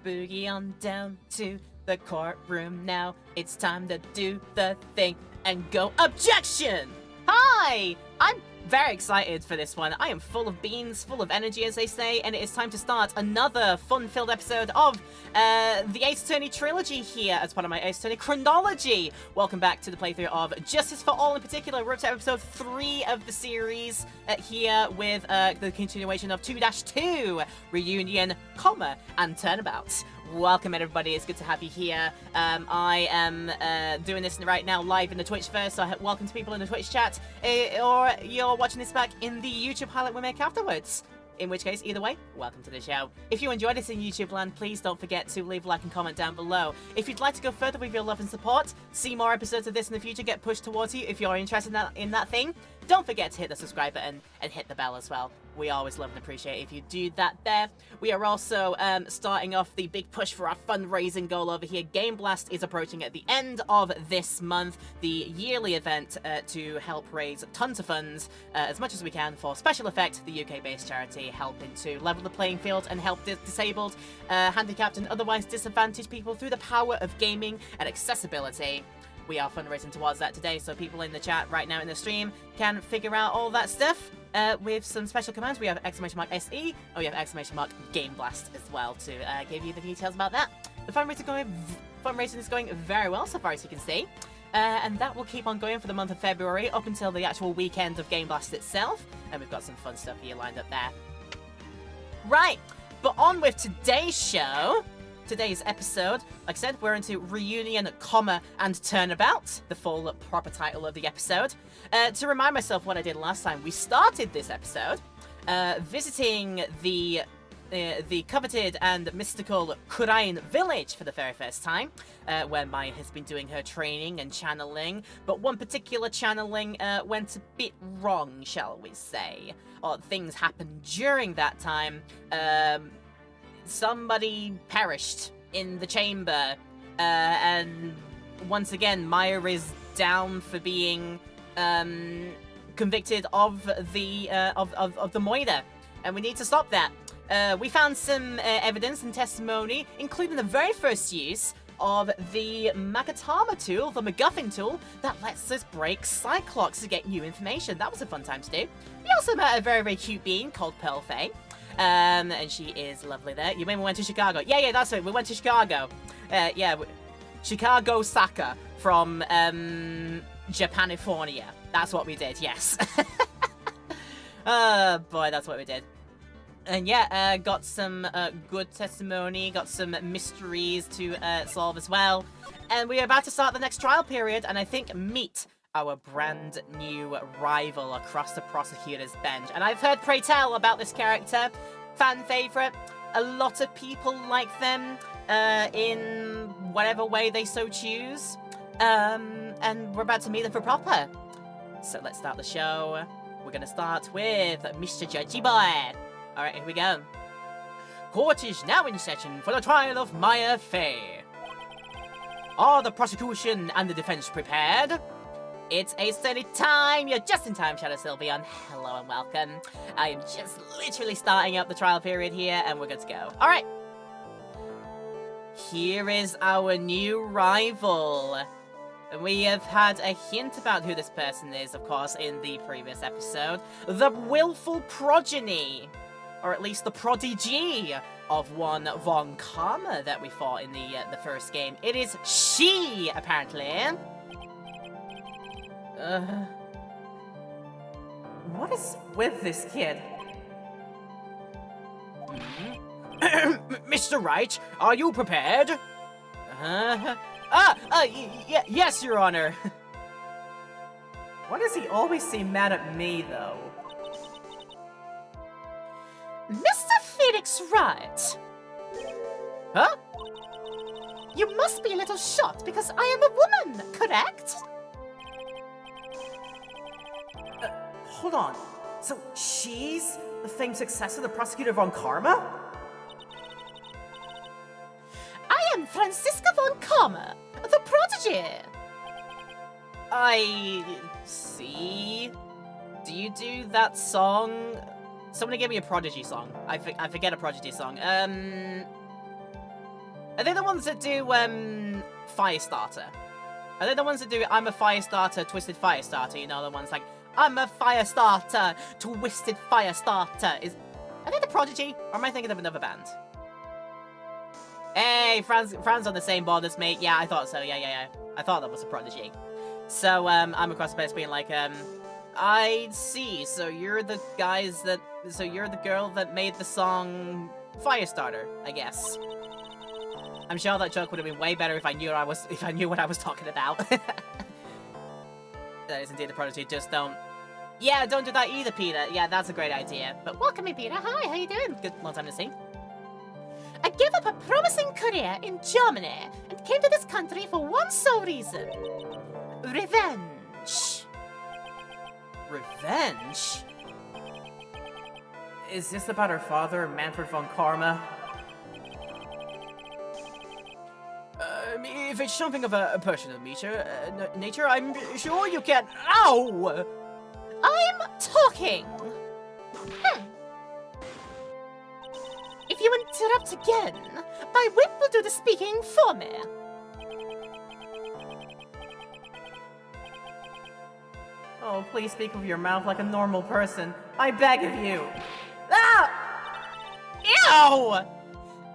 boogie on down to the courtroom now. It's time to do the thing and go objection! Hi! I'm very excited for this one. I am full of beans, full of energy, as they say, and it is time to start another fun-filled episode of the Ace Attorney trilogy here as part of my Ace Attorney chronology. Welcome back to the playthrough of Justice for All in particular. We're up to episode 3 of the series here with the continuation of 2-2, Reunion, comma, and Turnabout. Welcome everybody, it's good to have you here. I am doing this right now live in the Twitch first, so welcome to people in the Twitch chat, or you're watching this back in the YouTube highlight we make afterwards. In which case, either way, welcome to the show. If you enjoyed this in YouTube land, please don't forget to leave a like and comment down below. If you'd like to go further with your love and support, see more episodes of this in the future get pushed towards you if you're interested in that thing, don't forget to hit the subscribe button and hit the bell as well. We always love and appreciate if you do that there. We are also starting off the big push for our fundraising goal over here. Game Blast is approaching at the end of this month, the yearly event to help raise tons of funds, as much as we can, for Special Effect, the UK-based charity, helping to level the playing field and help disabled, handicapped and otherwise disadvantaged people through the power of gaming and accessibility. We are fundraising towards that today, so people in the chat right now in the stream can figure out all that stuff with some special commands. We have !SE, and we have !Game Blast as well to give you the details about that. The fundraising is going very well so far, as you can see, and that will keep on going for the month of February up until the actual weekend of Game Blast itself, and we've got some fun stuff here lined up there. Right, but on with today's show. Today's episode, like I said, we're into Reunion, comma, and Turnabout, the full proper title of the episode. To remind myself what I did last time, we started this episode visiting the coveted and mystical Kurain village for the very first time, where Maya has been doing her training and channeling, but one particular channeling went a bit wrong, shall we say. Or things happened during that time. Somebody perished in the chamber, and once again, Maya is down for being convicted of the Moida, and we need to stop that. We found some evidence and testimony, including the very first use of the Makatama tool, the MacGuffin tool, that lets us break Cyclops to get new information. That was a fun time to do. We also met a very, very cute being called Pearl Faye. And she is lovely there. You mean we went to Chicago? Yeah, that's right. We went to Chicago. Chicago Saka from Japanifornia. That's what we did, yes. Oh, boy, that's what we did. And yeah, got some good testimony, got some mysteries to solve as well. And we're about to start the next trial period, and I think meet our brand new rival across the prosecutor's bench. And I've heard pray tell about this character, fan favorite. A lot of people like them in whatever way they so choose. And we're about to meet them for proper. So let's start the show. We're gonna start with Mr. Judgy Boy. Alright, here we go. Court is now in session for the trial of Maya Fey. Are the prosecution and the defense prepared? It's Ace Attorney time! You're just in time, Shadow Sylveon. Hello and welcome. I am just literally starting up the trial period here, and we're good to go. Alright. Here is our new rival. We have had a hint about who this person is, of course, in the previous episode. The willful progeny. Or at least the prodigy of one Von Karma that we fought in the first game. It is she, apparently. What is with this kid? Mr. Wright, are you prepared? Yes, Your Honor. Why does he always seem mad at me, though? Mr. Phoenix Wright! Huh? You must be a little shocked because I am a woman, correct? Hold on. So she's the famed successor, the prosecutor Von Karma? I am Franziska Von Karma, the prodigy. I see. Do you do that song? Somebody give me a Prodigy song. I forget a Prodigy song. Are they the ones that do, Firestarter? Are they the ones that do I'm a Firestarter, Twisted Firestarter? You know, the ones like, I'm a Firestarter, Twisted Firestarter. Are they the Prodigy? Or am I thinking of another band? Hey, Fran's on the same board as me. Yeah, I thought so. Yeah. I thought that was a Prodigy. So, I'm across the place being like, I see. So you're the girl that made the song Firestarter, I guess. I'm sure that joke would have been way better if I knew what I was talking about. That is indeed the Prodigy. Just don't. Yeah, don't do that either, Peter. Yeah, that's a great idea. But welcome me, Peter. Hi, how you doing? Good, long time to see. I gave up a promising career in Germany and came to this country for one sole reason. Revenge. Revenge? Is this about her father, Manfred von Karma? If it's something of a personal nature, I'm sure you can. Ow! I'm talking! If you interrupt again, my whip will do the speaking for me. Oh, please speak with your mouth like a normal person. I beg of you. Ah!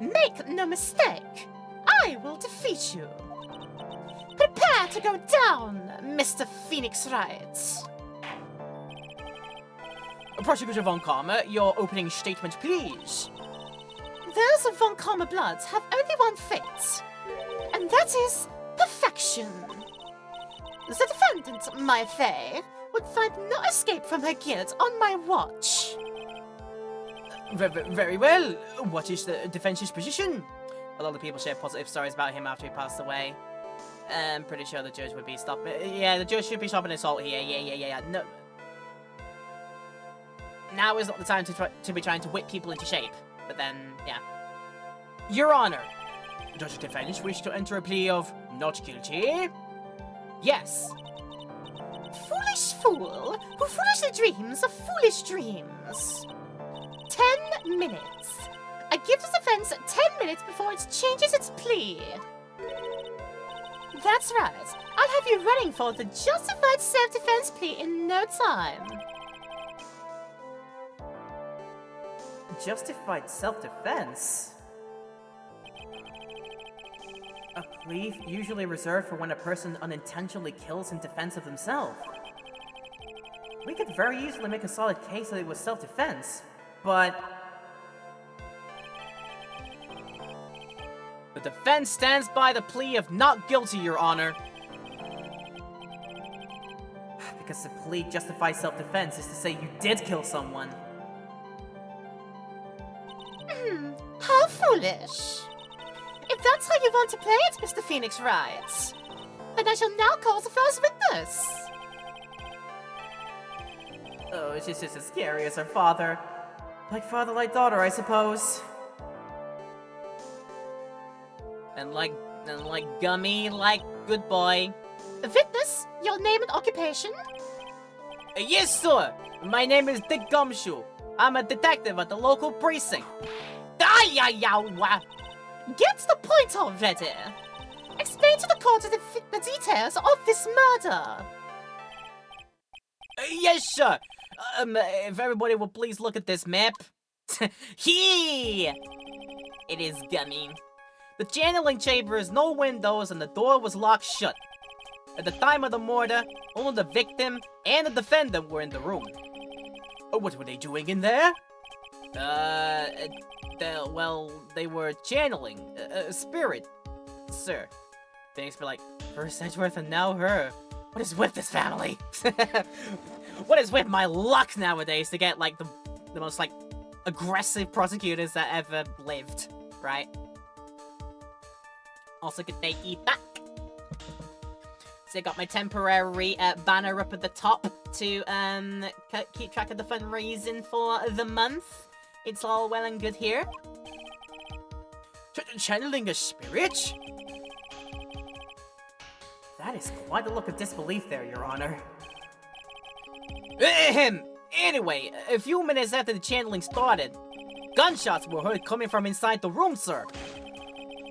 Ew! Make no mistake. I will defeat you. Prepare to go down, Mr. Phoenix Wright. Prosecutor von Karma, your opening statement, please. Those of von Karma bloods have only one fate, and that is perfection. The defendant, my fae, would find no escape from her guilt on my watch. Very well. What is the defense's position? A lot of people share positive stories about him after he passed away. I'm pretty sure the judge would be stopping. Yeah, the judge should be stopping assault here. Yeah. No. Now is not the time to be trying to whip people into shape. But then, yeah. Your Honor, does the defense wish to enter a plea of not guilty? Yes. Foolish fool who foolishly dreams of foolish dreams. 10 minutes. I give the defense 10 minutes before it changes its plea. That's right. I'll have you running for the justified self-defense plea in no time. Justified self-defense? A plea usually reserved for when a person unintentionally kills in defense of themselves. We could very easily make a solid case that it was self-defense, but... The defense stands by the plea of not guilty, Your Honor. Because the plea justifies self-defense is to say you did kill someone. How foolish. If that's how you want to play it, Mr. Phoenix Wright, then I shall now call the first witness. Oh, she's just as scary as her father. Like father, like daughter, I suppose. And like Gummy, like good boy. Witness, your name and occupation? Yes, sir. My name is Dick Gumshoe. I'm a detective at the local precinct. Get to the point already. Explain to the court the details of this murder. Yes, sir. If everybody will please look at this map. Here! It is Gummy. The channeling chamber has no windows and the door was locked shut. At the time of the murder, only the victim and the defendant were in the room. What were they doing in there? Well, they were channeling a spirit, sir. Phoenix were like, first Edgeworth and now her. What is with this family? What is with my luck nowadays to get, like, the most, like, aggressive prosecutors that ever lived, right? Also, good day, back. So I got my temporary banner up at the top to keep track of the fundraising for the month. It's all well and good here. Channeling a spirit? That is quite a look of disbelief there, Your Honor. Ahem! Anyway, a few minutes after the channeling started, gunshots were heard coming from inside the room, sir.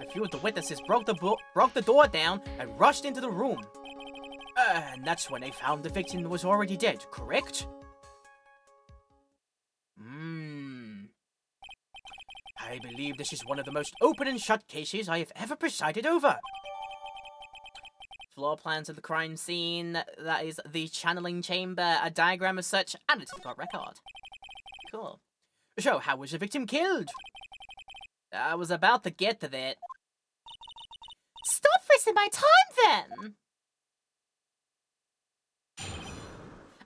A few of the witnesses broke the door down and rushed into the room. And that's when they found the victim was already dead, correct? I believe this is one of the most open and shut cases I have ever presided over. Floor plans of the crime scene, that is the channeling chamber, a diagram of such, and it's got record. Cool. So, how was the victim killed? I was about to get to that. Stop wasting my time, then!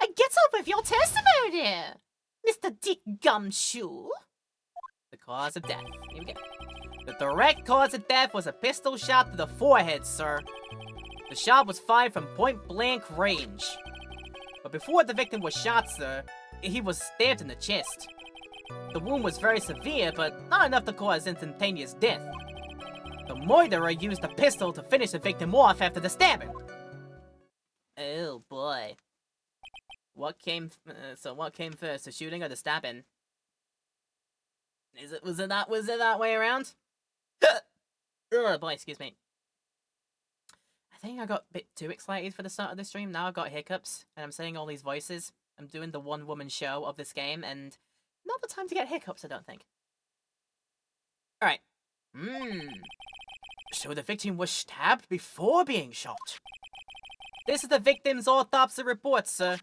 And get on with your testimony, Mr. Dick Gumshoe. The cause of death. Here we go. The direct cause of death was a pistol shot to the forehead, sir. The shot was fired from point-blank range. But before the victim was shot, sir, he was stabbed in the chest. The wound was very severe, but not enough to cause instantaneous death. The murderer used the pistol to finish the victim off after the stabbing. Oh boy. What came first, the shooting or the stabbing? Was it that way around? Oh boy, excuse me. I think I got a bit too excited for the start of the stream. Now I've got hiccups, and I'm saying all these voices. I'm doing the one-woman show of this game, and not the time to get hiccups, I don't think. Alright. So the victim was stabbed before being shot. This is the victim's autopsy report, sir.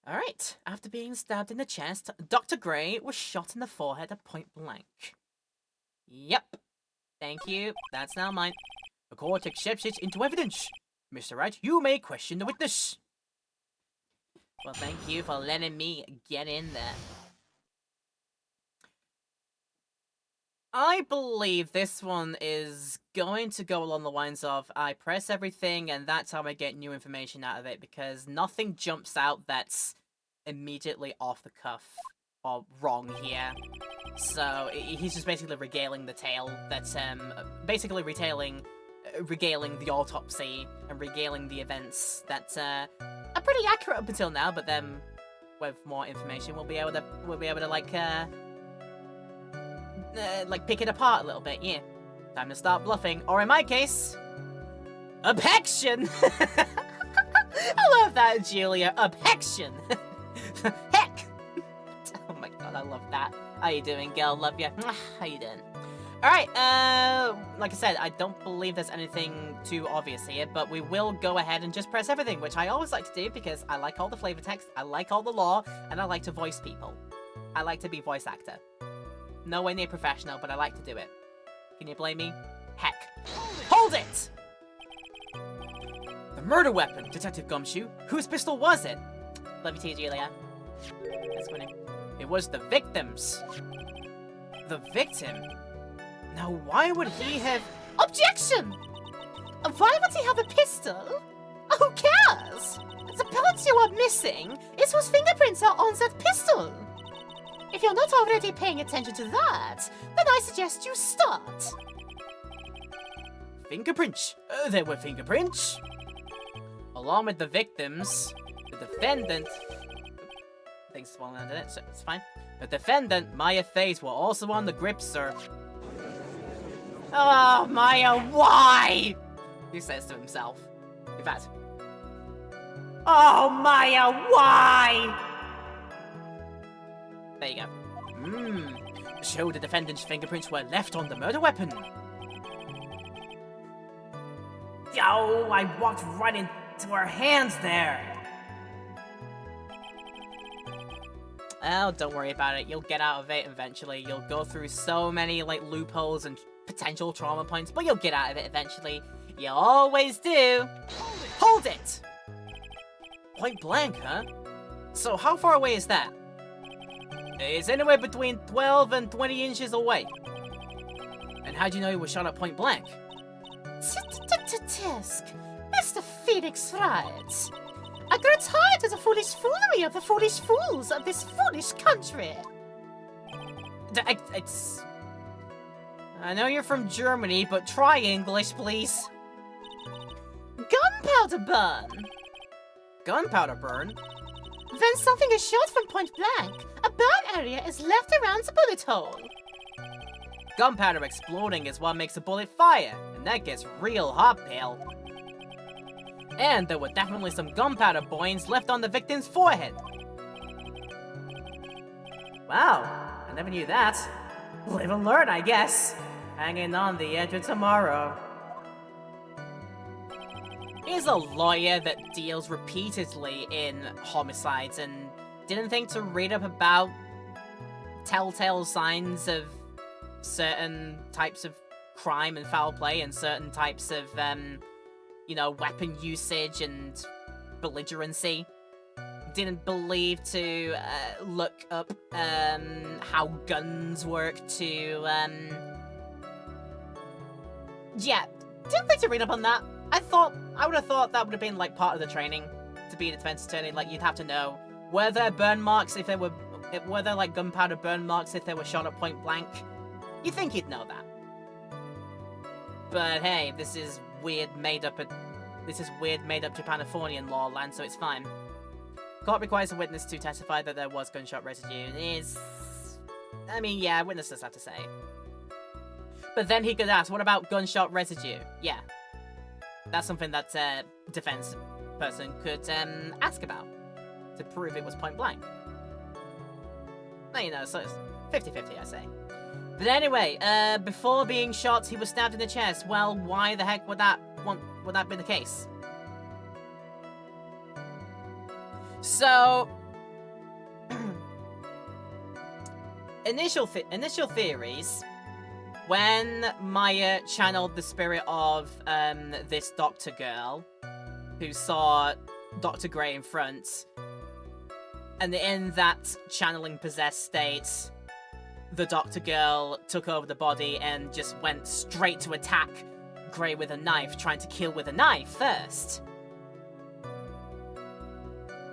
Alright, after being stabbed in the chest, Dr. Gray was shot in the forehead at point blank. Yep. Thank you. That's now mine. The court accepts it into evidence. Mr. Wright, you may question the witness. Well, thank you for letting me get in there. I believe this one is going to go along the lines of I press everything and that's how I get new information out of it, because nothing jumps out that's immediately off the cuff or wrong here. So he's just basically regaling the tale that's basically regaling the autopsy and regaling the events that are pretty accurate up until now, but then with more information we'll be able to like pick it apart a little bit. Yeah, time to start bluffing, or in my case, objection. I love that, Julia. Objection. Heck. Oh my god, I love that. How you doing, girl? Love you. How you doing? Alright, like I said, I don't believe there's anything too obvious here, but we will go ahead and just press everything, which I always like to do because I like all the flavor text, I like all the lore, and I like to voice people. I like to be voice actor. Nowhere near professional, but I like to do it. Can you blame me? Heck. Hold it! The murder weapon, Detective Gumshoe. Whose pistol was it? Love you too, Julia. That's funny. It was the victim's. The victim? Now why would he have... Objection! Why would he have a pistol? Who cares? The bullets you are missing is whose fingerprints are on that pistol. If you're not already paying attention to that, then I suggest you start. Fingerprints? There were fingerprints. Along with the victims, the defendant... Things falling under it, so it's fine. The defendant, Maya Faze, were also on the grip, sir. Oh, Maya, why? He says to himself. In fact, oh, Maya, why? There you go. So the defendant's fingerprints were left on the murder weapon. Oh, I walked right into her hands there. Oh, don't worry about it. You'll get out of it eventually. You'll go through so many, like, loopholes and potential trauma points, but you'll get out of it eventually. You always do. Hold it! Point blank, huh? So how far away is that? It's anywhere between 12 and 20 inches away. And how'd you know he was shot at point blank? Tisk, Mr. Phoenix Wright. I grow tired of the foolish foolery of the foolish fools of this foolish country. It's... I know you're from Germany, but try English, please. Gunpowder burn. Gunpowder burn? When something is shot from point blank, a burn area is left around the bullet hole. gunpowder exploding is what makes a bullet fire, and that gets real hot, pal. And there were definitely some gunpowder points left on the victim's forehead. Wow, I never knew that. Live and learn, I guess. Hanging on the edge of tomorrow. He's a lawyer that deals repeatedly in homicides and didn't think to read up about telltale signs of certain types of crime and foul play and certain types of, you know, weapon usage and belligerency. Didn't believe to look up how guns work to, yeah, didn't think to read up on that. I would have thought that would have been, like, part of the training to be a defense attorney. Like, you'd have to know, were there burn marks if there were there, like, gunpowder burn marks if they were shot at point blank? You'd think you'd know that. But hey, this is weird made-up Japanifornian law land, so it's fine. Court requires a witness to testify that there was gunshot residue. I mean, yeah, witnesses have to say. But then he could ask, what about gunshot residue? Yeah. That's something that a defense person could ask about to prove it was point blank. Well, you know, so it's 50-50, I say. But anyway, before being shot, he was stabbed in the chest. Well, why the heck would that be the case? So, initial theories. When Maya channeled the spirit of this doctor girl, who saw Dr. Gray in front, and in that channeling possessed state, the doctor girl took over the body and just went straight to attack Gray with a knife, trying to kill with a knife first.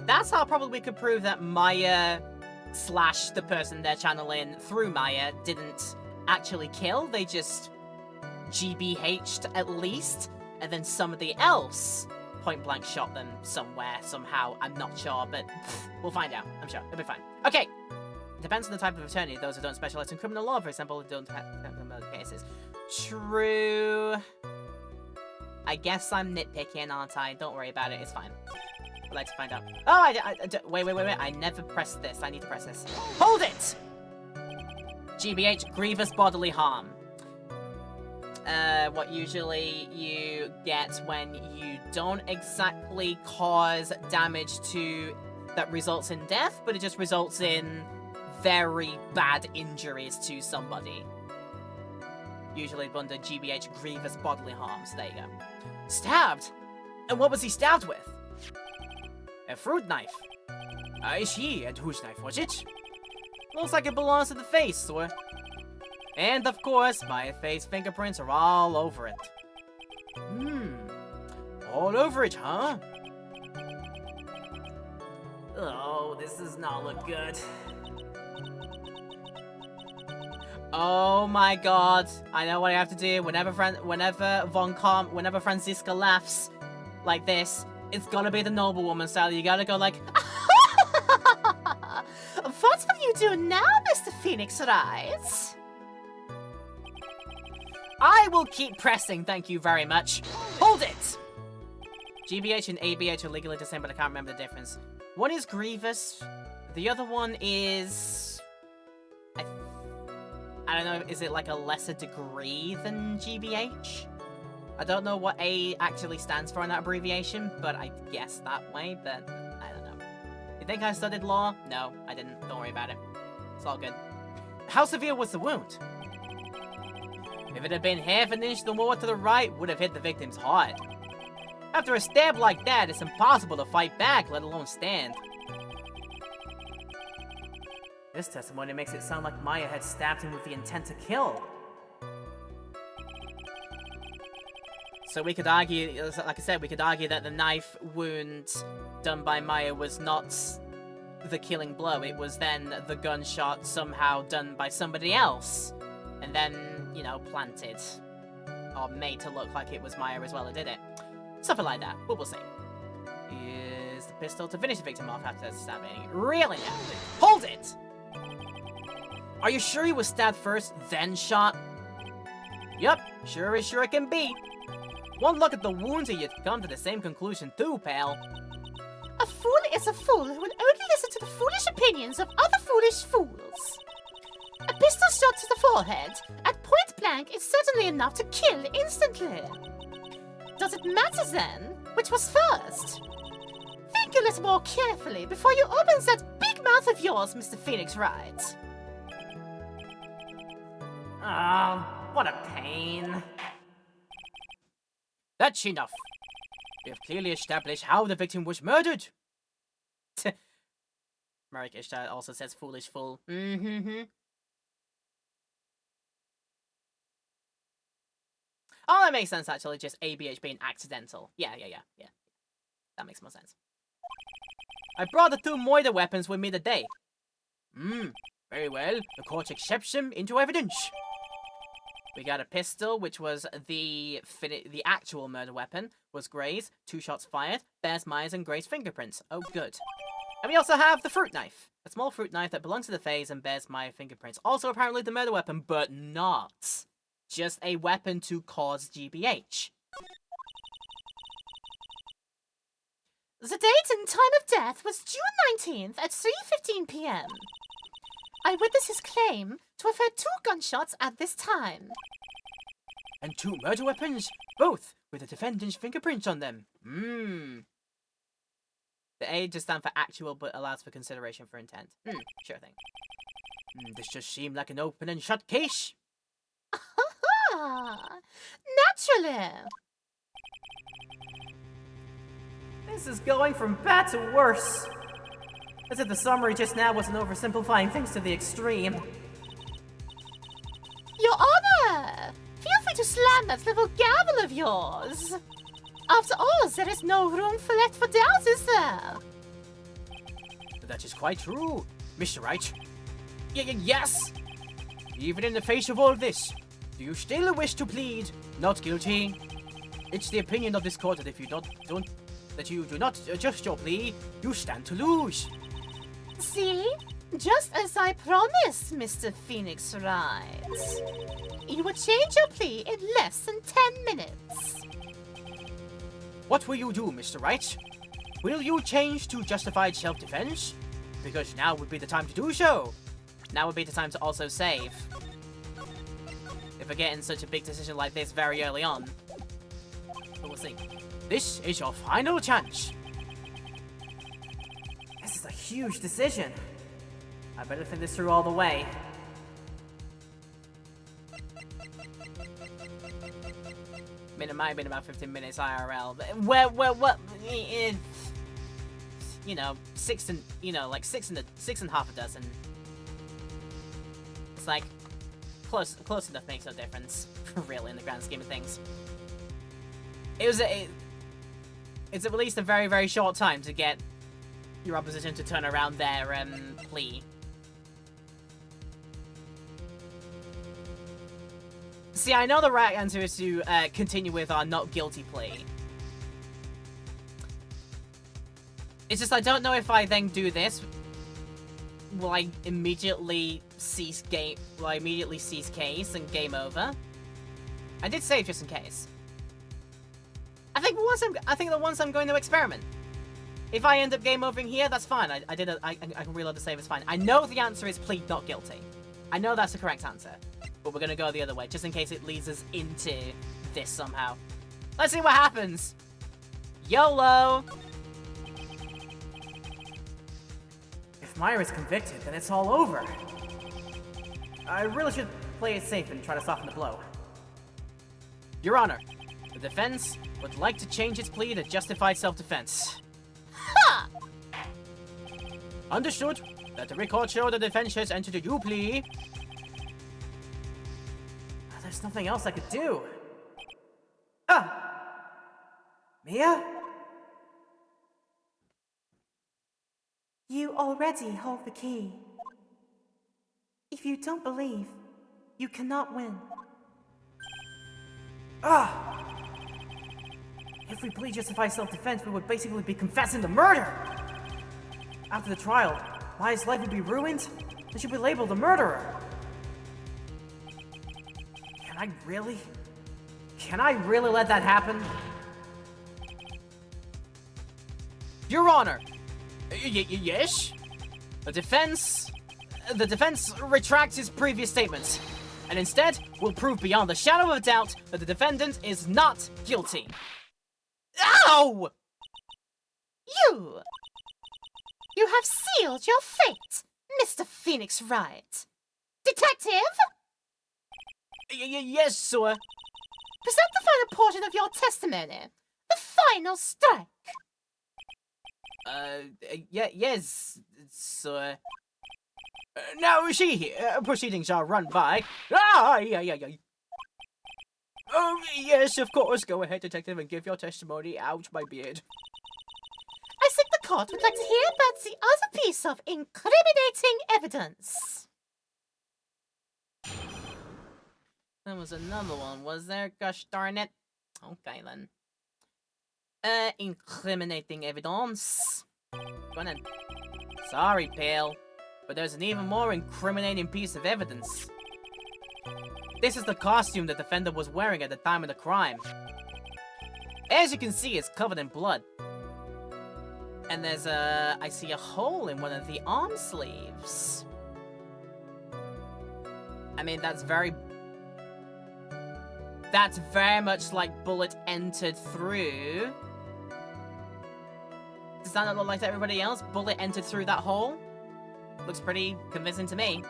That's how probably we could prove that Maya / the person they're channeling through Maya didn't actually kill. They just GBH'd at least, and then somebody else point blank shot them somewhere, somehow. I'm not sure, but we'll find out. I'm sure. It'll be fine. Okay. Depends on the type of attorney. Those who don't specialize in criminal law, for example, don't have criminal cases. True. I guess I'm nitpicking, aren't I? Don't worry about it. It's fine. I'd like to find out. Oh, wait. I never pressed this. I need to press this. Hold it! GBH, grievous bodily harm. What usually you get when you don't exactly cause damage that results in death, but it just results in very bad injuries to somebody. Usually under GBH, grievous bodily harm. So there you go. Stabbed? And what was he stabbed with? A fruit knife. I see. And whose knife was it? Looks like it belongs to the face, sir. And of course, my face fingerprints are all over it. All over it, huh? Oh, this does not look good. Oh my god. I know what I have to do. Whenever Franziska laughs like this, it's gotta be the noblewoman style. You gotta go like, what will you do now, Mr. Phoenix Wright? I will keep pressing, thank you very much. Hold it! GBH and ABH are legally the same, but I can't remember the difference. One is grievous, the other one is... I don't know, is it like a lesser degree than GBH? I don't know what A actually stands for in that abbreviation, but I guess that way, but I don't know. You think I studied law? No, I didn't. Don't worry about it. It's all good. How severe was the wound? If it had been half an inch more to the right, would have hit the victim's heart. After a stab like that, it's impossible to fight back, let alone stand. This testimony makes it sound like Maya had stabbed him with the intent to kill. So we could argue, like I said, we could argue that the knife wound done by Maya was not the killing blow. It was then the gunshot somehow done by somebody else. And then, you know, planted. Or made to look like it was Maya as well who did it. Something like that, but we'll see. Use the pistol to finish the victim off after stabbing. Really now? Hold it! Are you sure he was stabbed first, then shot? Yup, sure as sure can be. One look at the wounds and you'd come to the same conclusion too, pal. A fool is a fool who will only listen to the foolish opinions of other foolish fools. A pistol shot to the forehead at point blank is certainly enough to kill instantly. Does it matter then which was first? Think a little more carefully before you open that big mouth of yours, Mr. Phoenix Wright. Oh, what a pain. That's enough. We have clearly established how the victim was murdered. Merrick Ishtar also says foolish fool. Mm-hmm. Oh, that makes sense, actually. Just ABH being accidental. Yeah. That makes more sense. I brought the two Moida weapons with me today. Very well. The court accepts them into evidence. We got a pistol, which was the actual murder weapon, was Gray's, 2 shots fired, bears Myers and Gray's fingerprints. Oh, good. And we also have the fruit knife. A small fruit knife that belongs to the Fays and bears Myers' fingerprints. Also apparently the murder weapon, but not. Just a weapon to cause GBH. The date and time of death was June 19th at 3:15 p.m. Eyewitnesses claim to have heard 2 gunshots at this time. And 2 murder weapons, both with the defendant's fingerprints on them. The A just stands for actual but allows for consideration for intent. Sure thing. This just seemed like an open and shut case. Naturally. This is going from bad to worse. As if the summary just now wasn't oversimplifying things to the extreme. Your Honor! Feel free to slam that little gavel of yours. After all, there is no room left for doubt, is there? That is quite true, Mr. Wright. Yes! Even in the face of all this, do you still wish to plead not guilty? It's the opinion of this court that if you do not adjust your plea, you stand to lose. See? Just as I promised, Mr. Phoenix Wright. You would change your plea in less than 10 minutes. What will you do, Mr. Wright? Will you change to justified self-defense? Because now would be the time to do so. Now would be the time to also save. If we're getting such a big decision like this very early on. But we'll see. This is your final chance. This is a huge decision. I better think this through all the way. I mean, it might have been about 15 minutes IRL, but what? You know, six and half a dozen. It's like close enough makes no difference, really, in the grand scheme of things. It's at least a very, very short time to get your opposition to turn around their plea. See, I know the right answer is to continue with our not guilty plea. It's just I don't know if I then do this, will I immediately cease case and game over? I did save just in case. I think the once I'm going to experiment. If I end up game overing here, that's fine. I can reload the save, it's fine. I know the answer is plead not guilty. I know that's the correct answer. But we're gonna go the other way, just in case it leads us into this somehow. Let's see what happens. YOLO! If Myra's convicted, then it's all over. I really should play it safe and try to soften the blow. Your Honor, the defense would like to change its plea to justified self-defense. Ha! Understood. Let the record show the defense has entered a new plea. There's nothing else I could do. Mia? You already hold the key. If you don't believe, you cannot win. If we plead justified self-defense, we would basically be confessing the murder! After the trial, Maya's life would be ruined, and she'd be labeled a murderer. Can I really? Can I really let that happen? Your Honor! Yes? The defense retracts its previous statements, and instead will prove beyond a shadow of a doubt that the defendant is not guilty. Ow! You have sealed your fate, Mr. Phoenix Wright. Detective? Yes, sir. Present the final portion of your testimony. The final strike. Yes, sir. Now, proceedings are run by... yeah. Oh, yes, of course. Go ahead, detective, and give your testimony. Ouch, my beard. I think the court would like to hear about the other piece of incriminating evidence. There was another one, was there? Gosh darn it. Okay, then. Incriminating evidence. Go on then. Sorry, pal, but there's an even more incriminating piece of evidence. This is the costume the defendant was wearing at the time of the crime. As you can see, it's covered in blood. And there's I see a hole in one of the arm sleeves. I mean, that's very much like bullet entered through. Does that not look like to everybody else? Bullet entered through that hole? Looks pretty convincing to me.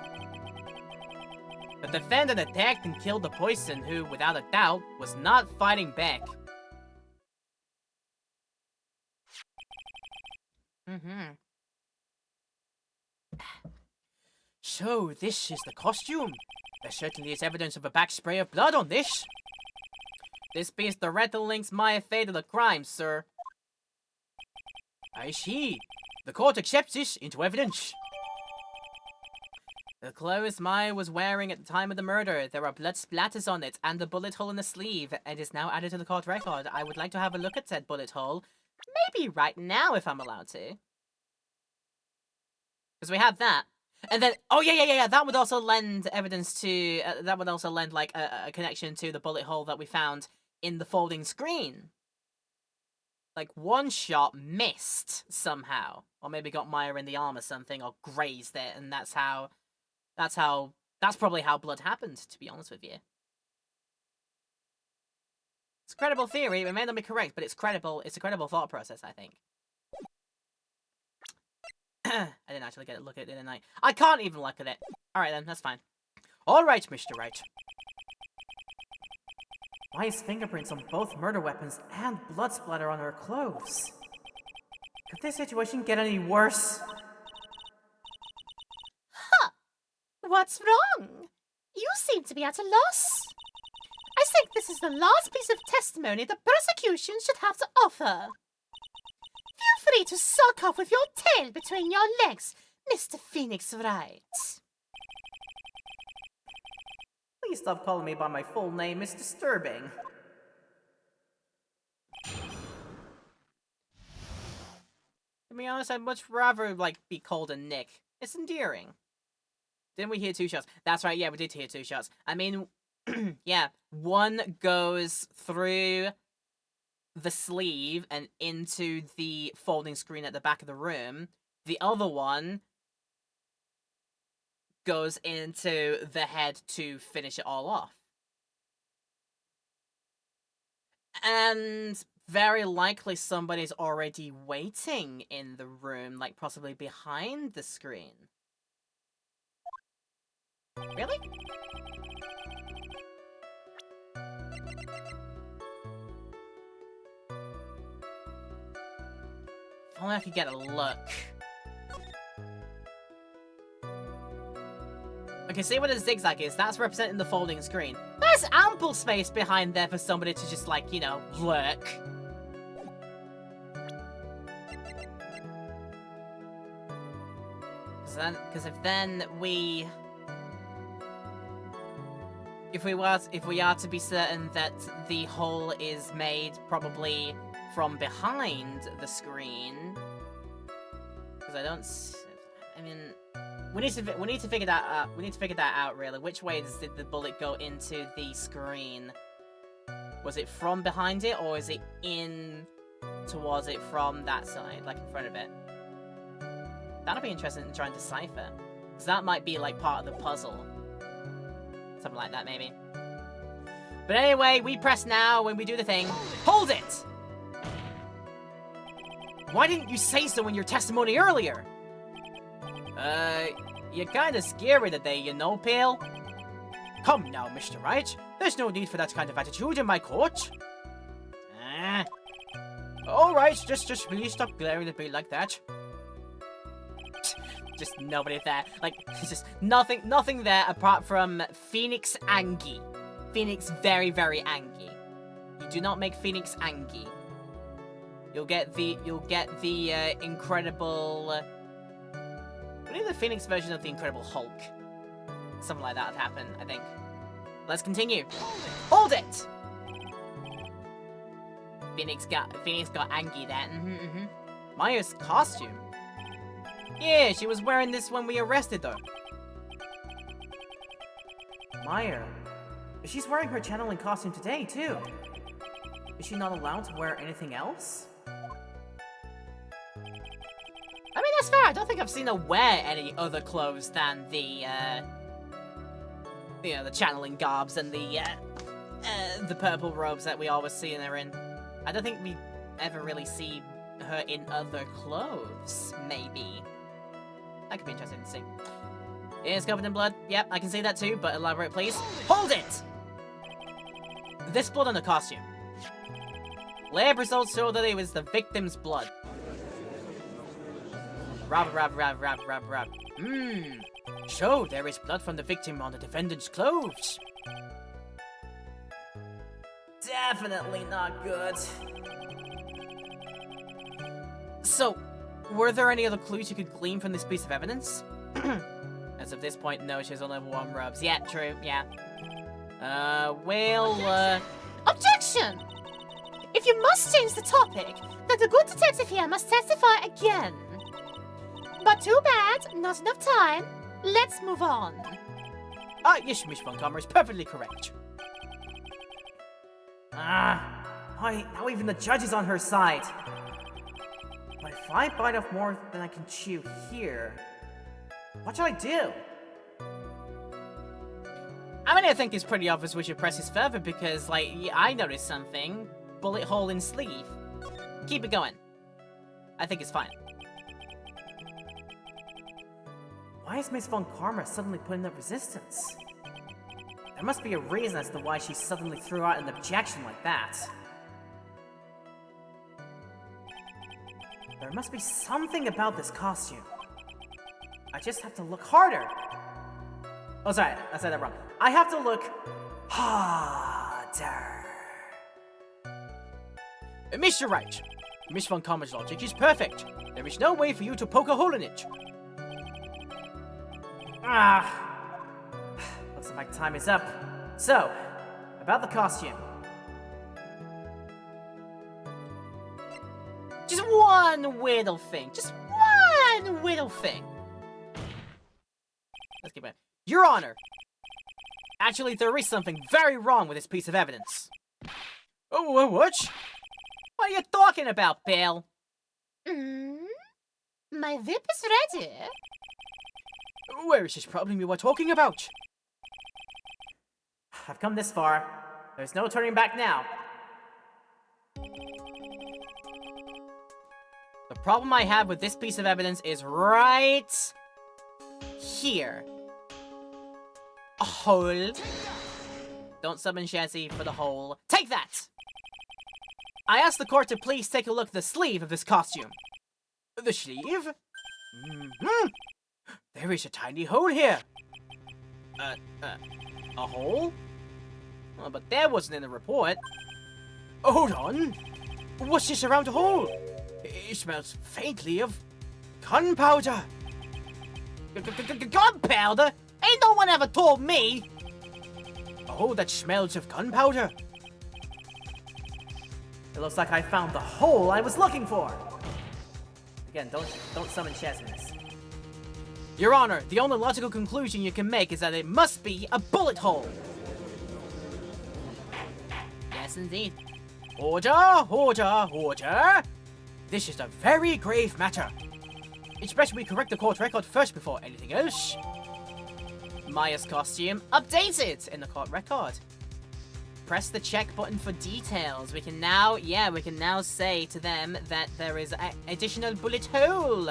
The defendant attacked and killed the poison who, without a doubt, was not fighting back. So, this is the costume. There certainly is evidence of a back spray of blood on this. This piece directly links Maya Fey to the crime, sir. I see. The court accepts this into evidence. The clothes Maya was wearing at the time of the murder, there are blood splatters on it and a bullet hole in the sleeve, and is now added to the court record. I would like to have a look at said bullet hole. Maybe right now, if I'm allowed to. Because we have that. And then, oh yeah, that would also lend evidence to, that would also lend, like, a connection to the bullet hole that we found in the folding screen. Like, one shot missed somehow. Or maybe got Maya in the arm or something, or grazed it, and that's probably how blood happened, to be honest with you. It's a credible theory, it may not be correct, but it's a credible thought process, I think. I didn't actually get a look at it, didn't I? I can't even look at it. Alright then, that's fine. Alright, Mr. Wright. Maya's fingerprints on both murder weapons and blood splatter on her clothes. Could this situation get any worse? Huh! What's wrong? You seem to be at a loss. I think this is the last piece of testimony the prosecution should have to offer. Feel free to sulk off with your tail between your legs, Mr. Phoenix Wright. Please stop calling me by my full name, it's disturbing. To be honest, I'd much rather, like, be called a Nick. It's endearing. Didn't we hear 2 shots? That's right, yeah, we did hear 2 shots. I mean, yeah, one goes through the sleeve and into the folding screen at the back of the room. The other one goes into the head to finish it all off. And very likely somebody's already waiting in the room, like possibly behind the screen. Really? If only I could get a look. Okay, see what a zigzag is? That's representing the folding screen. There's ample space behind there for somebody to just, like, you know, lurk. Because if we are to be certain that the hole is made probably from behind the screen, because I mean, We need to figure that out. We need to figure that out, really. Which way did the bullet go into the screen? Was it from behind it, or is it in towards it from that side, like in front of it? That'll be interesting to try and decipher. Because that might be, like, part of the puzzle. Something like that, maybe. But anyway, we press now when we do the thing. Hold it! Why didn't you say so in your testimony earlier? You're kinda scary today, you know, Pale? Come now, Mr. Wright. There's no need for that kind of attitude in my court. Alright, just please stop glaring at me like that. Just nobody there. Like, just nothing there apart from Phoenix Angie. Phoenix very, very angry. You do not make Phoenix angry. You'll get the incredible. What is the Phoenix version of the Incredible Hulk? Something like that would happen, I think. Let's continue. Hold it! Phoenix got angry then. Maya's costume. Yeah, she was wearing this when we arrested her. Maya. She's wearing her channeling costume today, too. Is she not allowed to wear anything else? I mean, that's fair. I don't think I've seen her wear any other clothes than the channeling garbs and the purple robes that we always see her in. I don't think we ever really see her in other clothes, maybe. That could be interesting to see. It is covered in blood. Yep, I can see that too, but elaborate, please. Hold it! This blood on the costume. Lab results show that it was the victim's blood. Rub. Show there is blood from the victim on the defendant's clothes. Definitely not good. So, were there any other clues you could glean from this piece of evidence? As of this point, no, she's on level 1 rubs. Yeah, true, yeah. Objection! If you must change the topic, then the good detective here must testify again. But too bad, not enough time. Let's move on. Yes, Miss Montgomery is perfectly correct. Now even the judge is on her side. But if I bite off more than I can chew here, what should I do? I mean, I think it's pretty obvious we should press this further because, like, I noticed something. Bullet hole in sleeve. Keep it going. I think it's fine. Why is Miss Von Karma suddenly putting up resistance? There must be a reason as to why she suddenly threw out an objection like that. There must be something about this costume. I just have to look harder. Oh, sorry, I said that wrong. I have to look harder. Mr. Wright, Miss Von Karma's logic is perfect. There is no way for you to poke a hole in it. Looks like my time is up. So, about the costume. Just one little thing. Just one little thing. Let's keep it. Your Honor! Actually, there is something very wrong with this piece of evidence. Oh, what? What are you talking about, Pale? My whip is ready. Where is this problem you were talking about? I've come this far. There's no turning back now. The problem I have with this piece of evidence is right here. A hole. Don't summon Shazzy for the hole. Take that! I asked the court to please take a look at the sleeve of this costume. The sleeve? There is a tiny hole here. A hole? Oh, but that wasn't in the report. Hold on. What's this around the hole? It smells faintly of gunpowder. Gunpowder? Ain't no one ever told me. A hole that smells of gunpowder. It looks like I found the hole I was looking for. Again, don't summon Shaz in this. Your Honor, the only logical conclusion you can make is that it must be a bullet hole. Yes, indeed. Order! This is a very grave matter. It's best we correct the court record first before anything else. Maya's costume updated in the court record. Press the check button for details. We can now say to them that there is an additional bullet hole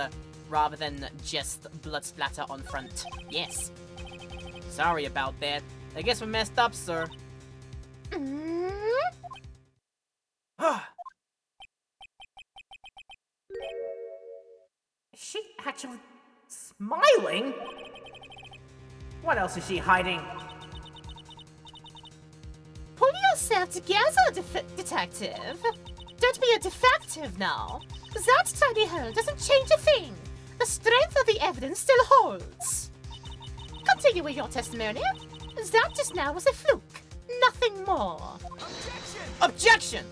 rather than just blood splatter on front. Yes. Sorry about that. I guess we messed up, sir. Is she actually smiling? What else is she hiding? Pull yourself together, detective. Don't be a defective now. That tiny hole doesn't change a thing. The strength of the evidence still holds. Continue with your testimony. That just now was a fluke. Nothing more. Objection!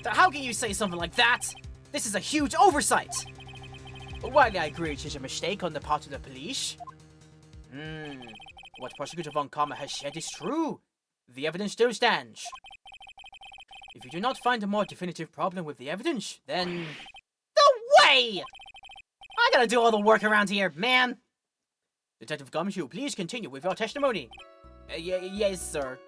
How can you say something like that? This is a huge oversight! While I agree it is a mistake on the part of the police, what Prosecutor Von Karma has said is true. The evidence still stands. If you do not find a more definitive problem with the evidence, then... No way! I gotta do all the work around here, man! Detective Gumshoe, please continue with your testimony. Yes, sir.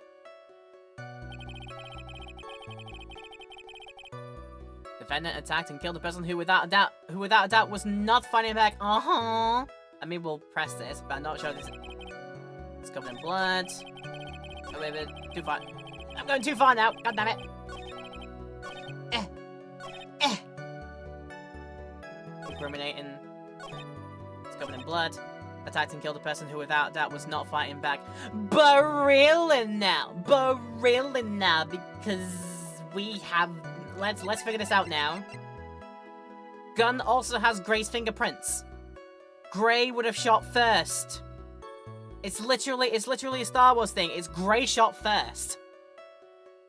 Defendant attacked and killed a person who without a doubt was not fighting back. I mean, we'll press this, but I'm not sure this. It's covered in blood. Oh, wait, too far. I'm going too far now. God damn it. Incriminating. It's covered in blood. Attacked and killed a person who without doubt was not fighting back. Barilla now, because we have. Let's figure this out now. Gun also has Gray's fingerprints. Gray would have shot first. It's literally a Star Wars thing. It's Gray shot first.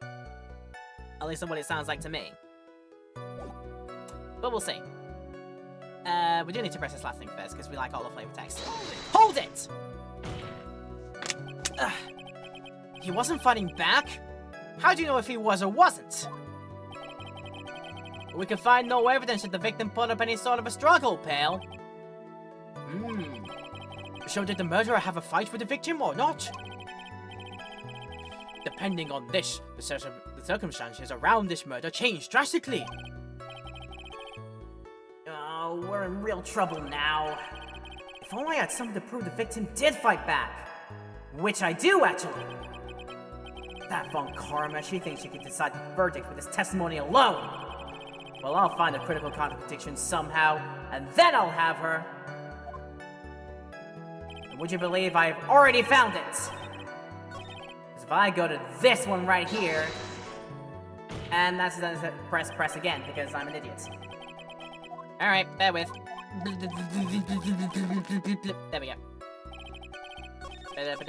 At least that's what it sounds like to me. But we'll see. We do need to press this last thing first because we like all the flavor text. Hold it! He wasn't fighting back? How do you know if he was or wasn't? We can find no evidence that the victim put up any sort of a struggle, pal. So did the murderer have a fight with the victim or not? Depending on this, the circumstances around this murder changed drastically. Oh, we're in real trouble now. If only I had something to prove the victim did fight back. Which I do, actually. That Von Karma, she thinks she can decide the verdict with this testimony alone. Well, I'll find a critical contradiction somehow, and then I'll have her. And would you believe I've already found it? Because if I go to this one right here, and that's press again, because I'm an idiot. Alright, bear with. There we go.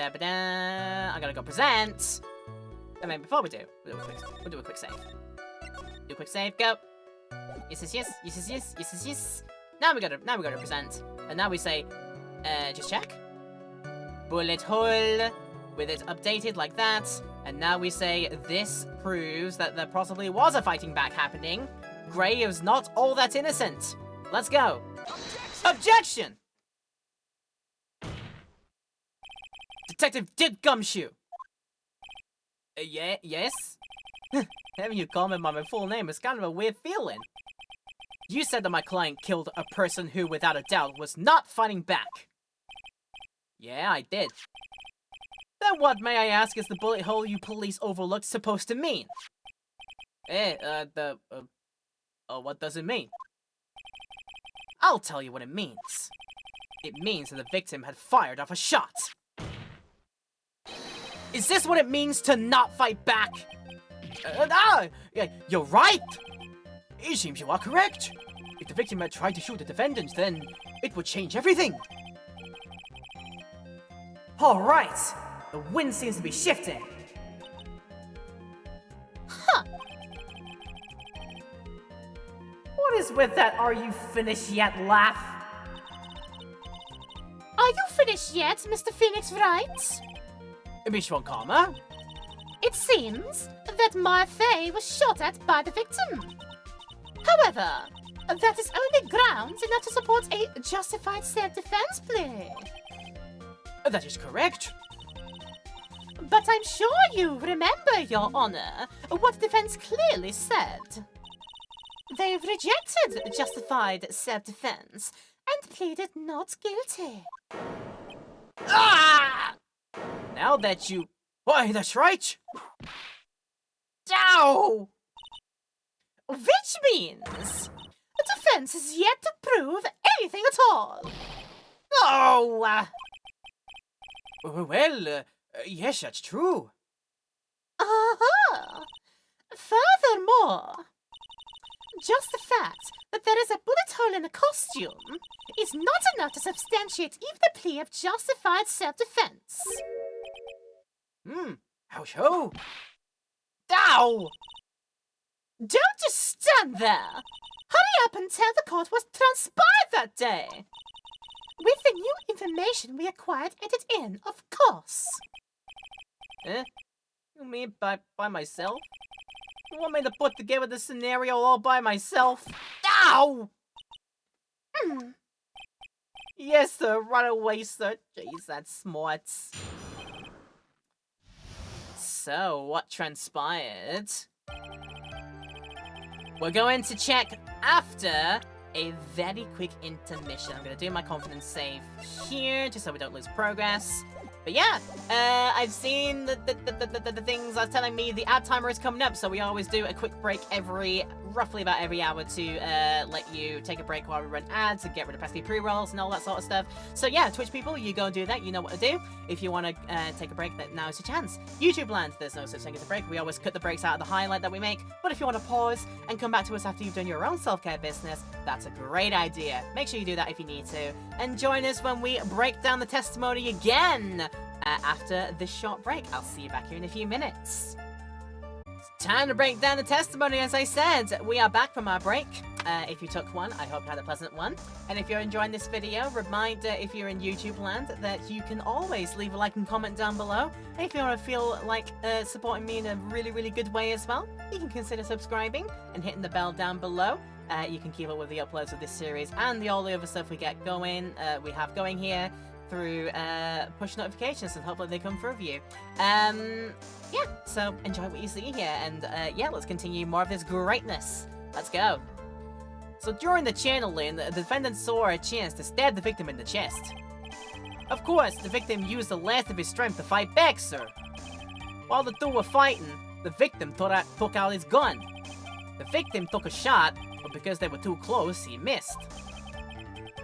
I'm gonna go present. I mean, before we do, we'll do a quick save. Do a quick save, go. Yes. Now we gotta present. And now we say, just check. Bullet hole. With it updated like that. And now we say, this proves that there possibly was a fighting back happening. Gray is not all that innocent. Let's go. Objection! Detective Dick Gumshoe. Yes? Having you call me by my full name is kind of a weird feeling. You said that my client killed a person who, without a doubt, was not fighting back. Yeah, I did. Then what, may I ask, is the bullet hole you police overlooked supposed to mean? What does it mean? I'll tell you what it means. It means that the victim had fired off a shot. Is this what it means to not fight back? You're right! It seems you are correct. If the victim had tried to shoot the defendant, then it would change everything. Alright, the wind seems to be shifting. Huh. What is with that "are you finished yet" laugh? finished yet, Mr. Phoenix Wright? Miss Von Karma? It seems that Maya Fey was shot at by the victim. However, that is only grounds enough to support a justified self-defense plea. That is correct. But I'm sure you remember, Your Honor, what the defense clearly said. They've rejected justified self-defense and pleaded not guilty. Ah! Now that you... Why, that's right! Ow! Which means the defense is yet to prove anything at all. Oh! Well, yes, that's true. Uh-huh. Furthermore, just the fact that there is a bullet hole in the costume is not enough to substantiate even the plea of justified self-defense. How so? Ow! Don't just stand there! Hurry up and tell the court what transpired that day! With the new information we acquired at it in, of course. You mean by myself? You want me to put together the scenario all by myself? Ow! Yes, sir. Run away, sir. Jeez, that's smart. So, what transpired? We're going to check after a very quick intermission. I'm going to do my confidence save here, just so we don't lose progress. But yeah, I've seen the things that's telling me the ad timer is coming up, so we always do a quick break roughly about every hour to let you take a break while we run ads and get rid of pesky pre-rolls and all that sort of stuff. So yeah, Twitch people, you go and do that. You know what to do. If you want to take a break, now is your chance. YouTube land, there's no such thing as a break. We always cut the breaks out of the highlight that we make. But if you want to pause and come back to us after you've done your own self-care business, that's a great idea. Make sure you do that if you need to. And join us when we break down the testimony again. After this short break. I'll see you back here in a few minutes. It's time to break down the testimony, as I said. We are back from our break. If you took one, I hope you had a pleasant one. And if you're enjoying this video, reminder if you're in YouTube land that you can always leave a like and comment down below. And if you want to feel like supporting me in a really, really good way as well, you can consider subscribing and hitting the bell down below. You can keep up with the uploads of this series and all the other stuff we have going here through push notifications, and hopefully they come through for you. Yeah, so enjoy what you see here, and yeah, let's continue more of this greatness. Let's go. So during the channeling, the defendant saw a chance to stab the victim in the chest. Of course, the victim used the last of his strength to fight back, sir. While the two were fighting, the victim took out his gun. The victim took a shot, but because they were too close, he missed.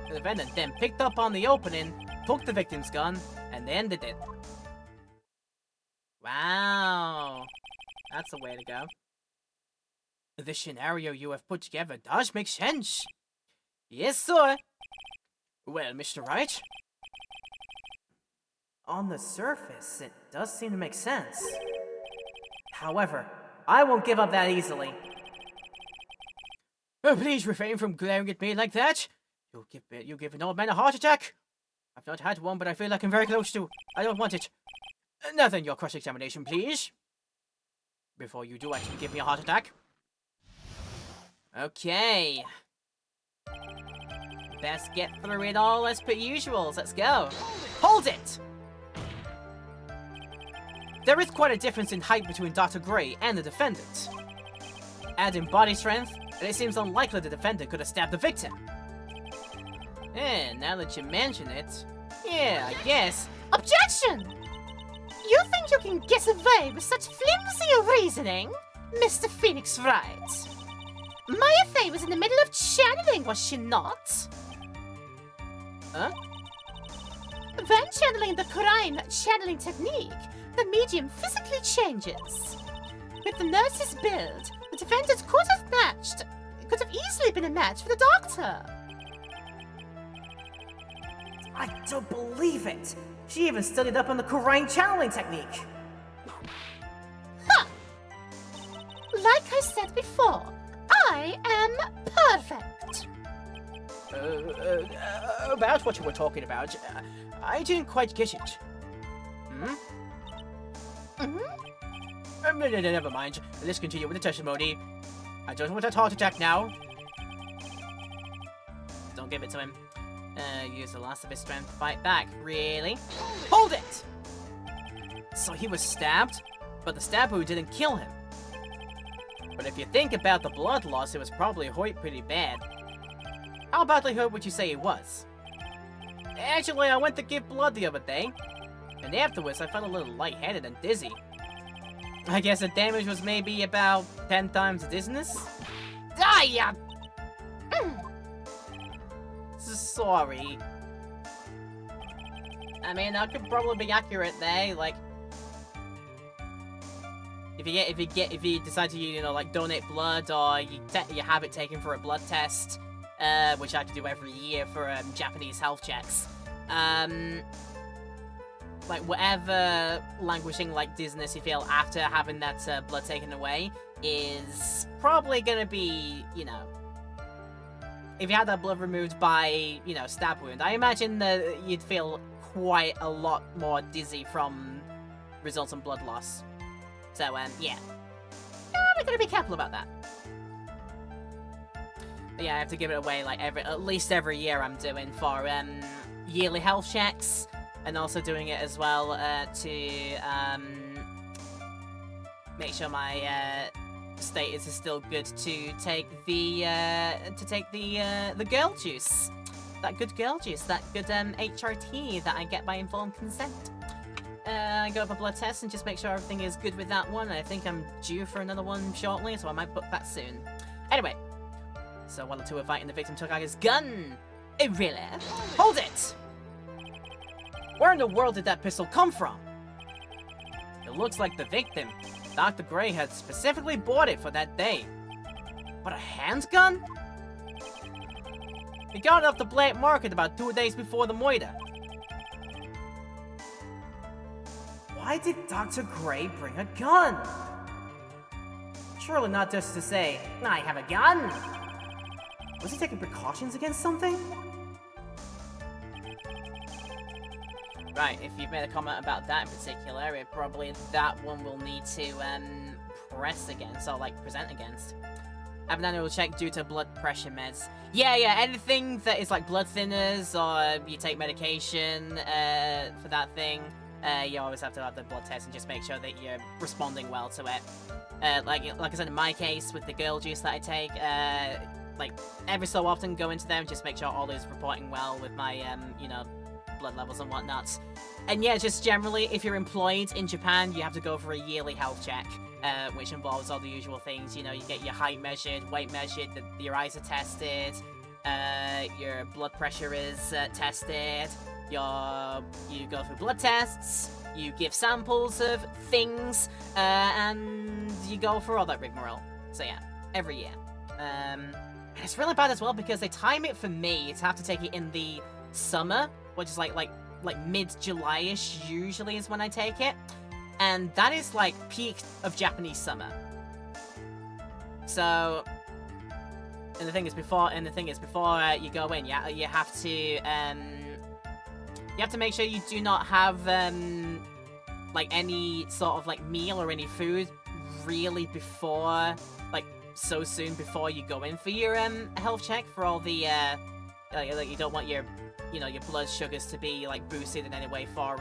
The defendant then picked up on the opening, took the victim's gun, and ended it. Wow. That's a way to go. The scenario you have put together does make sense. Yes, sir. Well, Mr. Wright? On the surface, it does seem to make sense. However, I won't give up that easily. Oh, please refrain from glaring at me like that. You'll give an old man a heart attack. I've not had one, but I feel like I'm very close to. I don't want it. Now then, your cross-examination, please. Before you do actually give me a heart attack. Okay. Best get through it all as per usual. Let's go. Hold it! There is quite a difference in height between Dr. Gray and the defendant. Add in body strength, and it seems unlikely the defendant could have stabbed the victim. And now that you mention it, yeah, I guess. Objection! You think you can get away with such flimsy reasoning, Mr. Phoenix Wright? Maya Fey was in the middle of channeling, was she not? Huh? When channeling the Kurine channeling technique, the medium physically changes. With the nurse's build, the defendant could have easily been a match for the doctor. I don't believe it! She even studied up on the Kurine channeling technique! Ha! Like I said before, I am perfect. About what you were talking about, I didn't quite get it. Hmm? Never mind. Let's continue with the testimony. I don't want a heart attack now. Don't give it to him. Use the last of his strength to fight back. Really? Hold it! So he was stabbed, but the stab wound didn't kill him. But if you think about the blood loss, it was probably hurt pretty bad. How badly hurt would you say it was? Actually, I went to give blood the other day, and afterwards I felt a little lightheaded and dizzy. I guess the damage was maybe about 10 times the dizziness? Ah, yeah! Sorry. I mean, that could probably be accurate there, like... If you decide to, you know, like, donate blood, or you have it taken for a blood test, which I have to do every year for Japanese health checks. Like, whatever languishing, like, dizziness you feel after having that blood taken away is probably gonna be, you know... If you had that blood removed by, you know, stab wound, I imagine that you'd feel quite a lot more dizzy from resultant blood loss. So, yeah. I'm gonna be careful about that. But yeah, I have to give it away, like, at least every year I'm doing for, yearly health checks, and also doing it as well, to, make sure my, status is still good to take the girl juice. That good girl juice, that good, HRT that I get by informed consent. I go for blood tests and just make sure everything is good with that one. I think I'm due for another one shortly, so I might book that soon. Anyway, so while the two are fighting, the victim took out his gun. Really? Hold it! Where in the world did that pistol come from? It looks like the victim, Dr. Gray, had specifically bought it for that day. But a handgun? He got it off the black market about 2 days before the murder. Why did Dr. Gray bring a gun? Surely not just to say, I have a gun. Was he taking precautions against something? Right, if you've made a comment about that in particular, it probably that one will need to press against, or like present against. Have an annual check due to blood pressure meds. Yeah, anything that is like blood thinners, or you take medication for that thing, you always have to have the blood test and just make sure that you're responding well to it. Like I said, in my case, with the girl juice that I take, like every so often go into them, just make sure all is reporting well with my, you know, blood levels and whatnot. And yeah, just generally, if you're employed in Japan, you have to go for a yearly health check, which involves all the usual things. You know, you get your height measured, weight measured, your eyes are tested, your blood pressure is tested, you go through blood tests, you give samples of things, and you go for all that rigmarole. So yeah, every year. And it's really bad as well because they time it for me to have to take it in the summer, which is like mid-July-ish usually is when I take it. And that is like peak of Japanese summer. So, and the thing is before you go in, yeah, you have to make sure you do not have like any sort of like meal or any food really before, like so soon before you go in for your health check for all the like you don't want your, you know, your blood sugars to be like boosted in any way for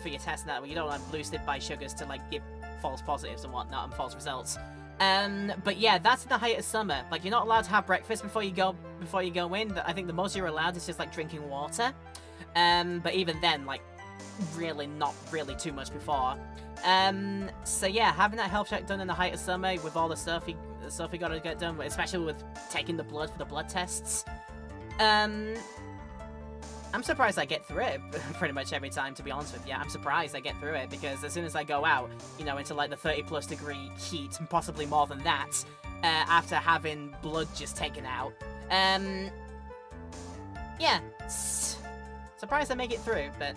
your test and that. You don't want to boost it by sugars to like give false positives and whatnot and false results. But yeah, that's in the height of summer. Like, you're not allowed to have breakfast before you go in. I think the most you're allowed is just like drinking water. But even then, like, really not really too much before. So yeah, having that health check done in the height of summer with all the stuff you gotta get done, especially with taking the blood for the blood tests. I'm surprised I get through it pretty much every time, to be honest with you. I'm surprised I get through it, because as soon as I go out, you know, into like the 30+ degree heat, and possibly more than that, after having blood just taken out, yeah, surprised I make it through, but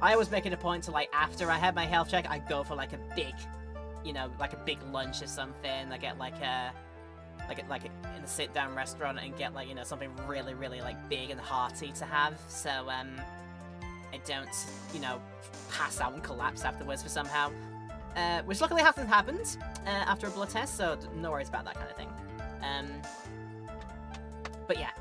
I always make it a point to, like, after I have my health check, I go for like a big, you know, like a big lunch or something. I get like a like in a sit-down restaurant and get like, you know, something really, really like big and hearty to have. So I don't, you know, pass out and collapse afterwards for somehow. Which luckily hasn't happened after a blood test, so no worries about that kind of thing. But yeah,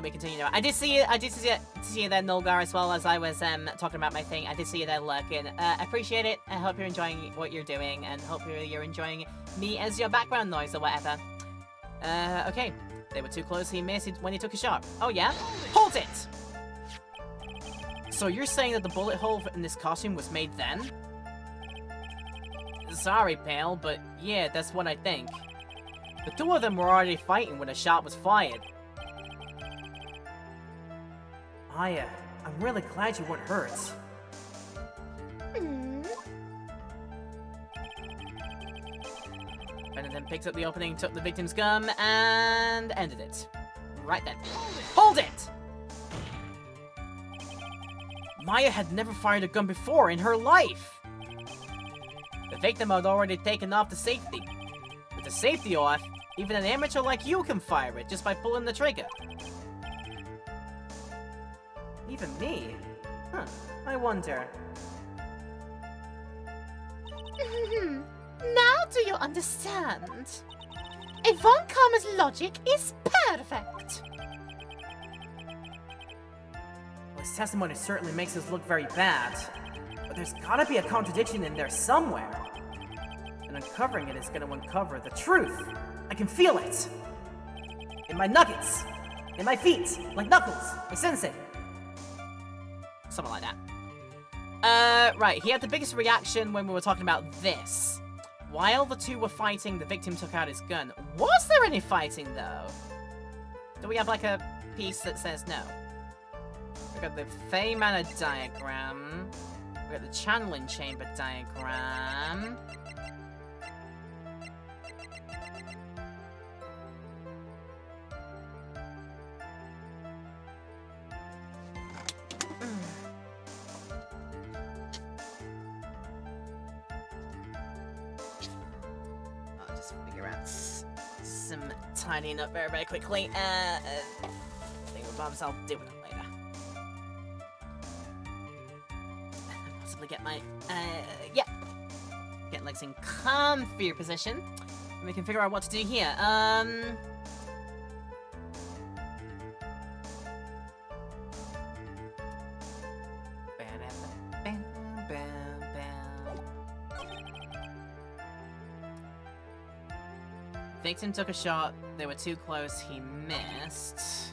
we continue now. I did see you there, Nulgar, as well as I was talking about my thing. I did see you there lurking. I appreciate it. I hope you're enjoying what you're doing, and hope you're enjoying me as your background noise or whatever. Okay. They were too close. He missed when he took a shot. Oh yeah? Hold it! So you're saying that the bullet hole in this costume was made then? Sorry, pal, but yeah, that's what I think. The two of them were already fighting when a shot was fired. Aya, I'm really glad you weren't hurt. Benetton picked up the opening, took the victim's gun, and ended it. Right then. Hold it! Maya had never fired a gun before in her life. The victim had already taken off the safety. With the safety off, even an amateur like you can fire it just by pulling the trigger. Even me? Huh, I wonder. Now do you understand? Von Karma's logic is perfect. Well, his testimony certainly makes us look very bad. But there's gotta be a contradiction in there somewhere. And uncovering it is gonna uncover the truth. I can feel it! In my nuggets! In my feet! Like Knuckles! I sense it! Something like that. Right, he had the biggest reaction when we were talking about this. While the two were fighting, the victim took out his gun. Was there any fighting, though? Do we have, like, a piece that says no? We've got the Fey Manor diagram. We've got the channeling chamber diagram. I'll just figure out some tidying up very, very quickly. Thing with Bobs, I'll deal with it later. Possibly get my, yeah. Get legs in comfier position. And we can figure out what to do here. Victim took a shot. They were too close. He missed.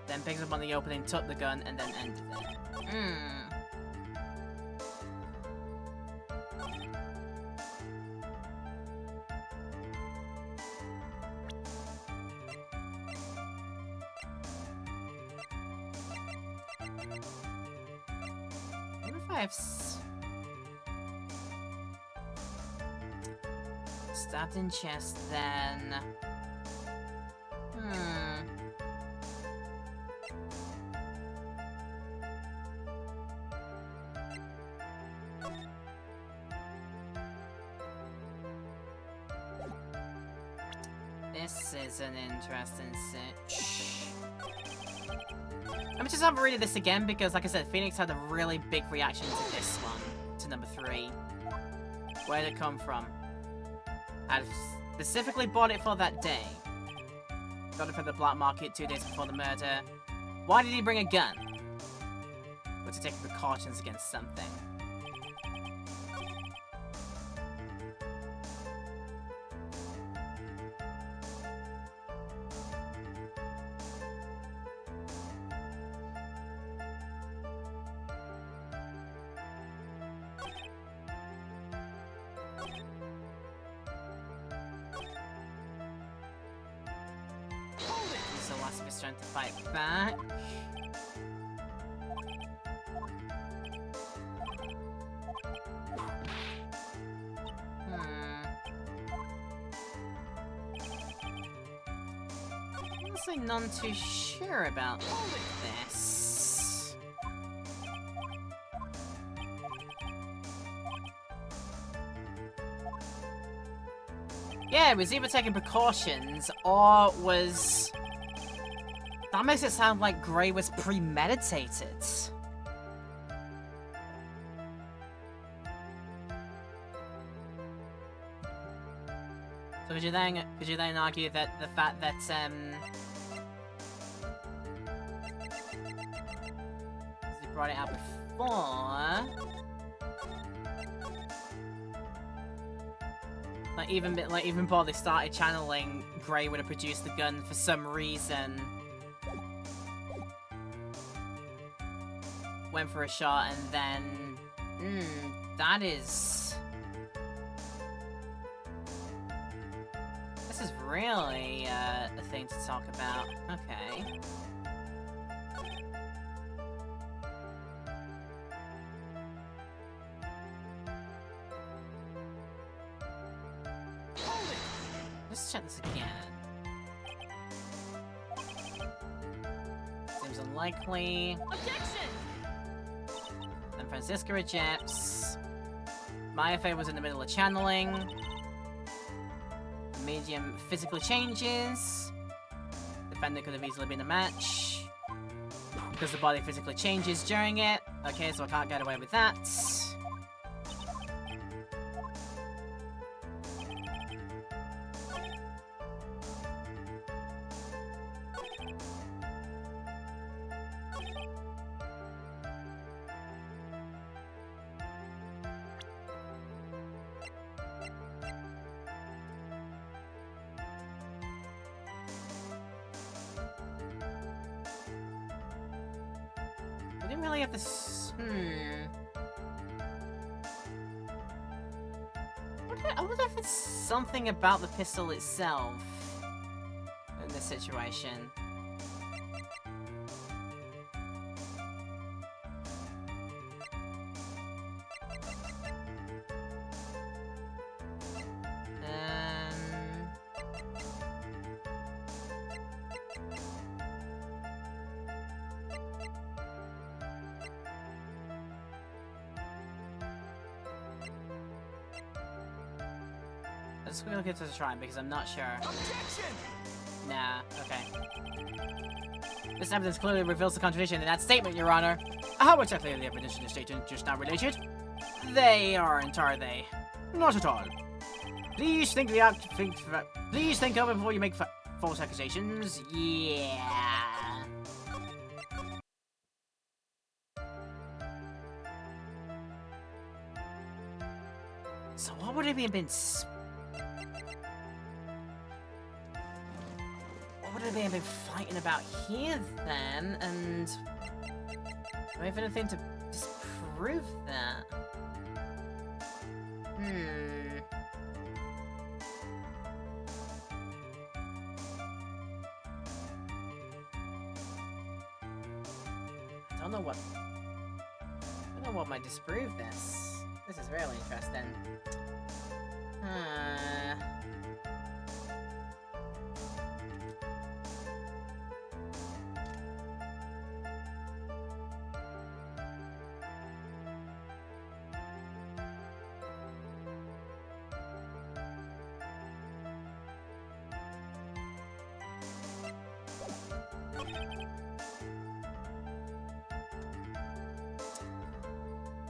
Then picked up on the opening, took the gun, and then ended it. I wonder if I have stabbed in chest, then... This is an interesting sitch. I'm just have a read of this again because, like I said, Phoenix had a really big reaction to this one, to number 3. Where did it come from? I specifically bought it for that day. Got it from the black market 2 days before the murder. Why did he bring a gun? But to take precautions against something. So last of his trying to fight back. Honestly, none too sure about this. Yeah, it was either taking precautions or was... That makes it sound like Gray was premeditated. So could you then argue that the fact that he brought it out before, even before they started channeling, Gray would have produced the gun for some reason, went for a shot, and then that is... This is really a thing to talk about. Okay. Let's check this again. Seems unlikely. Objection! Then Francisca rejects. Mayafe was in the middle of channeling. The medium physically changes. Defender could have easily been a match. Because the body physically changes during it. Okay, so I can't get away with that. We didn't really have this. I wonder if it's something about the pistol itself in this situation. Let's go give this a try because I'm not sure. Objection! Nah, okay. This evidence clearly reveals the contradiction in that statement, Your Honor. How exactly are the evidence in the statement just now related? They aren't, are they? Not at all. Please think of it before you make false accusations. Yeah. So what would it have been? What would they have been fighting about here then? And do I have anything to disprove that? I don't know what might disprove this. This is really interesting.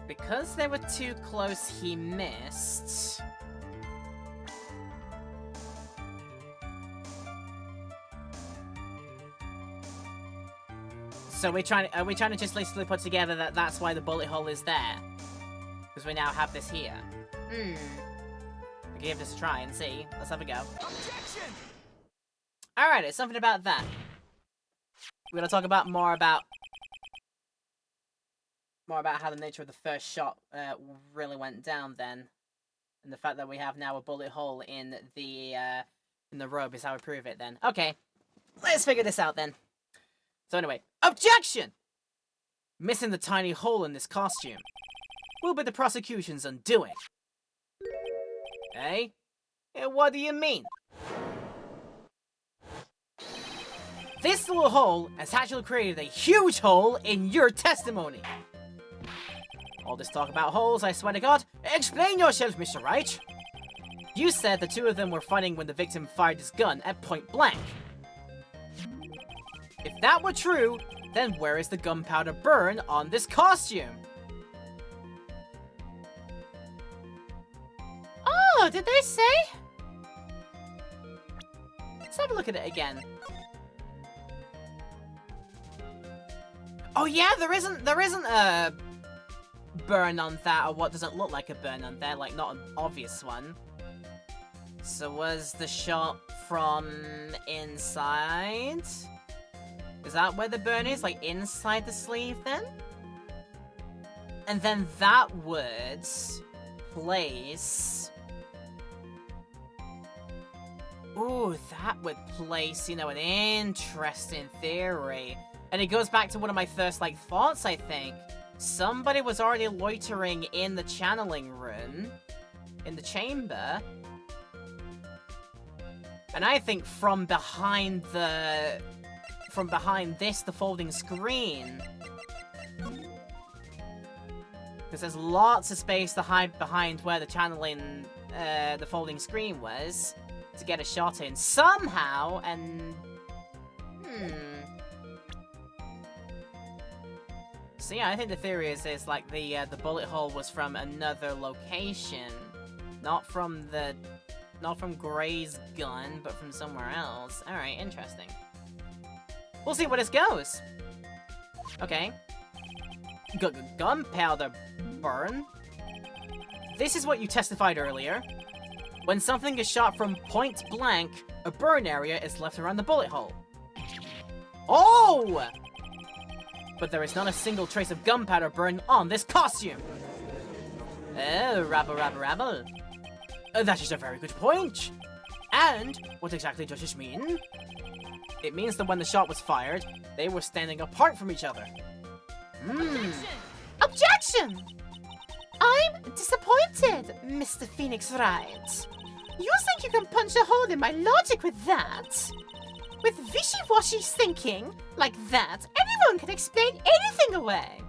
Because they were too close, he missed. So are we trying to just basically put together that that's why the bullet hole is there? Because we now have this here. We can give this a try and see. Let's have a go. Objection! Alright, it's something about that. We're gonna talk about more about how the nature of the first shot really went down then, and the fact that we have now a bullet hole in the robe is how we prove it then. Okay, let's figure this out then. So anyway, objection! Missing the tiny hole in this costume will be the prosecution's undoing. Eh? What do you mean? This little hole has actually created a huge hole in your testimony. All this talk about holes, I swear to God. Explain yourself, Mr. Wright. You said the two of them were fighting when the victim fired his gun at point blank. If that were true, then where is the gunpowder burn on this costume? Oh, did they say? Let's have a look at it again. Oh yeah, there isn't a burn on that, or what doesn't look like a burn on there, like not an obvious one. So was the shot from inside? Is that where the burn is? Like inside the sleeve then? And then that would place... Ooh, that would place, you know, an interesting theory. And it goes back to one of my first, like, thoughts, I think. Somebody was already loitering in the channeling room, in the chamber. And I think from behind this, the folding screen. Because there's lots of space to hide behind where the channeling, the folding screen was, to get a shot in. Somehow, and... So yeah, I think the theory is like the bullet hole was from another location, not from Gray's gun, but from somewhere else. All right, interesting. We'll see where this goes. Okay. Gunpowder burn. This is what you testified earlier. When something is shot from point blank, a burn area is left around the bullet hole. Oh! But there is not a single trace of gunpowder burn on this costume. Oh, rabble. That is a very good point. And what exactly does this mean? It means that when the shot was fired, they were standing apart from each other. Objection! I'm disappointed, Mr. Phoenix Wright. You think you can punch a hole in my logic with that? With wishy-washy thinking like that, anyone can explain anything away.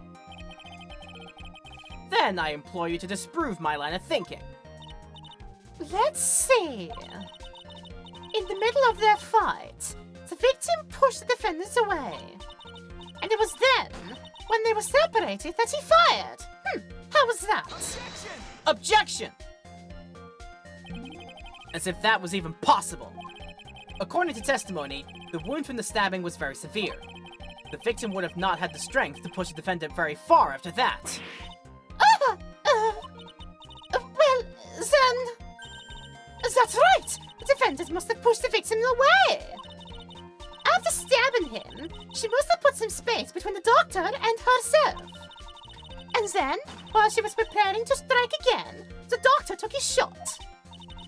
Then I implore you to disprove my line of thinking. Let's see. In the middle of their fight, the victim pushed the defendants away. And it was then, when they were separated, that he fired. How was that? Objection! As if that was even possible. According to testimony, the wound from the stabbing was very severe. The victim would have not had the strength to push the defendant very far after that. Well, then... That's right! The defendant must have pushed the victim away! After stabbing him, she must have put some space between the doctor and herself. And then, while she was preparing to strike again, the doctor took his shot.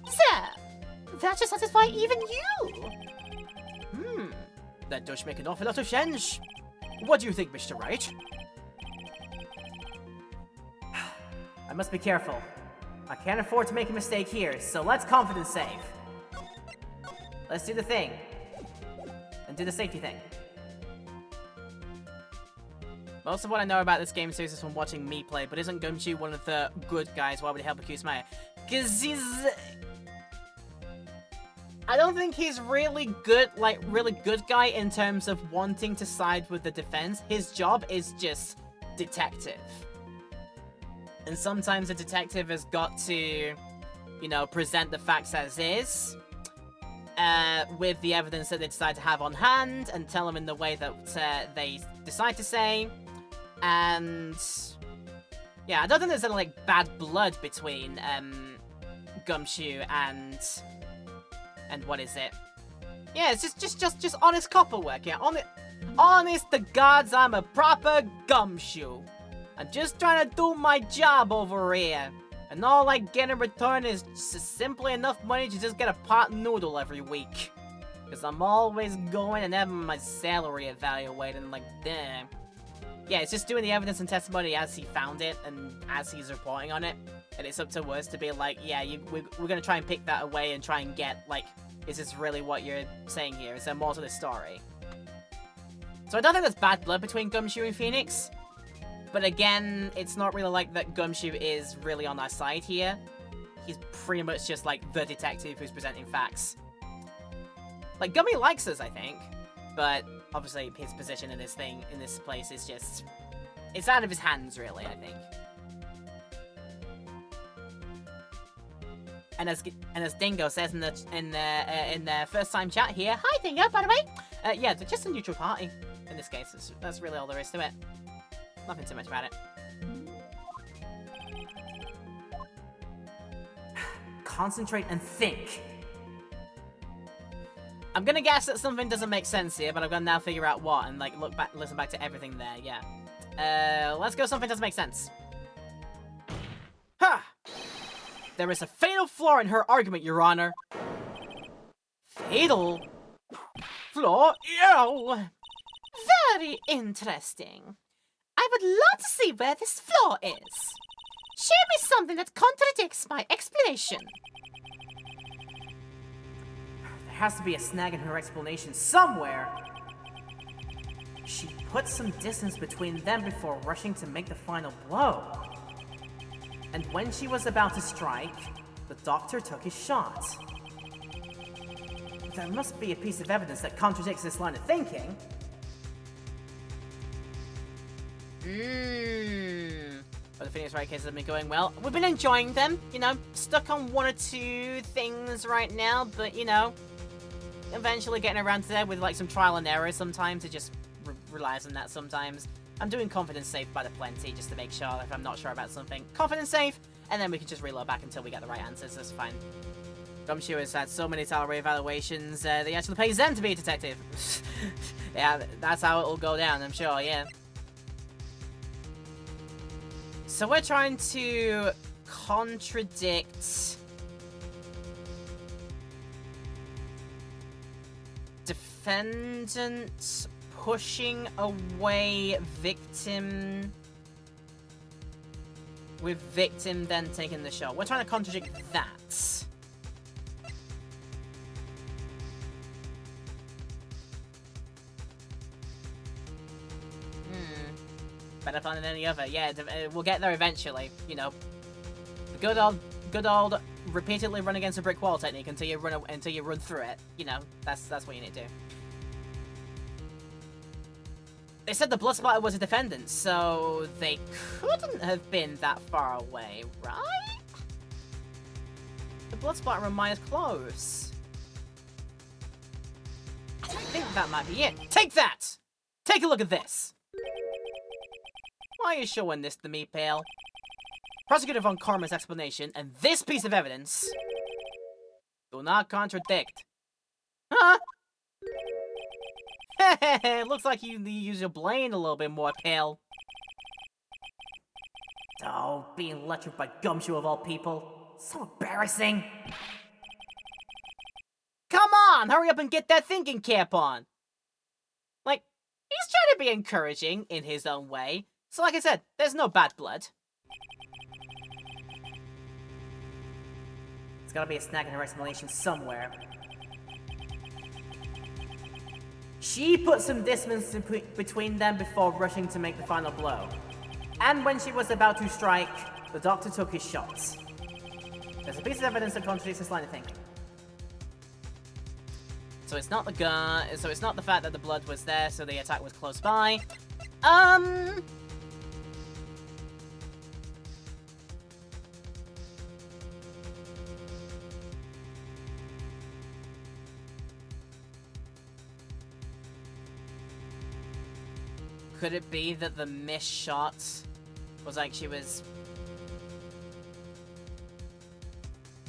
There! That should satisfy even you! That does make an awful lot of sense. What do you think, Mr. Wright? I must be careful. I can't afford to make a mistake here, so let's confidence save. Let's do the thing. And do the safety thing. Most of what I know about this game series is from watching me play, but isn't Gumshoe one of the good guys? Why would he help accuse Maya? Because he's... I don't think he's really good guy in terms of wanting to side with the defense. His job is just detective. And sometimes a detective has got to, you know, present the facts as is, with the evidence that they decide to have on hand, and tell them in the way that they decide to say. And yeah, I don't think there's any like bad blood between Gumshoe and what is it? Yeah, it's just honest copper work. Yeah, honest to gods, I'm a proper Gumshoe. I'm just trying to do my job over here. And all I get in return is just simply enough money to just get a pot noodle every week. Because I'm always going and having my salary evaluated and like, damn. Yeah, it's just doing the evidence and testimony as he found it and as he's reporting on it. And it's up to us to be like, yeah, we're going to try and pick that away and try and get, like, is this really what you're saying here? Is there more to this story? So I don't think there's bad blood between Gumshoe and Phoenix. But again, it's not really like that Gumshoe is really on our side here. he's pretty much just like the detective who's presenting facts. Like, Gummy likes us, I think, but obviously his position in this place is just, it's out of his hands, really, I think. And as Dingo says in the first time chat here, hi Dingo, by the way. Yeah, they're just a neutral party in this case. That's really all there is to it. Nothing too much about it. Concentrate and think. I'm gonna guess that something doesn't make sense here, but I'm gonna now figure out what and like listen back to everything there. Yeah. Let's go. Something doesn't make sense. Ha! There is a fatal flaw in her argument, Your Honor. Fatal flaw? Ew! Very interesting. I would love to see where this flaw is. Share me something that contradicts my explanation. There has to be a snag in her explanation somewhere. She put some distance between them before rushing to make the final blow. And when she was about to strike, the doctor took his shot. There must be a piece of evidence that contradicts this line of thinking. But the Phoenix Wright cases have been going well. We've been enjoying them, you know, stuck on one or two things right now, but, you know, eventually getting around to that with, like, some trial and error sometimes. It just relies on that sometimes. I'm doing confidence save by the plenty, just to make sure if I'm not sure about something. Confidence save, and then we can just reload back until we get the right answers. That's fine. Gumshoe has had so many salary evaluations, they actually pay Zen to be a detective. Yeah, that's how it'll go down, I'm sure, yeah. So we're trying to contradict defendant pushing away victim with victim then taking the shot. We're trying to contradict that. Better plan than any other. Yeah, we'll get there eventually. You know, the good old repeatedly run against a brick wall technique until you run through it. You know, that's what you need to do. They said the blood splatter was a defendant, so they couldn't have been that far away, right? The blood splatter on Maya's clothes. I think that might be it. Take that! Take a look at this. Why are you showing this to me, pal? Prosecutor Von Karma's explanation and this piece of evidence do not contradict. Huh? Looks like you use your brain a little bit more, pal. Oh, being lectured by Gumshoe of all people. So embarrassing. Come on, hurry up and get that thinking cap on. Like, he's trying to be encouraging in his own way. So like I said, there's no bad blood. There's gotta be a snag in her explanation somewhere. She put some distance between them before rushing to make the final blow. And when she was about to strike, the doctor took his shots. There's a piece of evidence that contradicts this line of thinking. So it's not the gun, so it's not the fact that the blood was there, so the attack was close by. Could it be that the missed shot was like she was...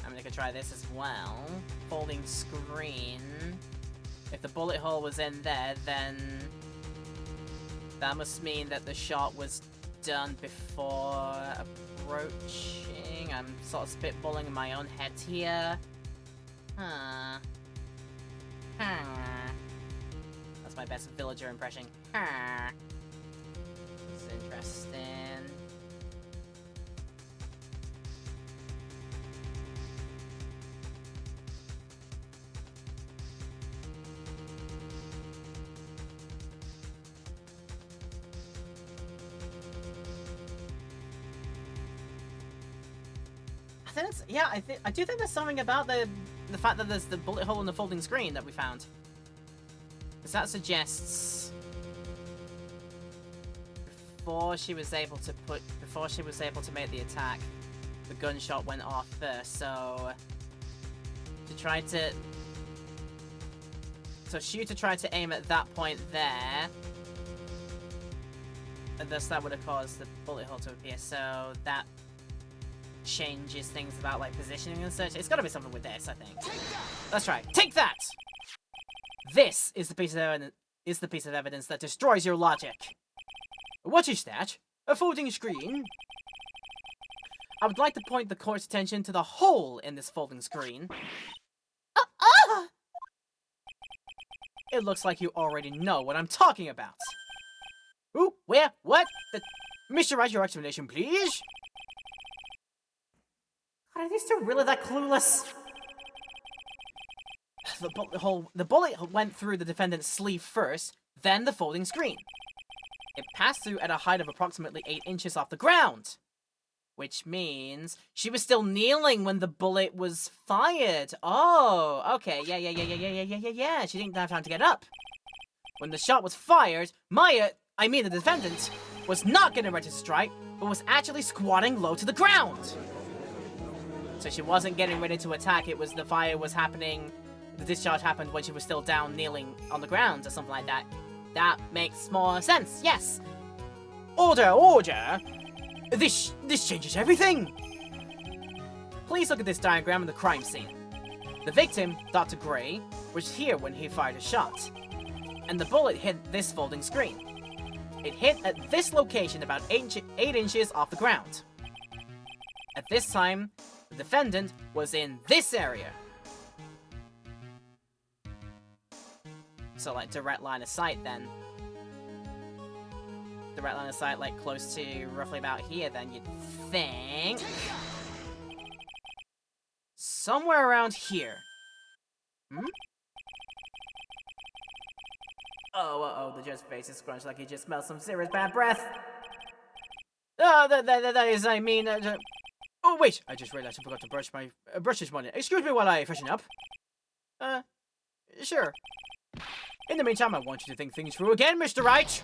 I'm gonna try this as well. Folding screen. If the bullet hole was in there, then that must mean that the shot was done before approaching. I'm sort of spitballing in my own head here. Huh. That's my best villager impression. This is interesting. I think it's, yeah, I do think there's something about the fact that there's the bullet hole in the folding screen that we found. Because that suggests before she was able to make the attack, the gunshot went off first. So Shu to try to aim at that point there, and thus that would have caused the bullet hole to appear. So that changes things about like positioning and such. It's got to be something with this, I think. Let's try. Take that. This is the piece of evidence that destroys your logic. What is that? A folding screen? I would like to point the court's attention to the hole in this folding screen. It looks like you already know what I'm talking about. Ooh, where? What? Mr. Wright, your explanation, please? Are these two really that clueless? The bullet went through the defendant's sleeve first, then the folding screen. It passed through at a height of approximately 8 inches off the ground. Which means she was still kneeling when the bullet was fired. Oh, okay, yeah. She didn't have time to get up. When the shot was fired, the defendant, was not getting ready to strike, but was actually squatting low to the ground. So she wasn't getting ready to attack, it was the fire was happening, the discharge happened when she was still down kneeling on the ground or something like that. That makes more sense, yes. Order! This changes everything! Please look at this diagram of the crime scene. The victim, Dr. Gray, was here when he fired a shot. And the bullet hit this folding screen. It hit at this location about 8 inches off the ground. At this time, the defendant was in this area. So like direct line of sight then. Direct line of sight like close to roughly about here then, you'd think. Somewhere around here. Oh, the judge's face is scrunched like he just smelled some serious bad breath. Oh, that is, I mean, oh wait, I just realized I forgot to brush this morning. Excuse me while I freshen up. Sure. In the meantime, I want you to think things through again, Mr. Wright.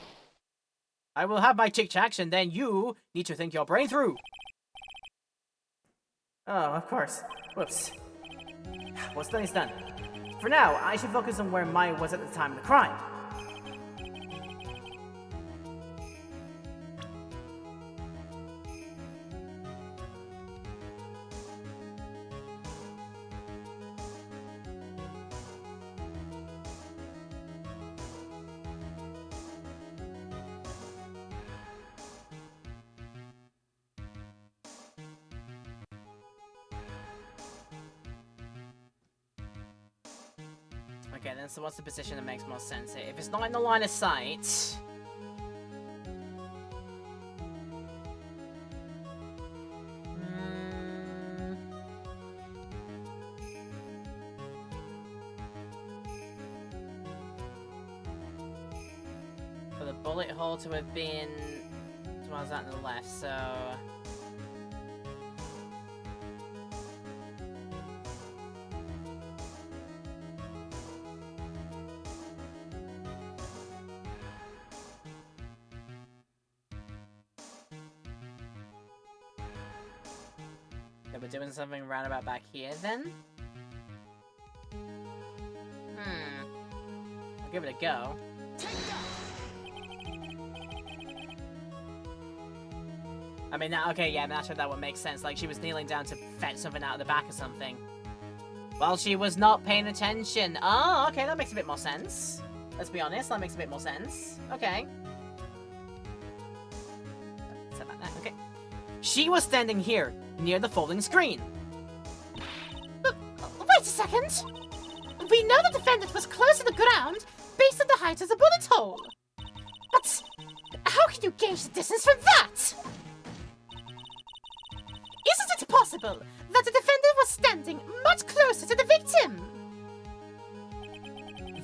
I will have my tic-tacs, and then you need to think your brain through. Oh, of course. Whoops. What's done is done. For now, I should focus on where Maya was at the time of the crime. Okay, then so what's the position that makes more sense here? If it's not in the line of sight... For the bullet hole to have been... Towards that on the left, so... We're doing something roundabout back here, then? I'll give it a go. I mean, okay, yeah, naturally that would make sense. Like, she was kneeling down to fetch something out of the back or something. Well, she was not paying attention. Oh, okay, that makes a bit more sense. Let's be honest, that makes a bit more sense. Okay. Set that there, okay. She was standing here, near the folding screen. Wait a second! We know the defendant was close to the ground based on the height of the bullet hole. But how can you gauge the distance from that? Isn't it possible that the defendant was standing much closer to the victim?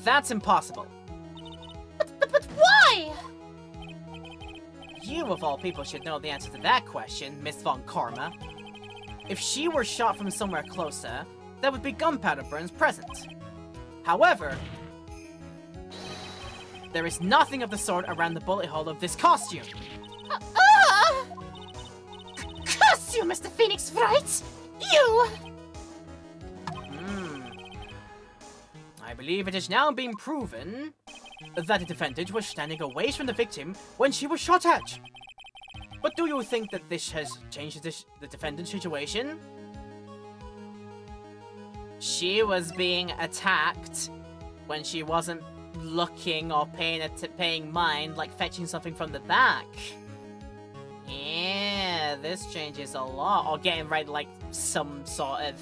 That's impossible. But why? You, of all people, should know the answer to that question, Miss Von Karma. If she were shot from somewhere closer, there would be gunpowder burns present. However, there is nothing of the sort around the bullet hole of this costume. Curse you, Mr. Phoenix Wright! You! I believe it is now being proven that the defendant was standing away from the victim when she was shot at. But do you think that this has changed the defendant's situation? She was being attacked when she wasn't looking or paying mind, like fetching something from the back. Yeah, this changes a lot. Or getting right, like, some sort of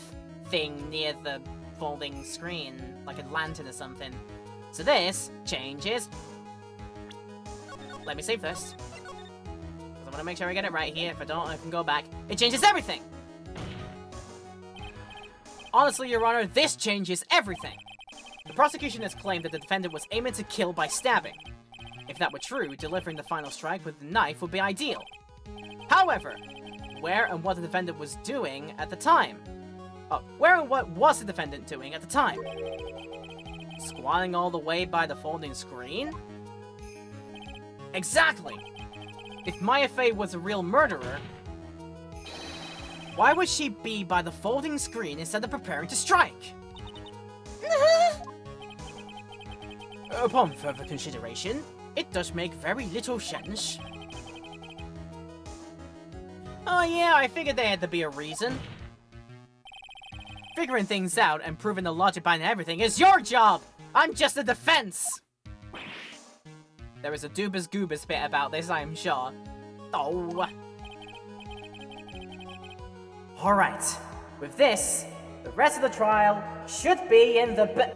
thing near the folding screen, like a lantern or something. So this changes. Let me save this. I want to make sure I get it right here. If I don't, I can go back. It changes everything! Honestly, Your Honor, this changes everything! The prosecution has claimed that the defendant was aiming to kill by stabbing. If that were true, delivering the final strike with the knife would be ideal. However, where and what the defendant was doing at the time? Where and what was the defendant doing at the time? Squatting all the way by the folding screen? Exactly! If Maya Fey was a real murderer, why would she be by the folding screen instead of preparing to strike? Upon further consideration, it does make very little sense. Oh yeah, I figured there had to be a reason. Figuring things out and proving the logic behind everything is your job! I'm just a defense! There is a Doobas Goobas bit about this, I am sure. Oh. Alright. With this, the rest of the trial should be in the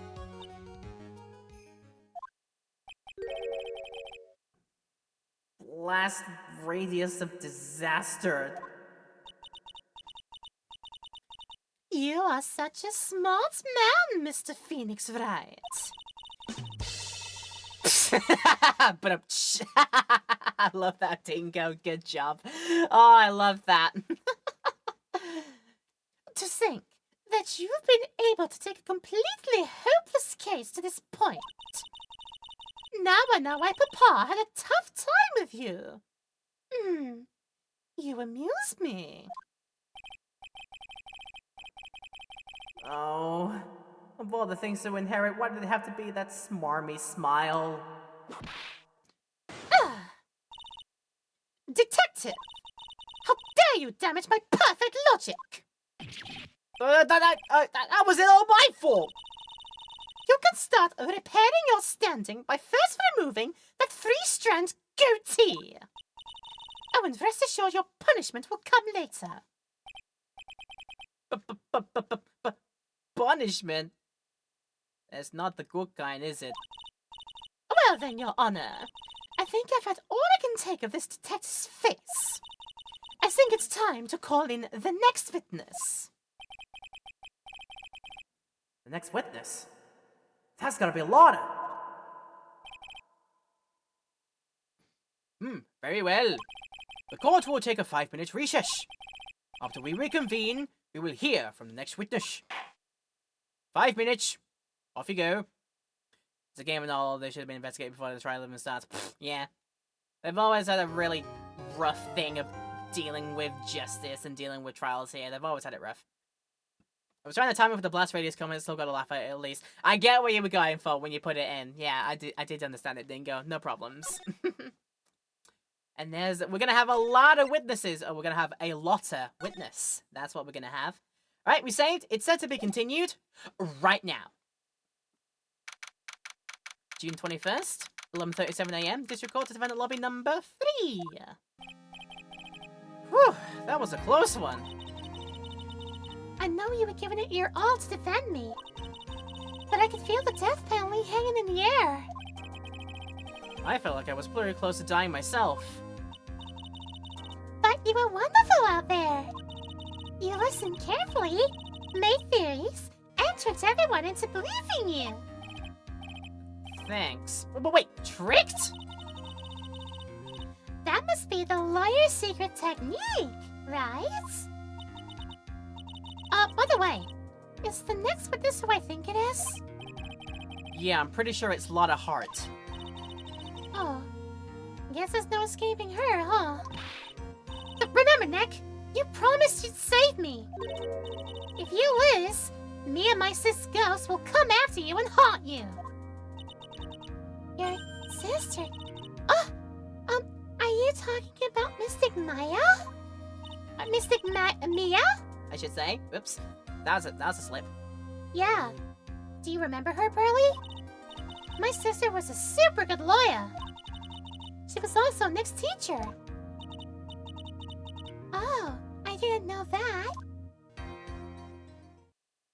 last radius of disaster. You are such a smart man, Mr. Phoenix Wright. But I love that, Dingo. Good job. Oh, I love that. To think that you've been able to take a completely hopeless case to this point. Now I know why Papa had a tough time with you. You amuse me. Oh, of all the things to inherit, why did it have to be that smarmy smile? Detective! How dare you damage my perfect logic! That was it all my fault! You can start repairing your standing by first removing that 3-strand goatee. Oh, and rest assured your punishment will come later. Punishment? That's not the good kind, is it? Well then, Your Honor, I think I've had all I can take of this detective's face. I think it's time to call in the next witness. The next witness? That's gotta be Lana. Very well. The court will take a 5-minute recess. After we reconvene, we will hear from the next witness. 5 minutes. Off you go. It's a game and all. They should have been investigated before the trial even starts. Yeah. They've always had a really rough thing of dealing with justice and dealing with trials here. They've always had it rough. I was trying to time it with the blast radius comment, still got to laugh at it at least. I get where you were going for when you put it in. Yeah, I did understand it, Dingo. No problems. And we're gonna have a lot of witnesses. Oh, we're gonna have a lotta witness. That's what we're gonna have. Alright, we saved. It's set to be continued right now. June 21st, 11:37 AM. District Court to Defendant Lobby number 3. Whew, that was a close one. I know you were giving it your all to defend me, but I could feel the death penalty hanging in the air. I felt like I was pretty close to dying myself. But you were wonderful out there. You listened carefully, made theories, and tricked everyone into believing you. Thanks. But wait, tricked? That must be the lawyer's secret technique, right? Anyway, is the next witness who I think it is? Yeah, I'm pretty sure it's Lotta Hart. Oh, guess there's no escaping her, huh? But remember, Nick, you promised you'd save me. If you lose, me and my sis Ghost will come after you and haunt you. Your sister? Oh, are you talking about Mystic Maya? Mystic Mia? I should say. Oops. That was a slip. Yeah. Do you remember her, Pearly? My sister was a super good lawyer. She was also Nick's teacher. Oh, I didn't know that.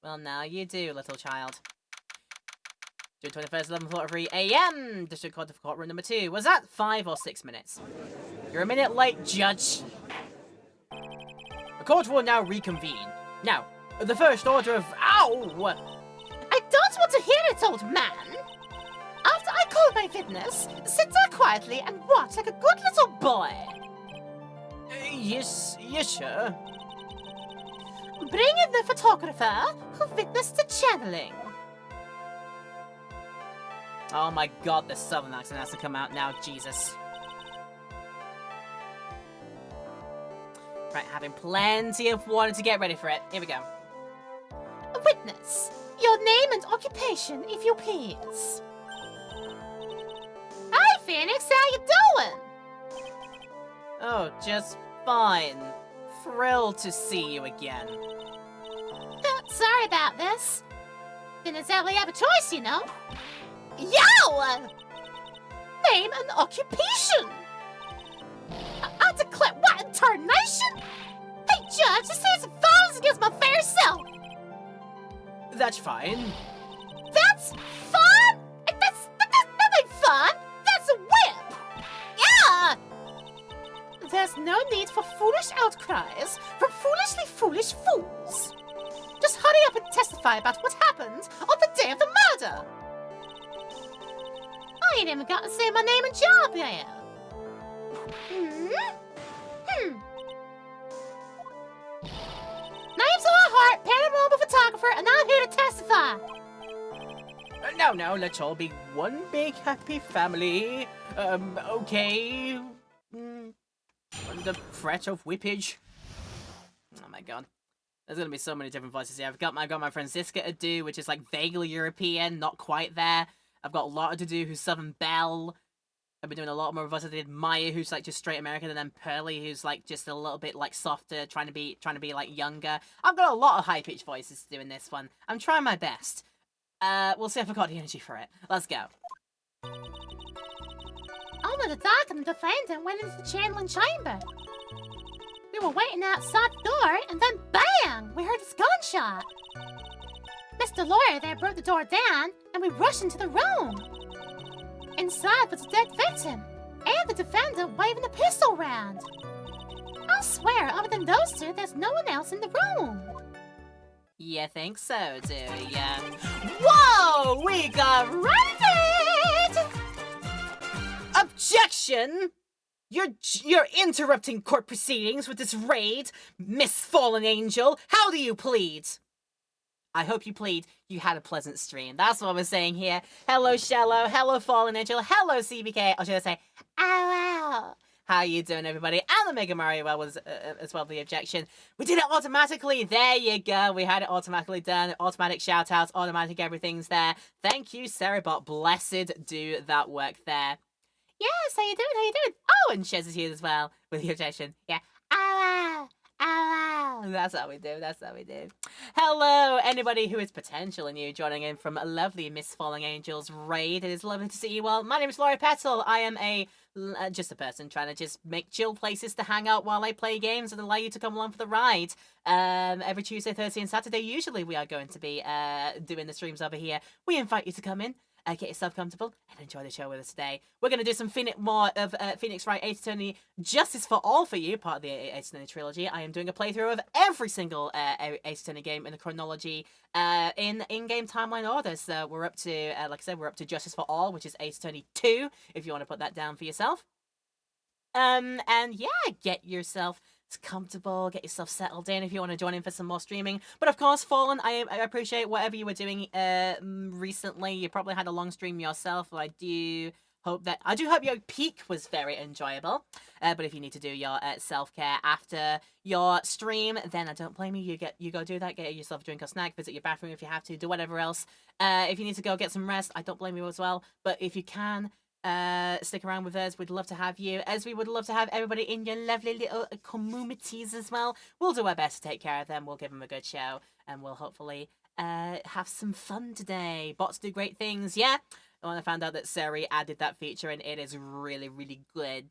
Well, now you do, little child. June 21st, 11:43 a.m. District Court of Courtroom number 2. Was that 5 or 6 minutes? You're a minute late, Judge. The court will now reconvene. Now, the first order of... Ow! I don't want to hear it, old man. After I call my witness, sit there quietly and watch like a good little boy. Yes, sir. Bring in the photographer who witnessed the channeling. Oh my god, the southern accent has to come out now, Jesus. Right, having plenty of water to get ready for it. Here we go. Witness, your name and occupation, if you please. Hi, Phoenix, how you doing? Oh, just fine. Thrilled to see you again. Sorry about this. Didn't exactly have a choice, you know. Yo! Name and occupation. I declare what in tarnation? Hey, Judge, this is violence against my fair self. That's fine. That's fun? That's nothing fun. That's a whip. Yeah. There's no need for foolish outcries from foolishly foolish fools. Just hurry up and testify about what happened on the day of the murder. I ain't even got to say my name and job yet. Name's Hart, paranormal photographer, and I'm here to testify. No, let's all be one big happy family. Okay. Under threat of whippage. Oh my god. There's gonna be so many different voices here. I've got my friend Ziska to do, which is like vaguely European, not quite there. I've got Lotta to do, who's Southern Belle. I've been doing a lot more voices. I did Maya, who's like just straight American, and then Pearly, who's like just a little bit like softer, trying to be like younger. I've got a lot of high pitched voices to do in this one. I'm trying my best. We'll see if I've got the energy for it. Let's go. Only the doc and the defendant went into the channeling chamber. We were waiting outside the door, and then bang! We heard this gunshot. Mr. Lawyer there broke the door down, and we rushed into the room. Inside was a dead victim, and the defendant waving a pistol around. I swear, other than those two, there's no one else in the room. You think so, do ya? Whoa! We got raided! Objection! You're interrupting court proceedings with this raid, Miss Fallen Angel. How do you plead? I hope you plead you had a pleasant stream. That's what we're saying here. Hello, Shallow. Hello, Fallen Angel. Hello, CBK. Or should I say, ow. How you doing, everybody? And the Mega Mario well was as well the objection. We did it automatically. There you go. We had it automatically done. Automatic shoutouts, automatic everything's there. Thank you, Cerebot. Blessed do that work there. Yes, how you doing? How you doing? Oh, and Shez is here as well with the objection. Yeah. Ow, ow. That's how we do. That's how we do. Hello, anybody who is potentially new joining in from a lovely Miss Falling Angels raid. It is lovely to see you all. My name is Laurie Petal. I am just a person trying to just make chill places to hang out while I play games and allow you to come along for the ride. Every Tuesday, Thursday, and Saturday, usually we are going to be doing the streams over here. We invite you to come in. Get yourself comfortable and enjoy the show with us today. We're going to do some more of Phoenix Wright Ace Attorney Justice for All for you, part of the Ace Attorney trilogy. I am doing a playthrough of every single Ace Attorney game in the chronology in in-game timeline order. So we're up to, like I said, we're up to Justice for All, which is Ace Attorney 2, if you want to put that down for yourself. And yeah, get yourself comfortable, get yourself settled in if you want to join in for some more streaming. But of course, Fallen, I appreciate whatever you were doing recently. You probably had a long stream yourself. I do hope your peak was very enjoyable. But if you need to do your self-care after your stream, then I don't blame you. You go do that. Get yourself a drink or snack. Visit your bathroom if you have to. Do whatever else. If you need to go get some rest, I don't blame you as well. But if you can, stick around with us. We'd love to have you, as we would love to have everybody in your lovely little communities as well. We'll do our best to take care of them. We'll give them a good show, and we'll hopefully have some fun today. Bots do great things, yeah. When I found out that Seri added that feature, and it is really, really good.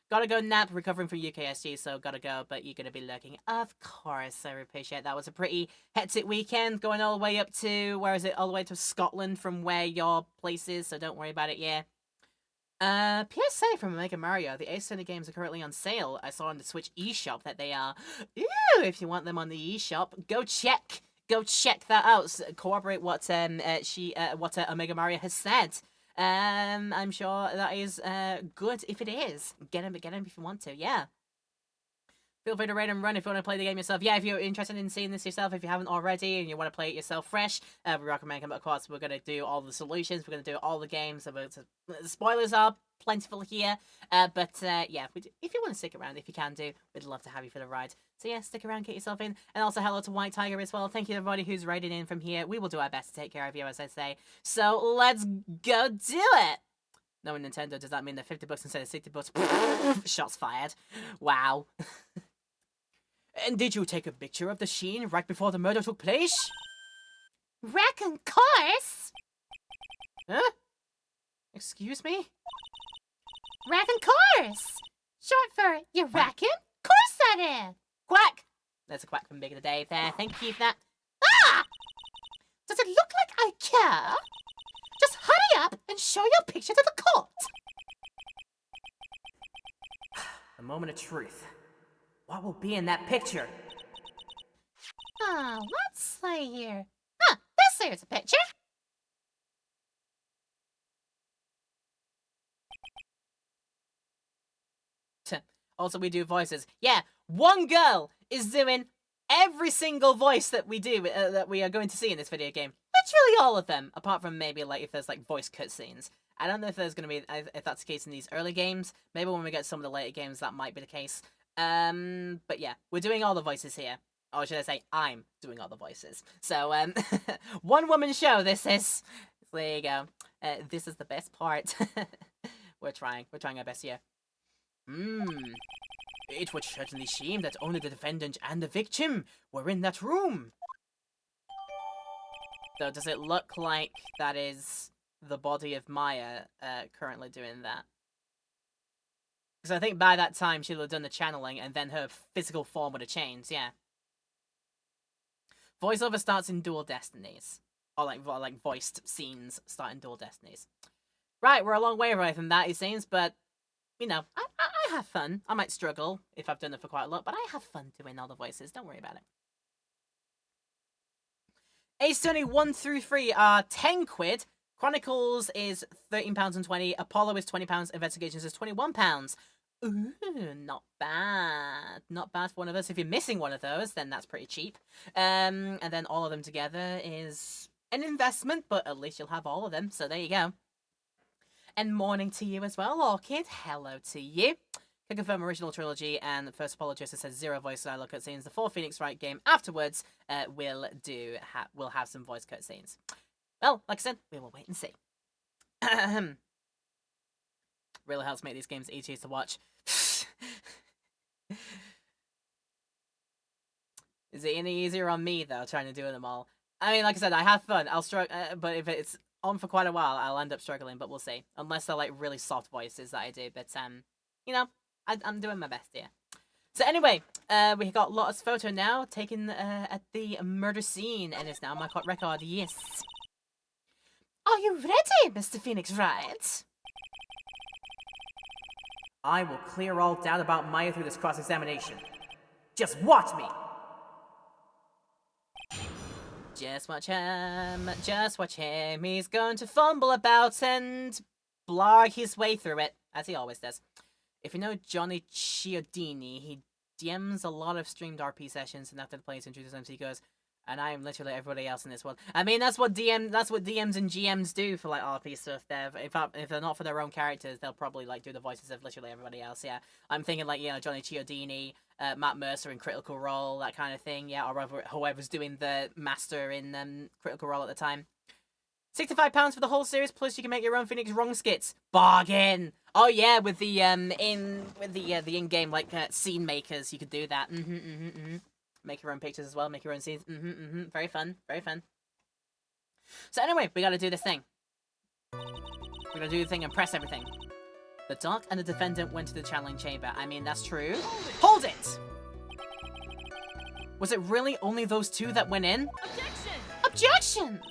Gotta go nap, recovering from UKSG, so gotta go, but you're gonna be lurking. Of course, I appreciate that. Was a pretty hectic weekend, going all the way up to, where is it, all the way to Scotland from where your place is, so don't worry about it, yeah. PSA from Mega Mario, the Ace Attorney games are currently on sale. I saw on the Switch eShop that they are. Ooh, if you want them on the eShop, go check that out. Corroborate what Omega Mario has said. I'm sure that is good if it is. Get him if you want to, yeah. Feel free to raid and run if you want to play the game yourself. Yeah, if you're interested in seeing this yourself, if you haven't already, and you want to play it yourself fresh, we recommend it. Of course, we're going to do all the solutions. We're going to do all the games. So the spoilers are plentiful here. But yeah, if you want to stick around, if you can do, we'd love to have you for the ride. So yeah, stick around, get yourself in. And also hello to White Tiger as well. Thank you to everybody who's raiding in from here. We will do our best to take care of you, as I say. So let's go do it. No, Nintendo, does that mean they're $50 instead of $60? Shots fired. Wow. And did you take a picture of the scene right before the murder took place? Reckon course. Huh? Excuse me? Reckon course. Short for you reckon? Course that is. Quack! There's a quack from Big of the Dave there. Thank you for that. Ah! Does it look like I care? Just hurry up and show your picture to the court. A moment of truth. What will be in that picture? Let's see here. This here's a picture. Also, we do voices. Yeah, one girl is doing every single voice that we do, that we are going to see in this video game. Literally all of them, apart from maybe like if there's like voice cutscenes. I don't know if there's going to be, if that's the case in these early games. Maybe when we get some of the later games, that might be the case. But yeah, we're doing all the voices here. Or should I say, I'm doing all the voices. So, one woman show this is. There you go. This is the best part. We're trying our best here. It would certainly seem that only the defendant and the victim were in that room. So does it look like that is the body of Maya currently doing that? Because I think by that time she would have done the channeling and then her physical form would have changed, yeah. Voiceover starts in Dual Destinies. Or like voiced scenes start in Dual Destinies. Right, we're a long way away from that, it seems, but, you know, I have fun. I might struggle if I've done it for quite a lot, but I have fun doing all the voices. Don't worry about it. Ace Attorney 1 through 3 are 10 quid. Chronicles is £13.20. Apollo is £20. Investigations is £21. Ooh, not bad. Not bad for one of us. If you're missing one of those, then that's pretty cheap. And then all of them together is an investment, but at least you'll have all of them. So there you go. And morning to you as well, Orchid. Hello to you. Can confirm original trilogy and the first Apollo just says 0 voice dialogue cutscenes. The 4 Phoenix Wright game afterwards will have some voice cutscenes. Well, like I said, we will wait and see. Really helps make these games easier to watch. Is it any easier on me though, trying to do them all? I mean, like I said, I have fun. I'll struggle, but if it's on for quite a while, I'll end up struggling. But we'll see. Unless they're like really soft voices that I do. But you know, I'm doing my best here. So anyway, we got Lotta's photo now taken at the murder scene, and it's now my court record. Yes. Are you ready, Mr. Phoenix Wright? I will clear all doubt about Maya through this cross-examination. Just watch me! Just watch him. He's going to fumble about and blarg his way through it, as he always does. If you know Johnny Chiodini, he DMs a lot of streamed RP sessions and after the players introduce them, he goes, and I am literally everybody else in this world. I mean, that's what DMs and GMs do for like RP stuff. If they're not for their own characters, they'll probably like do the voices of literally everybody else. Yeah, I'm thinking like Johnny Chiodini, Matt Mercer in Critical Role, that kind of thing. Yeah, or whoever's doing the master in Critical Role at the time. £65 for the whole series, plus you can make your own Phoenix Wrong skits. Bargain! Oh yeah, with the in-game like scene makers, you could do that. Make your own pictures as well, make your own scenes. Very fun, very fun. So anyway, we gotta do this thing. We gotta do the thing and press everything. The Doc and the Defendant went to the channeling chamber. I mean, that's true. Hold it! Was it really only those two that went in? Objection!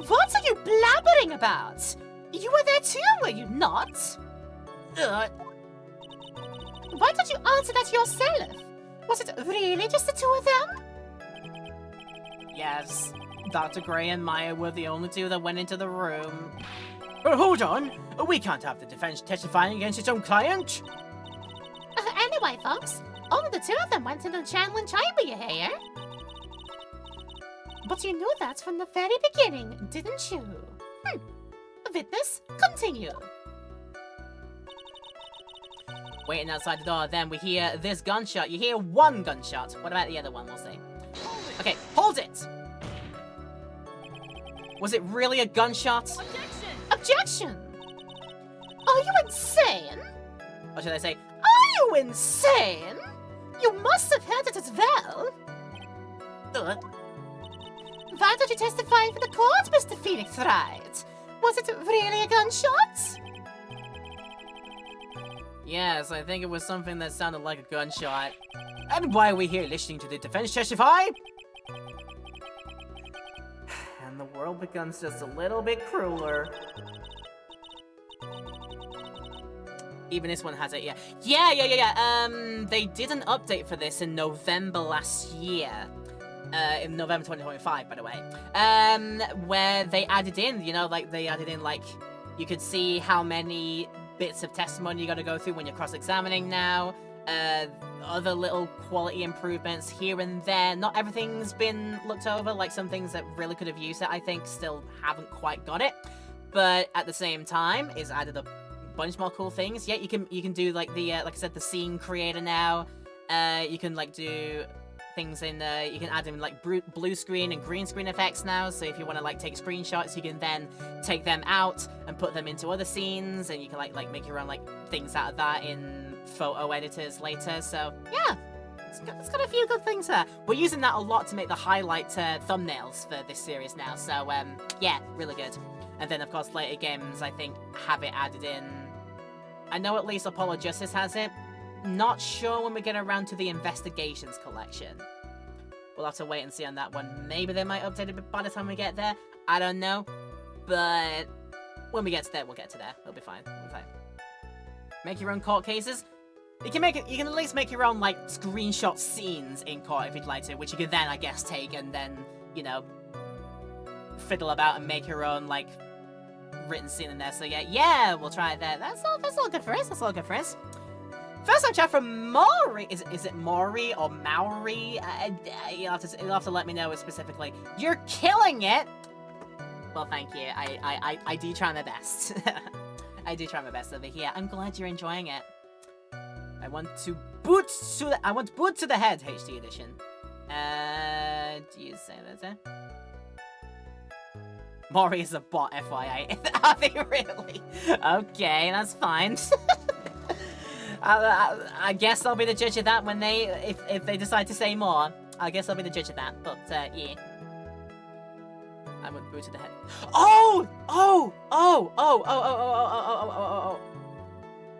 What are you blabbering about? You were there too, were you not? Why don't you answer that yourself? Was it really just the two of them? Yes. Dr. Gray and Maya were the only two that went into the room. Hold on! We can't have the defense testifying against its own client! Anyway, folks, only the two of them went into the channeling chamber, you hear? But you knew that from the very beginning, didn't you? Witness, continue. Waiting outside the door, then we hear this gunshot. You hear one gunshot. What about the other one? We'll see. Okay, hold it! Was it really a gunshot? Objection! Are you insane? Or should I say, Are you insane? You must have heard it as well. Why don't you testify for the court, Mr. Phoenix Wright? Was it really a gunshot? yes, I think it was something that sounded like a gunshot. And why are we here listening to the defense testify? And the world becomes just a little bit crueler. Even this one has it, yeah. Yeah. They did an update for this in November last year. In November 2025, by the way. Where they added in, you could see how many bits of testimony you gotta go through when you're cross-examining now. Other little quality improvements here and there. Not everything's been looked over, like some things that really could have used it, I think, still haven't quite got it. But at the same time, it's added a bunch more cool things. Yeah, you can do like like I said, the scene creator now. You can like do things in you can add in like blue screen and green screen effects now, so if you want to like take screenshots, you can then take them out and put them into other scenes, and you can like make your own like things out of that in photo editors later. So yeah, it's got a few good things there. We're using that a lot to make the highlight thumbnails for this series now, so yeah, really good. And then of course later games I think have it added in. I know at least Apollo Justice has it. Not sure when we get around to the Investigations collection. We'll have to wait and see on that one. Maybe they might update it by the time we get there. I don't know. But when we get to there, we'll get to there. It'll be fine. We'll be fine. Make your own court cases. You can at least make your own like screenshot scenes in court if you'd like to, which you can then I guess take and then, fiddle about and make your own like written scene in there. So yeah, we'll try it there. That's all good for us. That's all good for us. First time chat from Maury. Is it Maury or Maori? You'll have to let me know specifically. You're killing it. Well, thank you. I do try my best. I do try my best over here. I'm glad you're enjoying it. I want boot to the head HD edition. Do you say that? Maury is a bot, FYI. Are they really? Okay, that's fine. I guess I'll be the judge of that when if they decide to say more. I guess I'll be the judge of that. But yeah, I would boot to the head. Oh!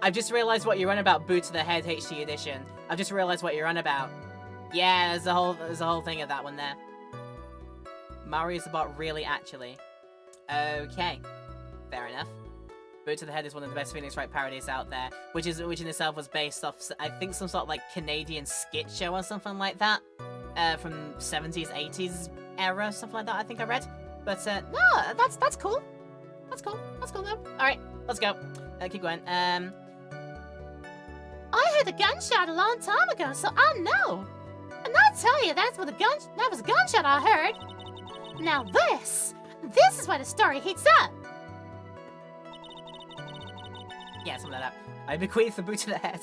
I've just realized what you're on about. Boot to the head HD edition. I've just realized what you're on about. Yeah, there's a whole thing of that one there. Mario is about really actually. Okay, fair enough. Boot to the Head is one of the best Phoenix Wright parodies out there, which in itself was based off, I think, some sort of like Canadian skit show or something like that, from 70s, 80s era, something like that. I think I read. But no, that's cool. That's cool though. All right, let's go. Keep going. I heard a gunshot a long time ago, so I know. And I tell you, that was a gunshot I heard. Now this is where the story heats up. Yeah, something like that. I bequeath the boot to the head.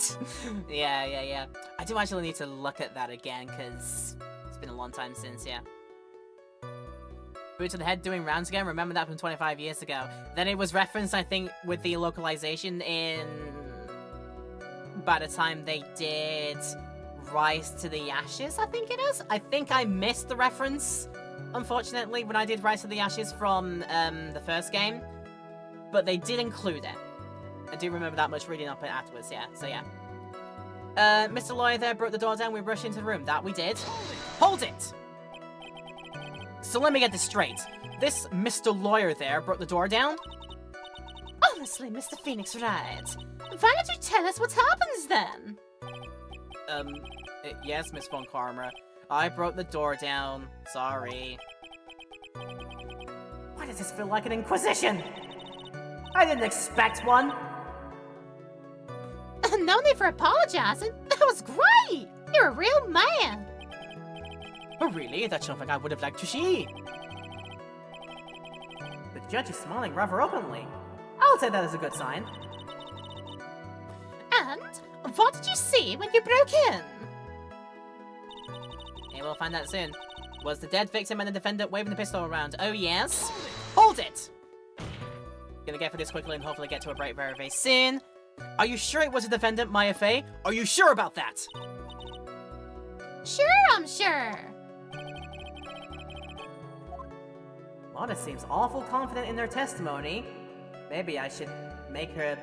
yeah. I do actually need to look at that again, because it's been a long time since, yeah. Boot to the head doing rounds again. Remember that from 25 years ago. Then it was referenced, I think, with the localization in... by the time they did Rise to the Ashes, I think it is. I think I missed the reference, unfortunately, when I did Rise to the Ashes from the first game. But they did include it. I do remember that much reading up it afterwards, yeah. So, yeah. Mr. Lawyer there broke the door down. We rushed into the room. That we did. Hold it! So let me get this straight. This Mr. Lawyer there broke the door down? Honestly, Mr. Phoenix Wright, why don't you tell us what happens then? Yes, Miss Von Karma. I broke the door down. Sorry. Why does this feel like an inquisition? I didn't expect one. No need for apologizing. That was great. You're a real man. Oh, really? That's something I would have liked to see. The judge is smiling rather openly. I'll take that as a good sign. And what did you see when you broke in? Yeah, we'll find out soon. Was the dead victim and the defendant waving the pistol around? Oh, yes. Hold it! Gonna get for this quickly and hopefully get to a break very, very soon. Are you sure it was the defendant, Maya Fey? Are you sure about that? Sure, I'm sure. Lotta seems awful confident in their testimony. Maybe I should make her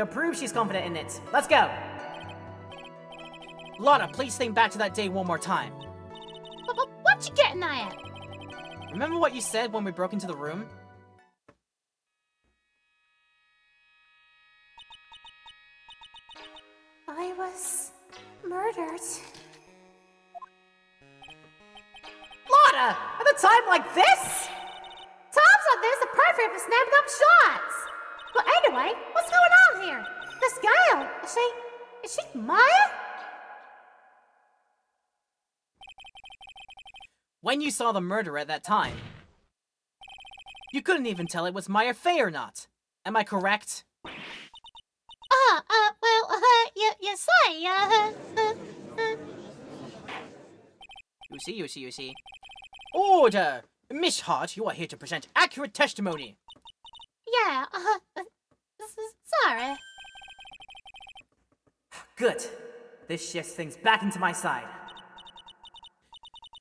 prove she's confident in it. Let's go! Lotta, please think back to that day one more time. What you getting at? Remember what you said when we broke into the room? I was murdered. Lotta! At a time like this? Times like this are perfect for snapping up shots. But anyway, what's going on here? This gal, is she Maya? When you saw the murderer at that time, you couldn't even tell it was Maya Fey or not. Am I correct? You say, You see. Order! Miss Hart, you are here to present accurate testimony. Yeah, sorry. Good. This shifts things back into my side.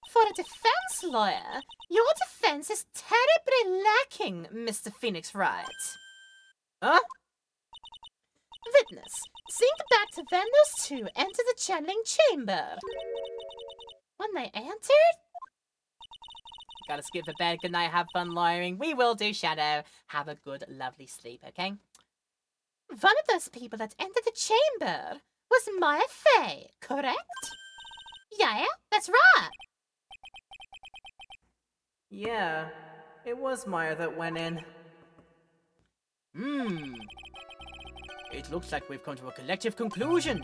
For a defense lawyer, your defense is terribly lacking, Mr. Phoenix Wright. Huh? Witness, think back to when those two entered the channeling chamber. When they entered? Gotta skip the bed. Good night. Have fun lawyering. We will do, Shadow. Have a good, lovely sleep, okay? One of those people that entered the chamber was Maya Fey, correct? Yeah, that's right. Yeah, it was Maya that went in. It looks like we've come to a collective conclusion.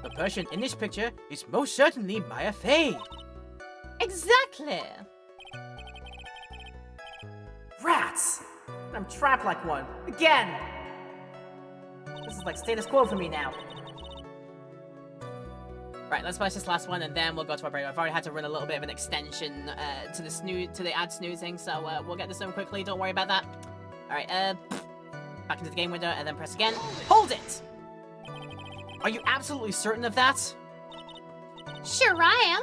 The person in this picture is most certainly Maya Fey. Exactly. Rats! I'm trapped like one. Again! This is like status quo for me now. Right, let's finish this last one and then we'll go to our break. I've already had to run a little bit of an extension to the ad snoozing, so we'll get this done quickly. Don't worry about that. Alright, back into the game window and then press again. Hold it! Are you absolutely certain of that? Sure I am.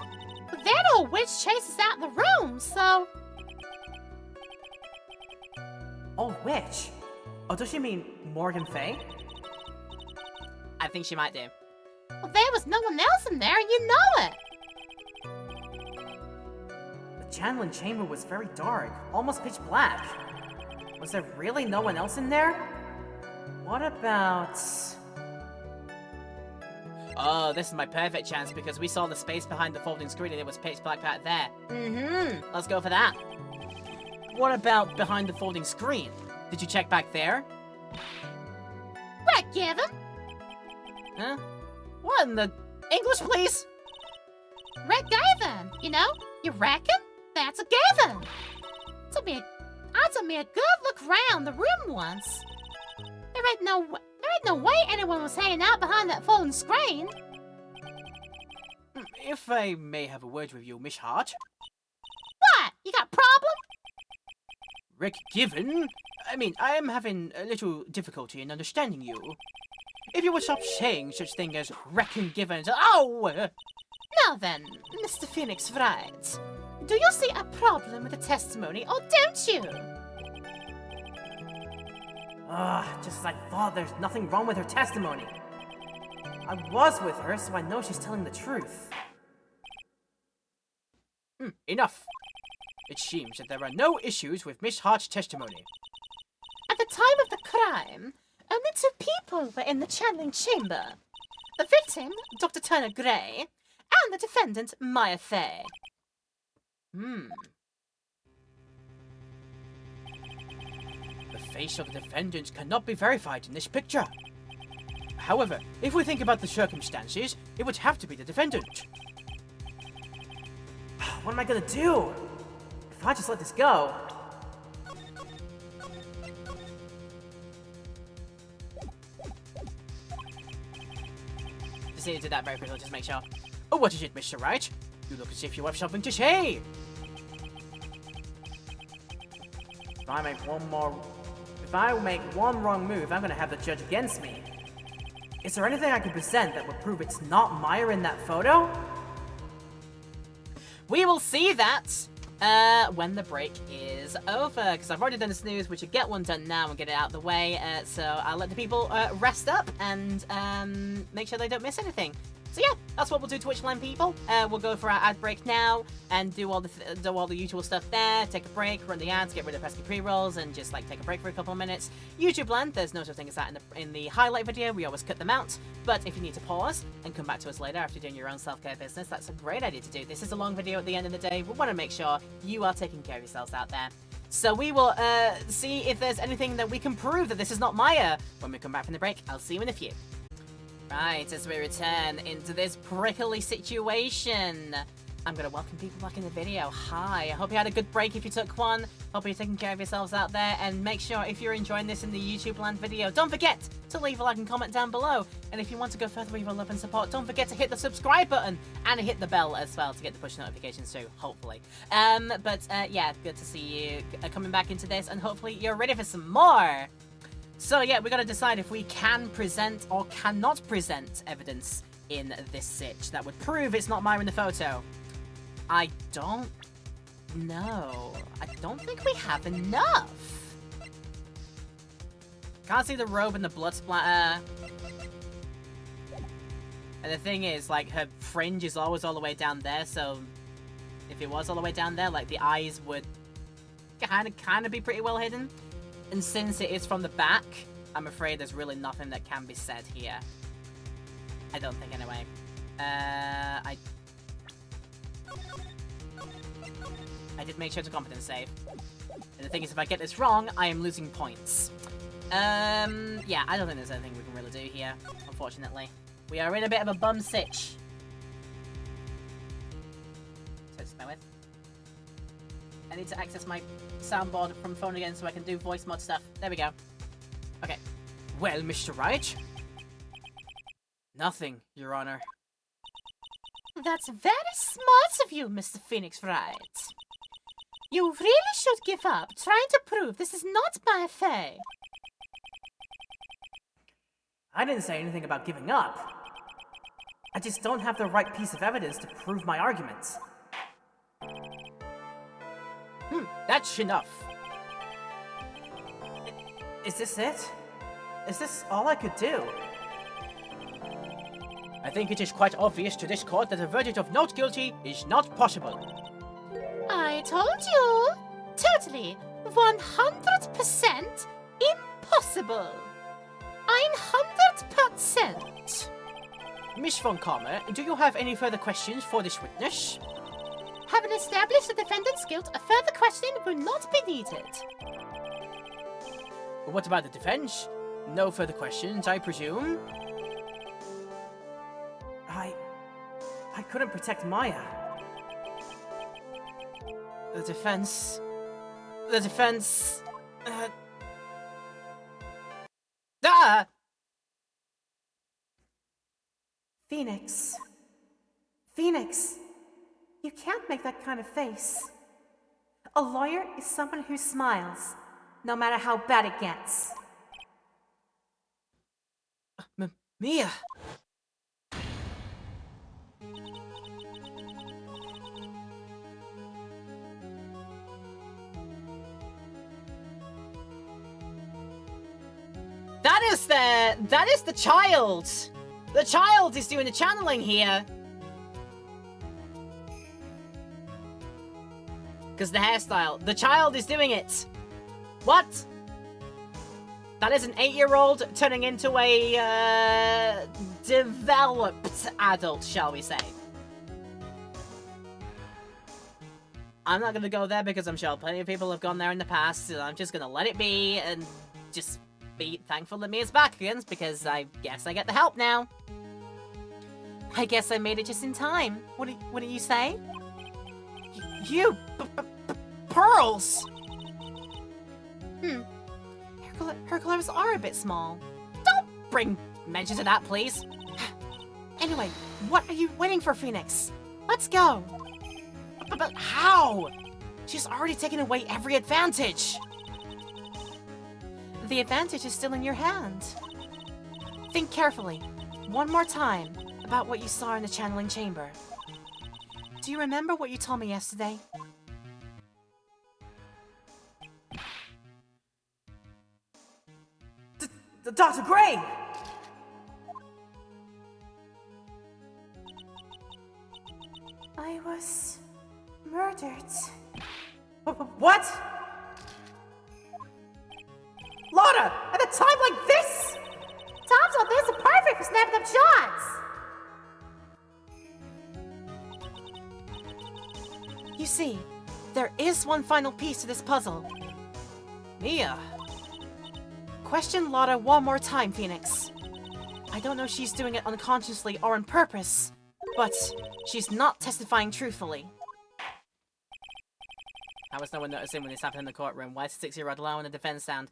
But that old witch chases out the room, so... Oh, witch? Oh, does she mean Morgan Fey? I think she might do. Well, there was no one else in there, and you know it. The channeling chamber was very dark, almost pitch black. Was there really no one else in there? What about... Oh, this is my perfect chance because we saw the space behind the folding screen and it was pitch black back there. Let's go for that. What about behind the folding screen? Did you check back there? Right, Gavin. Huh? What in the... English, please? Red Gavin, you know? You reckon? That's a Gavin. I took me a good look round the room once. There ain't no way anyone was hanging out behind that phone screen. If I may have a word with you, Miss Hart. What? You got a problem? Rick Given? I mean, I am having a little difficulty in understanding you. If you would stop saying such thing as Reckon Given... Oh! Now then, Mr. Phoenix Wright, do you see a problem with the testimony or don't you? Just as I thought, there's nothing wrong with her testimony. I was with her, so I know she's telling the truth. Enough. It seems that there are no issues with Miss Hart's testimony. At the time of the crime, only 2 people were in the channeling chamber. The victim, Dr. Turner Gray, and the defendant, Maya Fey. The face of the defendant cannot be verified in this picture. However, if we think about the circumstances, it would have to be the defendant. What am I gonna do? If I just let this go... Just need to do that very quickly, just make sure. Oh, what is it, Mr. Wright? You look as if you have something to say. If I make one wrong move, I'm gonna have the judge against me. Is there anything I can present that would prove it's not Maya in that photo? We will see that when the break is over, because I've already done the snooze. We should get one done now and get it out of the way. So I'll let the people rest up and make sure they don't miss anything. So yeah, that's what we'll do, Twitchland people. We'll go for our ad break now and do all the usual stuff there. Take a break, run the ads, get rid of pesky pre-rolls, and just like take a break for a couple of minutes. YouTube land, there's no such thing as that in the highlight video. We always cut them out. But if you need to pause and come back to us later after doing your own self-care business, that's a great idea to do. This is a long video at the end of the day. We want to make sure you are taking care of yourselves out there. So we will see if there's anything that we can prove that this is not Maya when we come back from the break. I'll see you in a few. Right, as we return into this prickly situation, I'm going to welcome people back in the video. Hi, I hope you had a good break if you took one. Hope you're taking care of yourselves out there, and make sure if you're enjoying this in the YouTube land video, don't forget to leave a like and comment down below. And if you want to go further with your love and support, don't forget to hit the subscribe button and hit the bell as well to get the push notifications too, hopefully. Yeah, good to see you coming back into this, and hopefully you're ready for some more. So yeah, we gotta decide if we can present or cannot present evidence in this sitch that would prove it's not Maya in the photo. I don't know. I don't think we have enough. Can't see the robe and the blood splatter. And the thing is, like, her fringe is always all the way down there, so if it was all the way down there, like, the eyes would kind of be pretty well hidden. And since it is from the back, I'm afraid there's really nothing that can be said here. I don't think, anyway. I did make sure to competence save. And the thing is, if I get this wrong, I am losing points. Yeah, I don't think there's anything we can really do here, unfortunately. We are in a bit of a bum sitch. So just bear with. I need to access my soundboard from phone again so I can do voice mod stuff. There we go. Okay. Well, Mr. Wright? Nothing, Your Honor. That's very smart of you, Mr. Phoenix Wright. You really should give up trying to prove this is not Maya Fey. I didn't say anything about giving up. I just don't have the right piece of evidence to prove my arguments. That's enough. Is this it? Is this all I could do? I think it is quite obvious to this court that a verdict of not guilty is not possible. I told you. Totally. 100% impossible. 100%. Miss Von Karma, do you have any further questions for this witness? Having established the defendant's guilt, a further question will not be needed. What about the defense? No further questions, I presume? I couldn't protect Maya. The defense... Ah! Phoenix. Phoenix, you can't make that kind of face. A lawyer is someone who smiles, no matter how bad it gets. Mia! That is the child! The child is doing the channeling here! Because the hairstyle. The child is doing it! What? That is an 8-year-old turning into a, developed adult, shall we say. I'm not gonna go there because I'm sure plenty of people have gone there in the past, so I'm just gonna let it be and just be thankful that Mia's back again, because I guess I get the help now. I guess I made it just in time. What do you say? You... pearls! Her gloves are a bit small. Don't bring mention to that, please. Anyway, what are you waiting for, Phoenix? Let's go. But how? She's already taken away every advantage. The advantage is still in your hand. Think carefully, one more time, about what you saw in the channeling chamber. Do you remember what you told me yesterday? Dr. Gray! I was murdered. What? Lotta! At a time like this? Times like this are perfect for snapping up shots! You see, there is one final piece to this puzzle. Mia. Question Lotta one more time, Phoenix. I don't know if she's doing it unconsciously or on purpose, but she's not testifying truthfully. How was no one noticing when this happened in the courtroom? Why is the 6-year-old allowing the defense sound?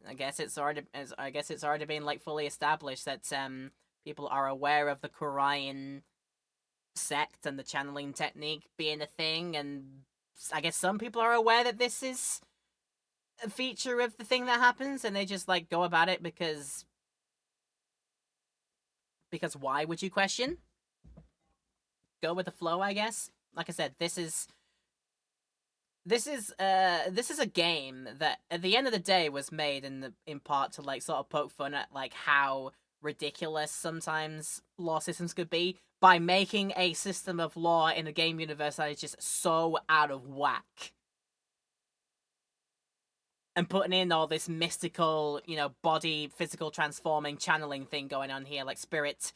I guess it's already been like fully established that people are aware of the Quarian sect and the channeling technique being a thing, and I guess some people are aware that this is a feature of the thing that happens, and they just like go about it because why would you question? Go with the flow, I guess. Like I said, this is a game that at the end of the day was made in part to like sort of poke fun at like how ridiculous sometimes law systems could be by making a system of law in a game universe that is just so out of whack. And putting in all this mystical, you know, body physical transforming channeling thing going on here, like spirit,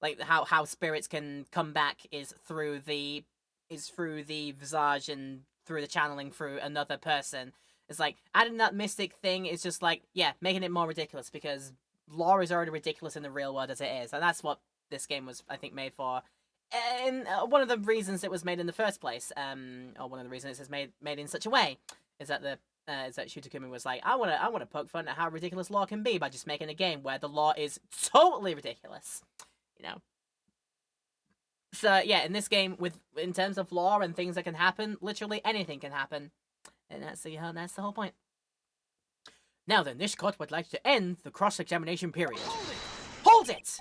like how spirits can come back is through the visage and through the channeling through another person. It's like adding that mystic thing is just like, yeah, making it more ridiculous because law is already ridiculous in the real world as it is, and that's what this game was, I think, made for. And one of the reasons it was made in the first place, or one of the reasons it's made in such a way, is that Shu Takumi was like, I want to poke fun at how ridiculous law can be by just making a game where the law is totally ridiculous, you know. So yeah, in this game, in terms of law and things that can happen, literally anything can happen, and that's the whole point. Now then, this court would like to end the cross-examination period. Hold it!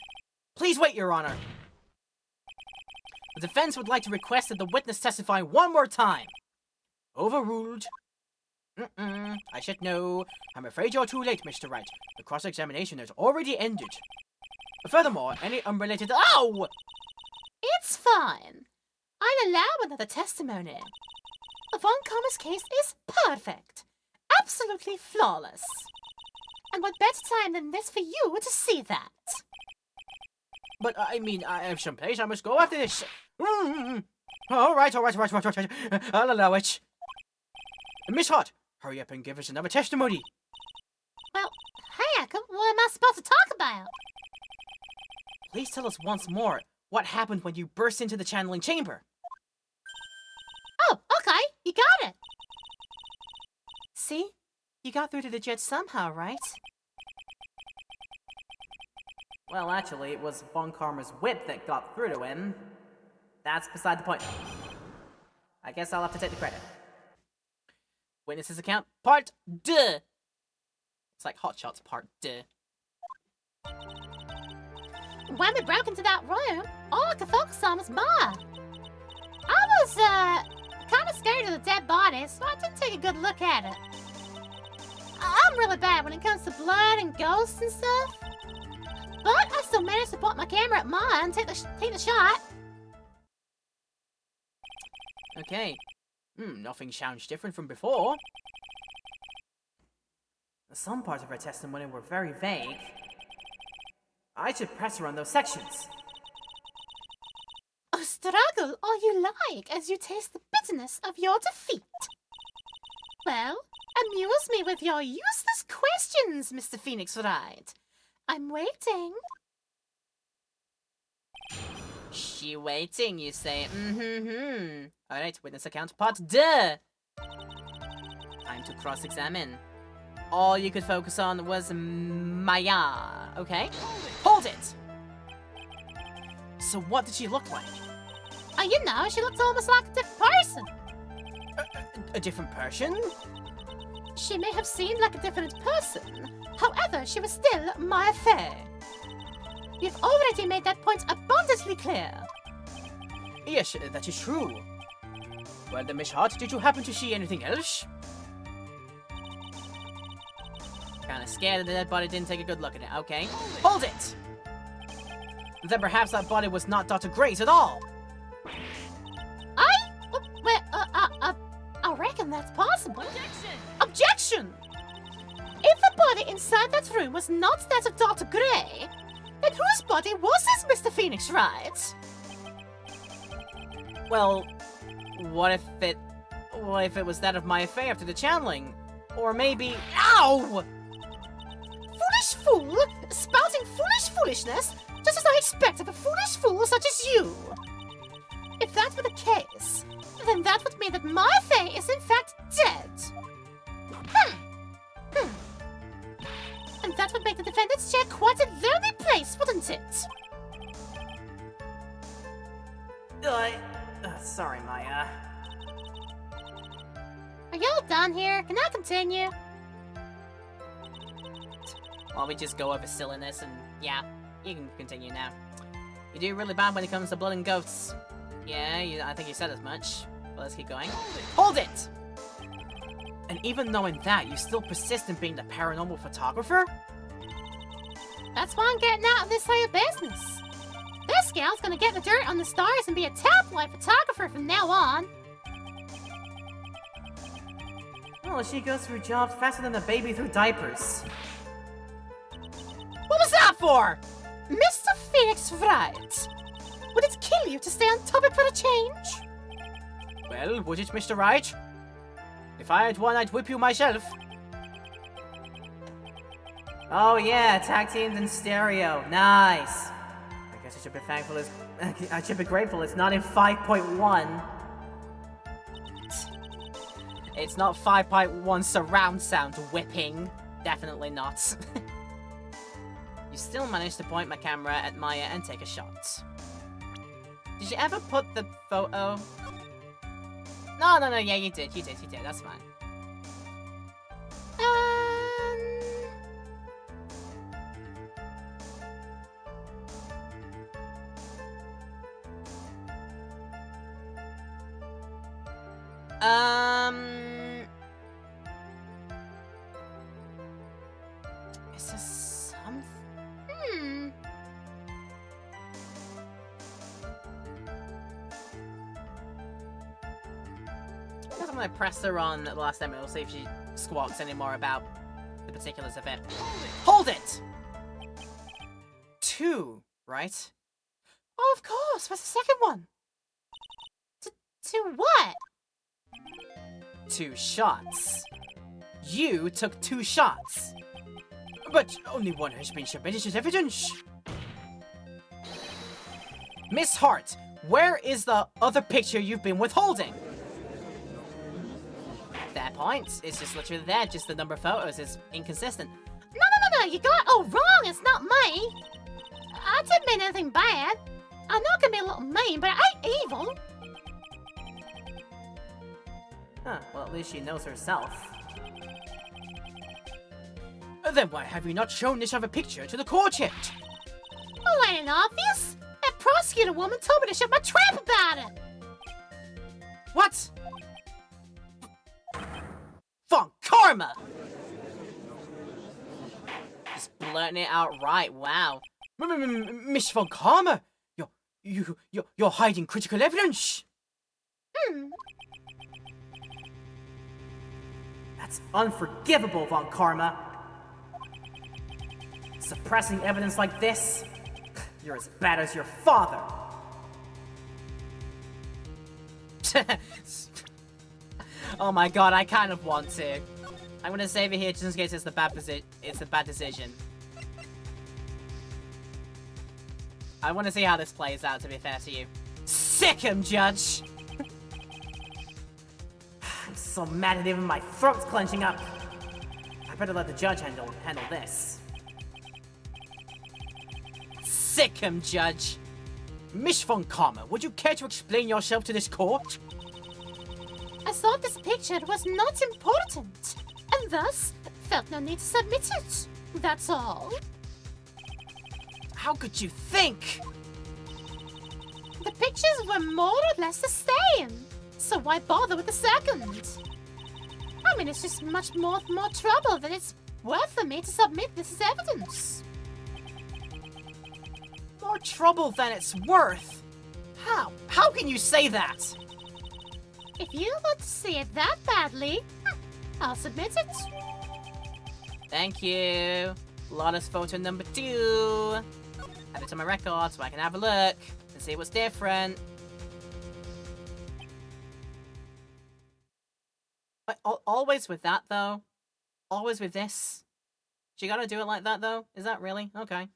Please wait, Your Honor. The defense would like to request that the witness testify one more time. Overruled. I should know. I'm afraid you're too late, Mr. Wright. The cross-examination has already ended. Furthermore, any unrelated— Ow! It's fine. I'll allow another testimony. The Von Commerce case is perfect. Absolutely flawless. And what better time than this for you to see that? But, I mean, I have some place I must go after this. All right. I'll allow it. Miss Hart, hurry up and give us another testimony. Well, heck, what am I supposed to talk about? Please tell us once more what happened when you burst into the channeling chamber. Oh, okay, you got it. See? You got through to the judge somehow, right? Well, actually, it was Von Karma's whip that got through to him. That's beside the point. I guess I'll have to take the credit. Witness's account, part 2. It's like Hot Shots, part 2. When we broke into that room, all I could focus on was Ma. I was, kind of scared of the dead bodies, so I didn't take a good look at it. I'm really bad when it comes to blood and ghosts and stuff. But I still managed to point my camera at Ma and take the shot. Okay. Nothing sounds different from before. Some parts of her testimony were very vague. I should press her on those sections. Struggle all you like as you taste the bitterness of your defeat. Well, amuse me with your useless questions, Mr. Phoenix Wright. I'm waiting. She waiting, you say? Alright, witness account part 2. Time to cross-examine. All you could focus on was Maya, okay? Hold it! So what did she look like? You know, she looked almost like a different person. A different person? She may have seemed like a different person. However, she was still Maya Fey. You've already made that point abundantly clear. Yes, that is true. Well then, Miss Hart, did you happen to see anything else? Kinda scared that the dead body didn't take a good look at it. Okay. Hold it! Then perhaps that body was not Dr. Gray's at all. I reckon that's possible. Objection! Objection! If the body inside that room was not that of Dr. Gray, then whose body was this, Mr. Phoenix Wright? Well, what if it was that of Maya Fey after the channeling? Or maybe... Ow! Foolish fool! Spouting foolishness, just as I expect of a foolish fool such as you! If that were the case, then that would mean that Maya Fey is in fact dead. And that would make the defendant's chair quite a lonely place, wouldn't it? Sorry, Maya. Are y'all done here? Can I continue? Well, we just go over silliness and yeah, you can continue now. You do really bad when it comes to blood and ghosts. Yeah, I think you said as much. But let's keep going. Hold it! And even knowing that, you still persist in being the paranormal photographer? That's why I'm getting out of this here business. This gal's gonna get the dirt on the stars and be a tabloid photographer from now on. Oh, she goes through jobs faster than a baby through diapers. What was that for? Mr. Phoenix Wright, would it kill you to stay on topic for a change? Well, would it, Mr. Wright? If I had one, I'd whip you myself. Oh yeah, tag teamed in stereo. Nice. I guess I should be grateful it's not in 5.1. It's not 5.1 surround sound whipping. Definitely not. You still managed to point my camera at Maya and take a shot. Did you ever put the photo... No, yeah, you did, that's fine. Is this something? I'm gonna press her on the last time, we'll see if she squawks anymore about the particulars of it. Hold it! 2, right? Oh, of course. What's the second one? To what? 2 shots. You took 2 shots. But only one has been submitted as evidence. Miss Hart, where is the other picture you've been withholding? Fair point. It's just literally there, just the number of photos is inconsistent. No, you got it all wrong. It's not me. I didn't mean anything bad. I know I can be a little mean, but I ain't evil. Huh, well, at least she knows herself. Then why have you not shown this other picture to the court yet? Well, ain't it obvious? That prosecutor woman told me to shut my trap about it. What? Von Karma! Just blurting it out right, wow. Miss Von Karma! You're hiding critical evidence! That's unforgivable, Von Karma! Suppressing evidence like this? You're as bad as your father! Oh my god, I kind of want to. I'm gonna save it here just in case it's the bad decision. I want to see how this plays out, to be fair to you. Sick him, Judge! I'm so mad that even my throat's clenching up. I better let the judge handle this. Sick him, Judge! Miss Von Karma, would you care to explain yourself to this court? I thought this picture was not important, and thus felt no need to submit it. That's all. How could you think? The pictures were more or less the same, so why bother with the second? I mean, it's just much more trouble than it's worth for me to submit this as evidence. More trouble than it's worth? How? How can you say that? If you want to see it that badly, I'll submit it. Thank you. Lana's photo number 2. Add it to my record so I can have a look and see what's different. But always with that, though? Always with this? You gotta do it like that, though? Is that really? Okay.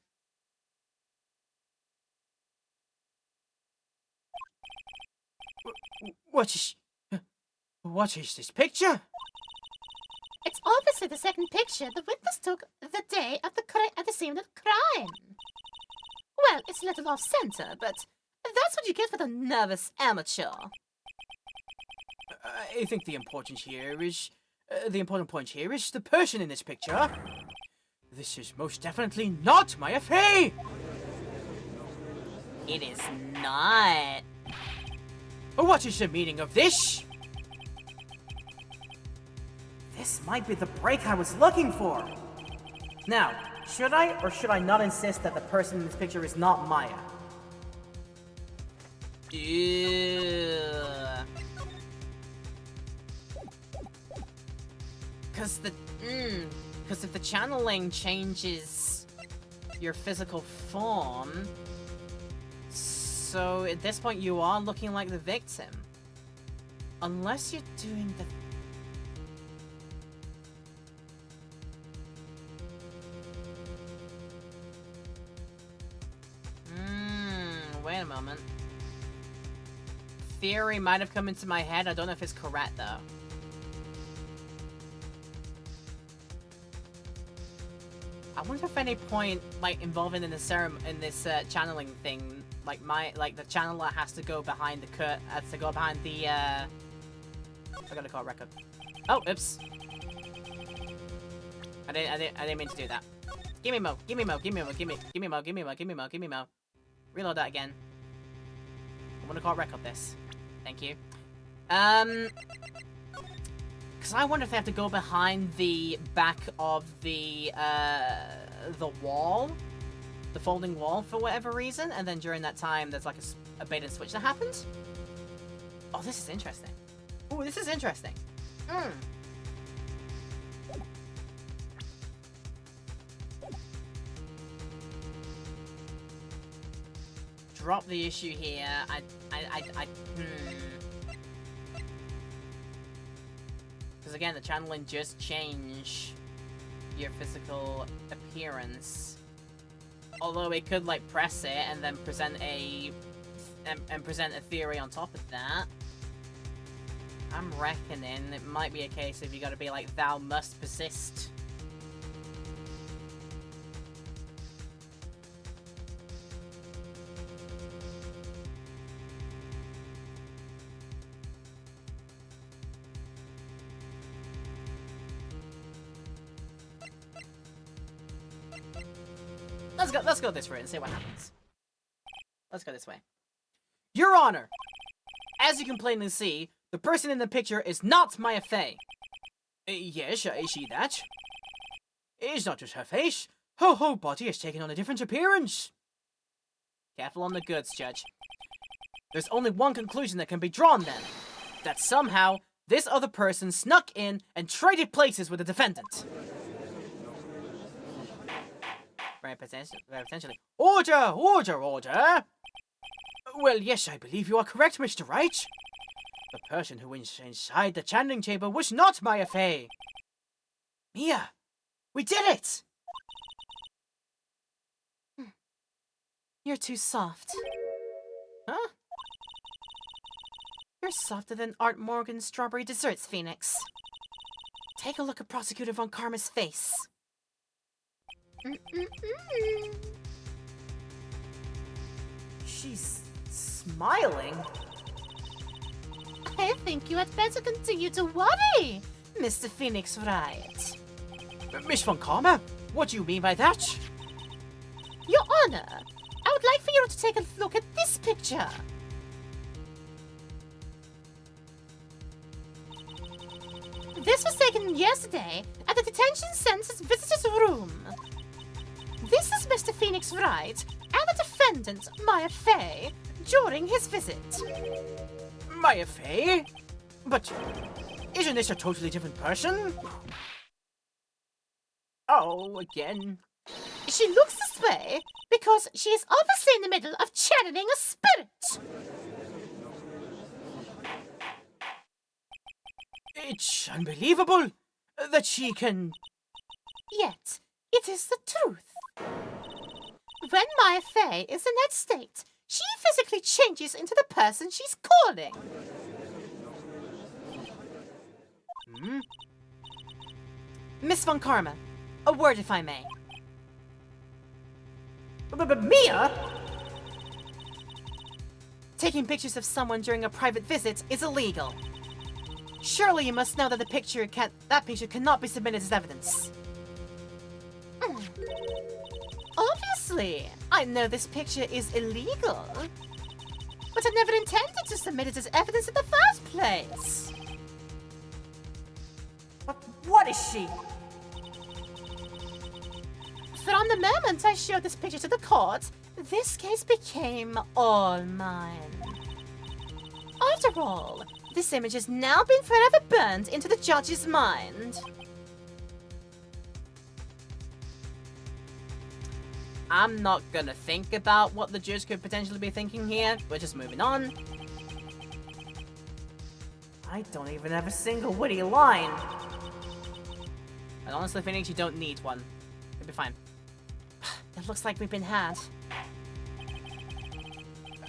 What is this picture? It's obviously the second picture the witness took the day of the scene of the crime. Well, it's a little off-center, but that's what you get for the nervous amateur. I think the important point here is the person in this picture. This is most definitely not Maya Fey! It is not. What is the meaning of this? This might be the break I was looking for. Now, should I or should I not insist that the person in this picture is not Maya? Ew. Because if the channeling changes your physical form, so at this point you are looking like the victim. Unless you're doing the... Wait a moment. Theory might have come into my head. I don't know if it's correct though. I wonder if any point, like, involving in the in this channeling thing, like the channeler has to go behind the I gotta call it record. Oh, oops. I didn't mean to do that. Give me mo. Reload that again. I want to call record this. Thank you. Because I wonder if they have to go behind the back of the wall, the folding wall for whatever reason, and then during that time there's like a bait and switch that happens. Oh, this is interesting. Ooh, this is interesting. Drop the issue here. Because again, the channeling just change your physical appearance. Although it could like press it and then present a and present a theory on top of that. I'm reckoning it might be a case of you gotta be like, thou must persist. Let's go this way and see what happens. Let's go this way. Your Honor! As you can plainly see, the person in the picture is not Maya Fey. Yes, I see that. It's not just her face. Her whole body has taken on a different appearance. Careful on the goods, Judge. There's only one conclusion that can be drawn then. That somehow, this other person snuck in and traded places with the defendant. Very potentially. Order! Order! Order! Well, yes, I believe you are correct, Mr. Wright. The person who was inside the channeling chamber was not Maya Fey. Mia, we did it! You're too soft. Huh? You're softer than Art Morgan's strawberry desserts, Phoenix. Take a look at Prosecutor Von Karma's face. She's smiling. I think you had better continue to worry, Mr. Phoenix Wright. Miss Von Karma, what do you mean by that? Your Honor, I would like for you to take a look at this picture. This was taken yesterday at the detention center's visitor's room. This is Mr. Phoenix Wright and the defendant, Maya Fey, during his visit. Maya Fey? But isn't this a totally different person? Oh, again. She looks this way because she is obviously in the middle of channeling a spirit. It's unbelievable that she can... Yet, it is the truth. When Maya Fey is in that state, she physically changes into the person she's calling. Miss Von Karma, a word if I may. But Mia? Taking pictures of someone during a private visit is illegal. Surely you must know that that picture cannot be submitted as evidence. Obviously, I know this picture is illegal. But I never intended to submit it as evidence in the first place. But what is she? From the moment I showed this picture to the court, this case became all mine. After all, this image has now been forever burned into the judge's mind. I'm not gonna think about what the judge could potentially be thinking here. We're just moving on. I don't even have a single witty line. And honestly, Phoenix, you don't need one. You'll be fine. It looks like we've been had.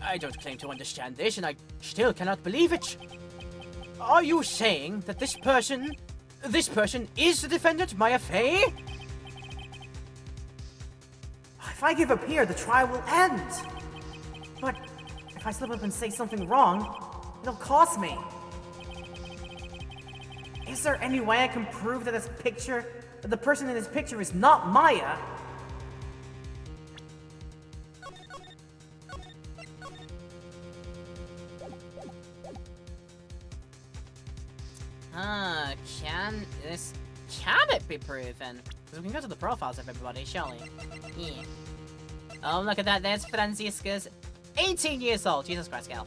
I don't claim to understand this, and I still cannot believe it. Are you saying that this person is the defendant, Maya Fey? If I give up here, the trial will end. But if I slip up and say something wrong, it'll cost me. Is there any way I can prove that the person in this picture is not Maya? Can it be proven? Because we can go to the profiles of everybody, shall we? Yeah. Oh, look at that. There's Franziska's 18 years old. Jesus Christ, gal.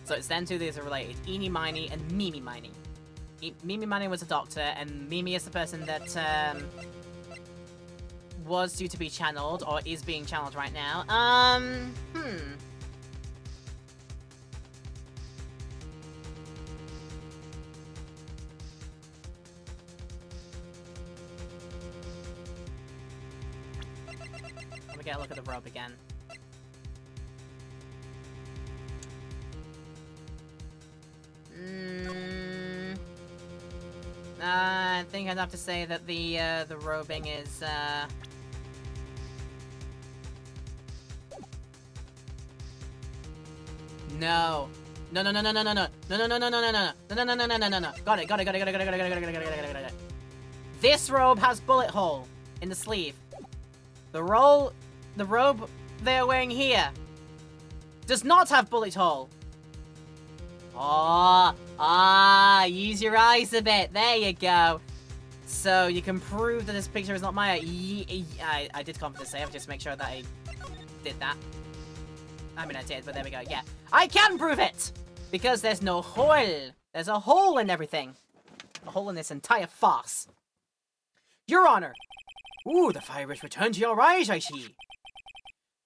So it's them two that are related. Eeny Miny and Mimi Miny. Mimi Miny was a doctor, and Mimi is the person that was due to be channeled, or is being channeled right now. me get a look at the robe again. I think I'd have to say that the robing is No. No, no, no, no, no, no, no. No, no, no, no, no, no, no, no, no, no, no, no, no, no, no. Got it, got it, got it, got it, got it, got it, got it, got it, got it, got it. This robe has bullet hole in the sleeve. The robe they're wearing here does not have bullet hole. Use your eyes a bit. There you go. So you can prove that this picture is not Maya. I did confidently say, I'll just make sure that I did that. I mean, I did, but there we go. Yeah, I can prove it because there's no hole. There's a hole in everything. A hole in this entire farce. Your Honor. Ooh, the fire has returned to your eyes, I see.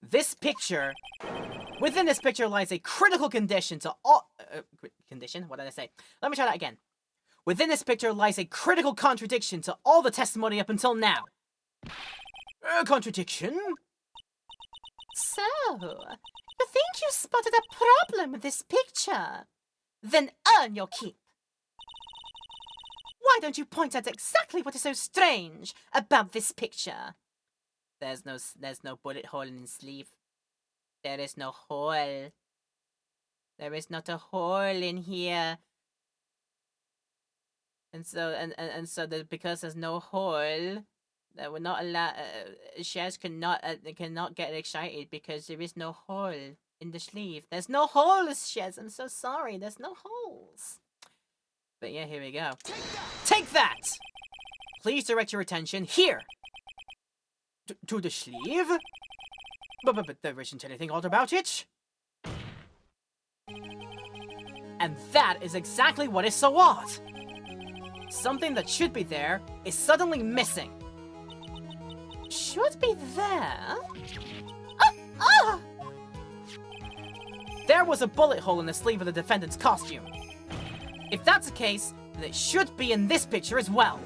This picture... Within this picture lies a critical condition to all... condition? What did I say? Let me try that again. Within this picture lies a critical contradiction to all the testimony up until now. Contradiction? So, you think you spotted a problem with this picture? Then earn your keep. Why don't you point out exactly what is so strange about this picture? There's no bullet hole in the sleeve. There is no hole. There is not a hole in here. And so because there's no hole, that we're not allowed. Shares cannot get excited because there is no hole in the sleeve. There's no holes, Shares. I'm so sorry. There's no holes. But yeah, here we go. Take that! Please direct your attention here. To the sleeve? But there isn't anything odd about it. And that is exactly what is so odd. Something that should be there is suddenly missing. Should be there? There was a bullet hole in the sleeve of the defendant's costume. If that's the case, then it should be in this picture as well.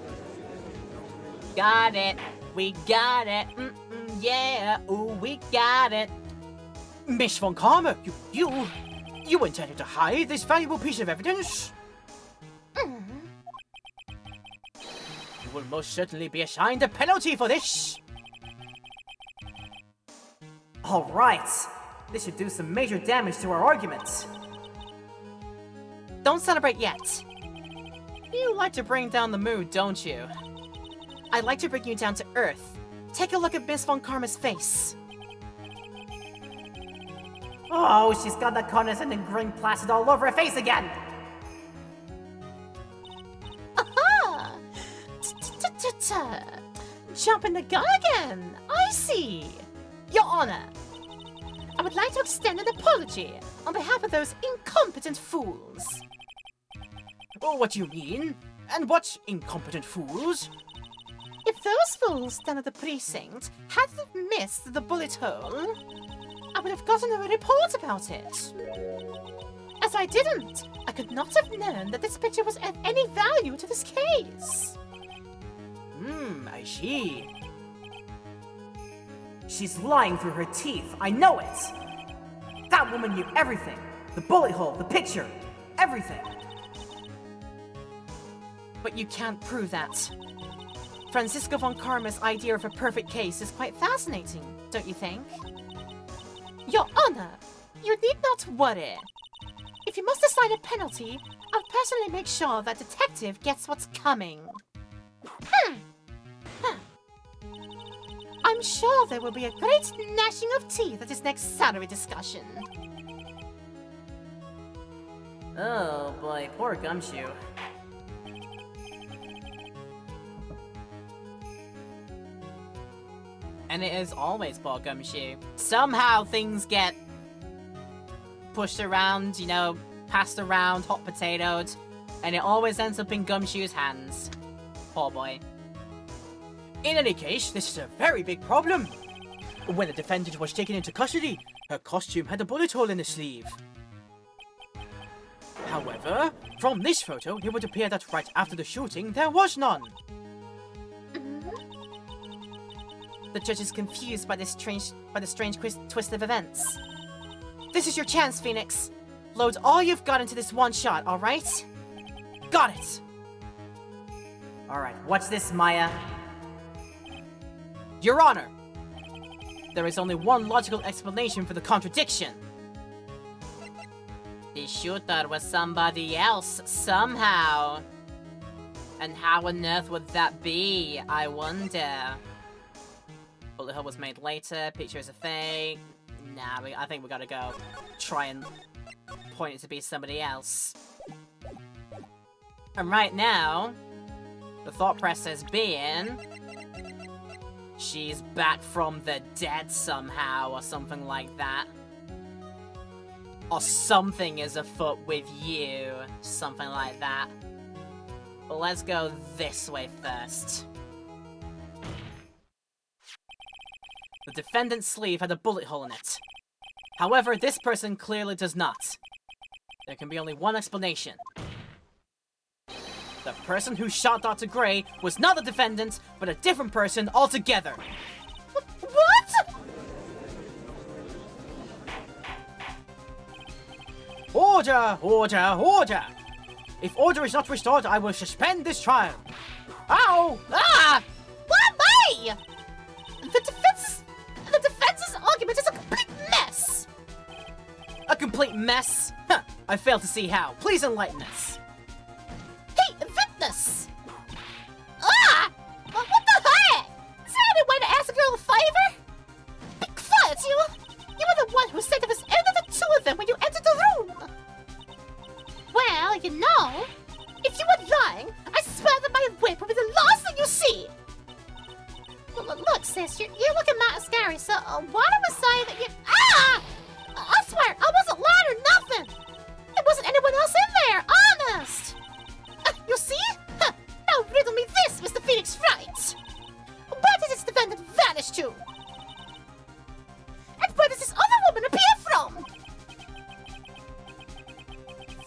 Got it. We got it. Yeah. Ooh, we got it. Miss Von Karma, you intended to hide this valuable piece of evidence? You will most certainly be assigned a penalty for this. All right. This should do some major damage to our arguments. Don't celebrate yet. You like to bring down the mood, don't you? I'd like to bring you down to earth. Take a look at Miss Von Karma's face. Oh, she's got that condescending grin plastered all over her face again! Aha! Jumping the gun again! I see! Your Honor, I would like to extend an apology on behalf of those incompetent fools. Oh, what do you mean? And what incompetent fools? If those fools down at the precinct hadn't missed the bullet hole, I would have gotten a report about it. As I didn't, I could not have known that this picture was of any value to this case. I see. She's lying through her teeth, I know it! That woman knew everything! The bullet hole, the picture, everything! But you can't prove that. Franziska Von Karma's idea of a perfect case is quite fascinating, don't you think? Your Honor, you need not worry. If you must assign a penalty, I'll personally make sure that detective gets what's coming. I'm sure there will be a great gnashing of teeth at this next salary discussion. Oh boy, poor Gumshoe. And it is always poor Gumshoe. Somehow things get pushed around, you know, passed around, hot potatoed, and it always ends up in Gumshoe's hands. Poor boy. In any case, this is a very big problem. When the defendant was taken into custody, her costume had a bullet hole in the sleeve. However, from this photo, it would appear that right after the shooting, there was none. The judge is confused by this strange twist of events. This is your chance, Phoenix. Load all you've got into this one shot, alright? Got it! Alright, what's this, Maya? Your Honor! There is only one logical explanation for the contradiction. The shooter was somebody else, somehow. And how on earth would that be, I wonder? Bullet hole was made later, picture is a fake. Nah, I think we gotta go try and point it to be somebody else. And right now, the thought process being, she's back from the dead somehow, or something like that. Or something is afoot with you, something like that. But let's go this way first. The defendant's sleeve had a bullet hole in it. However, this person clearly does not. There can be only one explanation. The person who shot Dr. Gray was not the defendant, but a different person altogether. What? Order! Order! Order! If order is not restored, I will suspend this trial. Ow! Ah! Why? The defense's argument is a complete mess! A complete mess? Huh, I fail to see how. Please enlighten us. Hey, witness! Ah! What the heck? Is there any way to ask a girl a favor? Be quiet, you! You were the one who said there was only the two of them when you entered the room! Well, you know, if you were lying, I swear that my whip would be the last thing you see! Look, sis, you're looking mighty scary, so why don't we say that you... Ah! I swear, I wasn't lying or nothing! There wasn't anyone else in there, honest! You see? Huh. Now riddle me this, Mr. Phoenix Wright! Where did this defendant vanish to? And where does this other woman appear from?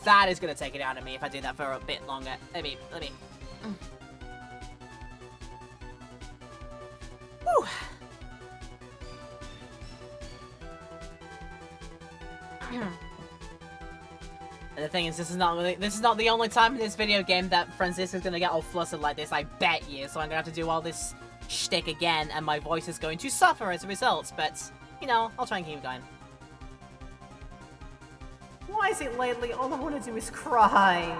That is gonna take it out of me if I do that for a bit longer. Let me. Whew. And the thing is, this is not the only time in this video game that Francisco's gonna get all flustered like this, I bet you. So I'm gonna have to do all this shtick again, and my voice is going to suffer as a result. But, you know, I'll try and keep going. Why is it lately all I want to do is cry?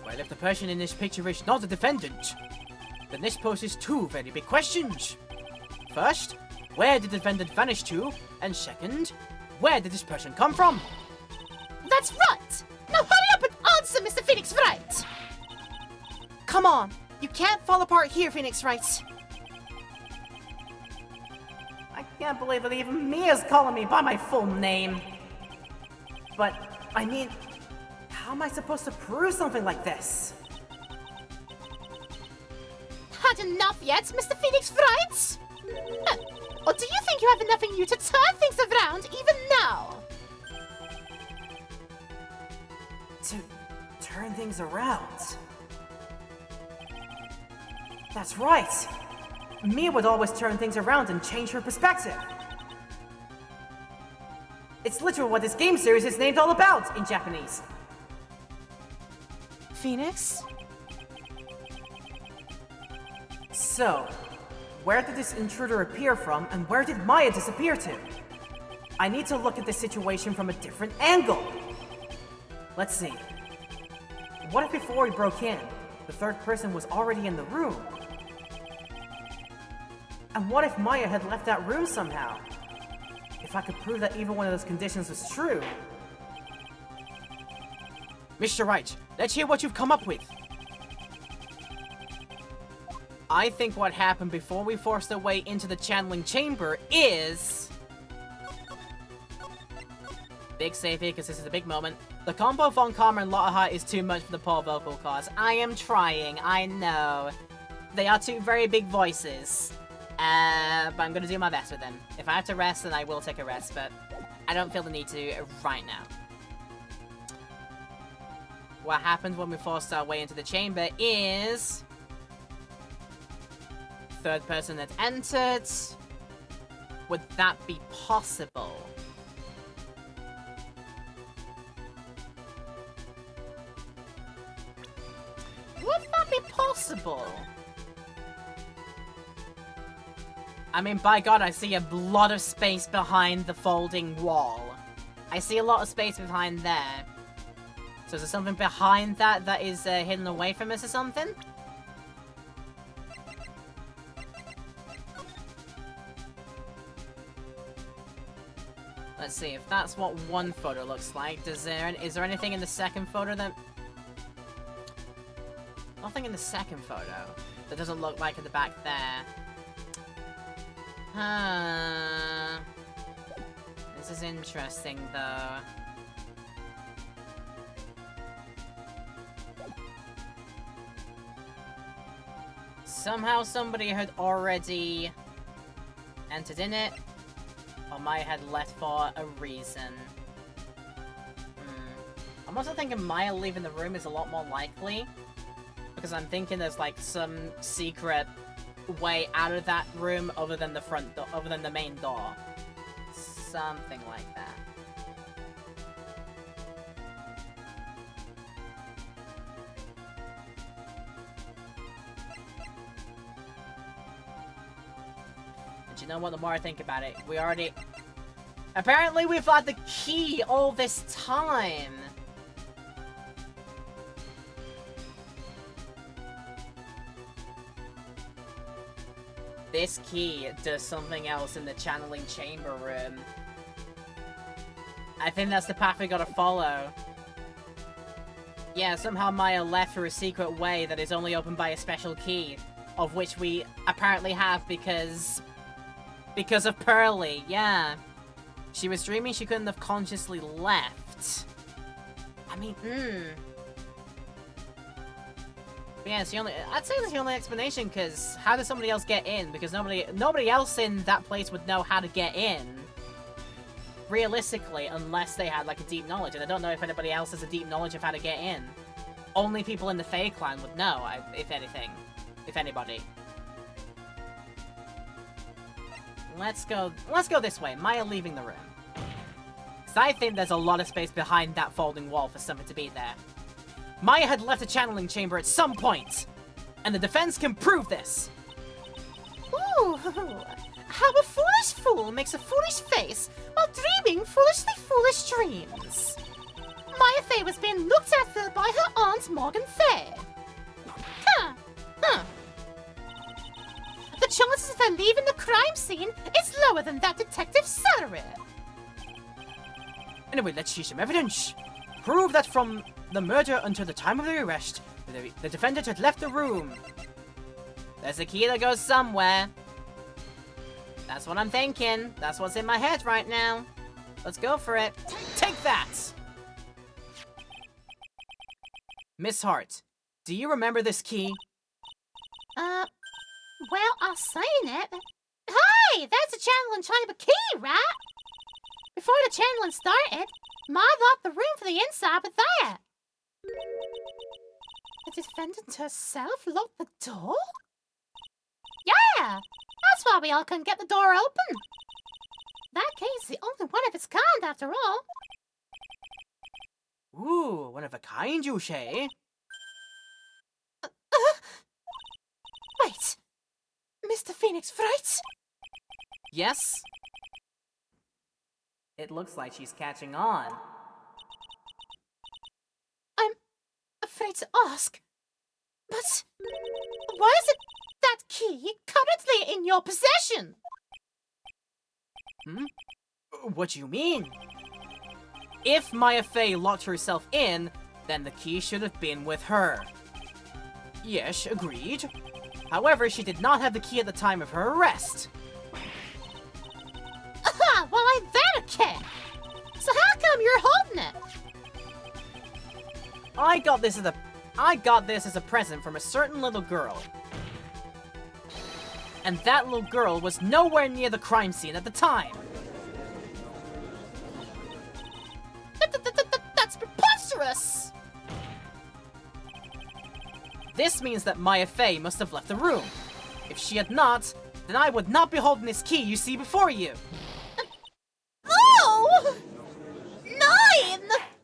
Well, if the person in this picture is not the defendant, then this poses two very big questions. First, where did the defendant vanish to? And second, where did this person come from? That's right! Now hurry up and answer, Mr. Phoenix Wright! Come on! You can't fall apart here, Phoenix Wright! I can't believe that even Mia's calling me by my full name. But, I mean, how am I supposed to prove something like this? Had enough yet, Mr. Phoenix Wright? Huh. Or do you think you have enough in you to turn things around even now? To turn things around? That's right! Mia would always turn things around and change her perspective. It's literally what this game series is named all about in Japanese. Phoenix? So, where did this intruder appear from, and where did Maya disappear to? I need to look at this situation from a different angle. Let's see. What if before we broke in, the third person was already in the room? And what if Maya had left that room somehow? If I could prove that even one of those conditions was true. Mr. Wright, let's hear what you've come up with. I think what happened before we forced our way into the channeling chamber is... Big save here, because this is a big moment. The combo of Von Karma and Lotta is too much for the poor vocal cords. I am trying, I know. They are two very big voices. But I'm gonna do my best with them. If I have to rest, then I will take a rest, but I don't feel the need to right now. What happened when we forced our way into the chamber is... third person that entered. Would that be possible? Would that be possible? I mean, by God, I see a lot of space behind the folding wall. I see a lot of space behind there. So is there something behind that that is hidden away from us or something? Let's see, if that's what one photo looks like, is there anything in the second photo that... Nothing in the second photo that doesn't look like in the back there. This is interesting, though. Somehow somebody had already entered in it, or Maya had left for a reason. I'm also thinking Maya leaving the room is a lot more likely, because I'm thinking there's like some secret way out of that room other than the front door, other than the main door. Something like that. And you know what, the more I think about it, we already... Apparently we've had the key all this time! This key does something else in the channeling chamber room. I think that's the path we gotta follow. Yeah, somehow Maya left through a secret way that is only opened by a special key, of which we apparently have because of Pearly, yeah. She was dreaming she couldn't have consciously left. I mean, But yeah, it's the only. I'd say that's the only explanation. Because how does somebody else get in? Because nobody else in that place would know how to get in. Realistically, unless they had like a deep knowledge, and I don't know if anybody else has a deep knowledge of how to get in. Only people in the Fae clan would know, if anything, if anybody. Let's go this way. Maya leaving the room. Because I think there's a lot of space behind that folding wall for something to be there. Maya had left the channeling chamber at some point, and the defense can prove this. Ooh, how a foolish fool makes a foolish face while dreaming foolishly foolish dreams. Maya Fey was being looked after by her aunt Morgan Fey. The chances of her leaving the crime scene is lower than that detective's salary. Anyway, let's see some evidence. Prove that from the murder until the time of the arrest, the defendant had left the room. There's a key that goes somewhere. That's what I'm thinking. That's what's in my head right now. Let's go for it. Take that! Miss Hart, do you remember this key? Well, I've seen it. Hey, that's a channeling chamber key, right? Before the channeling started, Ma locked the room from the inside with that. The defendant herself locked the door? Yeah, that's why we all couldn't get the door open. That key is the only one of its kind, after all. Ooh, one of a kind, you say? Wait, Mr. Phoenix Wright? Yes? It looks like she's catching on. I'm afraid to ask, but why is it that key currently in your possession? What do you mean? If Maya Fey locked herself in, then the key should have been with her. Yes, agreed. However, she did not have the key at the time of her arrest. Aha! Well, I better care. So how come you're holding it? I got this as a present from a certain little girl. And that little girl was nowhere near the crime scene at the time. That's preposterous! This means that Maya Fey must have left the room. If she had not, then I would not be holding this key you see before you. Oh! 9!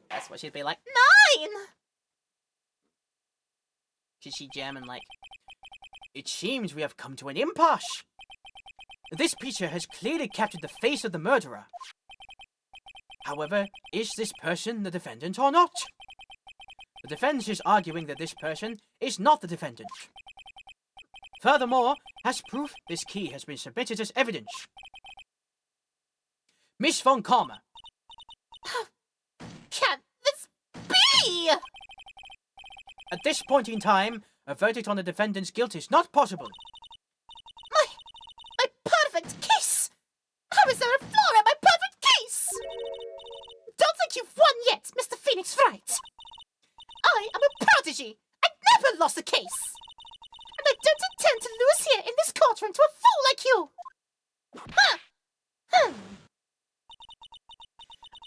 That's what she'd be like. 9! She German like, it seems we have come to an impasse. This picture has clearly captured the face of the murderer. However, is this person the defendant or not? The defense is arguing that this person is not the defendant. Furthermore, as proof, this key has been submitted as evidence. Miss von Karma. Can this be? At this point in time, a verdict on the defendant's guilt is not possible. My perfect case! How is there a flaw in my perfect case? Don't think you've won yet, Mr. Phoenix Wright. I am a prodigy. I never lost a case. And I don't intend to lose here in this courtroom to a fool like you.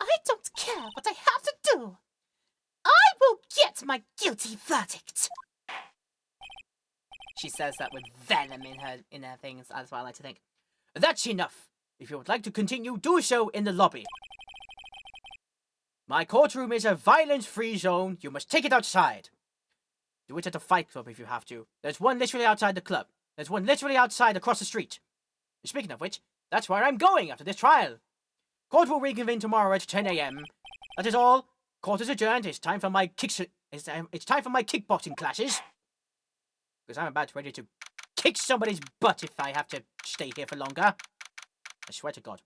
I don't care what I have to do. I will get my guilty verdict. She says that with venom in her things, as well, I like to think. That's enough. If you would like to continue, do so in the lobby. My courtroom is a violence-free zone. You must take it outside. Do it at the Fight Club if you have to. There's one literally outside the club. There's one literally outside across the street. Speaking of which, that's where I'm going after this trial. Court will reconvene tomorrow at 10 a.m. That is all. Court is adjourned. It's time for my kickboxing classes. Because I'm about ready to kick somebody's butt if I have to stay here for longer. I swear to God.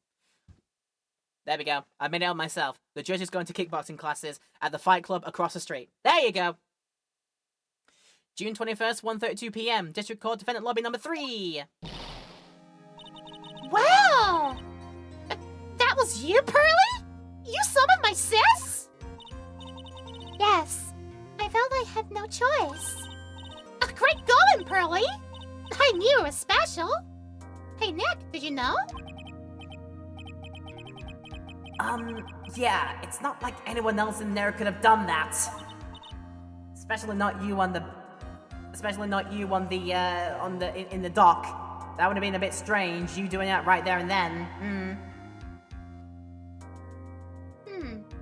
There we go. I made it out myself. The judge is going to kickboxing classes at the Fight Club across the street. There you go. June 21st, 1:32 p.m. District Court Defendant Lobby number 3. Wow! That was you, Pearly? You summoned my sis? Yes. I felt I had no choice. Great going, Pearly! I knew you were special. Hey, Nick, did you know? Yeah, it's not like anyone else in there could have done that. Especially not you in the dock. That would have been a bit strange, you doing that right there and then.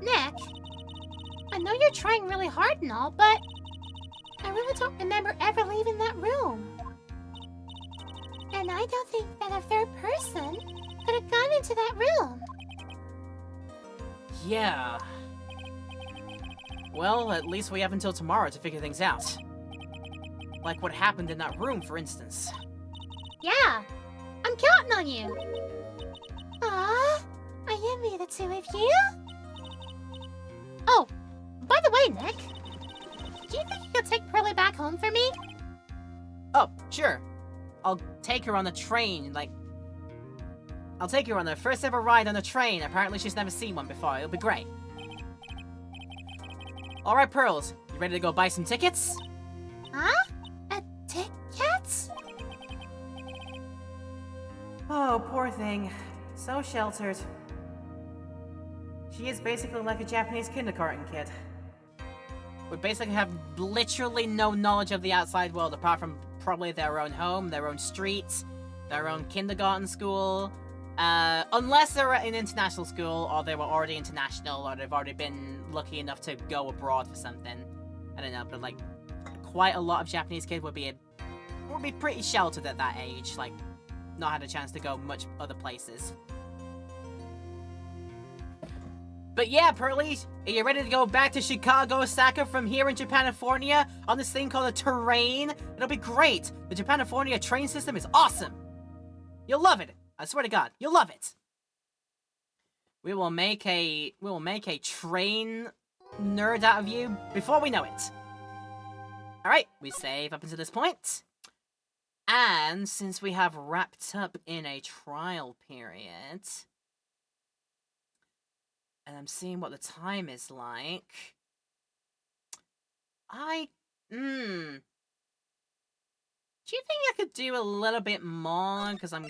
Nick. I know you're trying really hard and all, but I really don't remember ever leaving that room. And I don't think that a third person could have gone into that room. Yeah. Well, at least we have until tomorrow to figure things out. Like what happened in that room, for instance. Yeah, I'm counting on you. Aw, I envy the two of you. Oh, by the way, Nick, do you think you could take Pearly back home for me? Oh, sure. I'll take her on the train, I'll take her on her first ever ride on a train. Apparently she's never seen one before. It'll be great. Alright, Pearls. You ready to go buy some tickets? Huh? A ticket? Oh, poor thing. So sheltered. She is basically like a Japanese kindergarten kid. We basically have literally no knowledge of the outside world apart from probably their own home, their own streets, their own kindergarten school. Unless they're in international school, or they were already international, or they've already been lucky enough to go abroad for something. I don't know, but like, quite a lot of Japanese kids would be pretty sheltered at that age, like, not had a chance to go much other places. But yeah, Pearlies, are you ready to go back to Chicago, Osaka from here in Japanifornia on this thing called a terrain? It'll be great. The Japanifornia train system is awesome. You'll love it. I swear to God, you'll love it. We will make a train nerd out of you before we know it. Alright, we save up until this point. And since we have wrapped up in a trial period, and I'm seeing what the time is like, do you think I could do a little bit more? Because I'm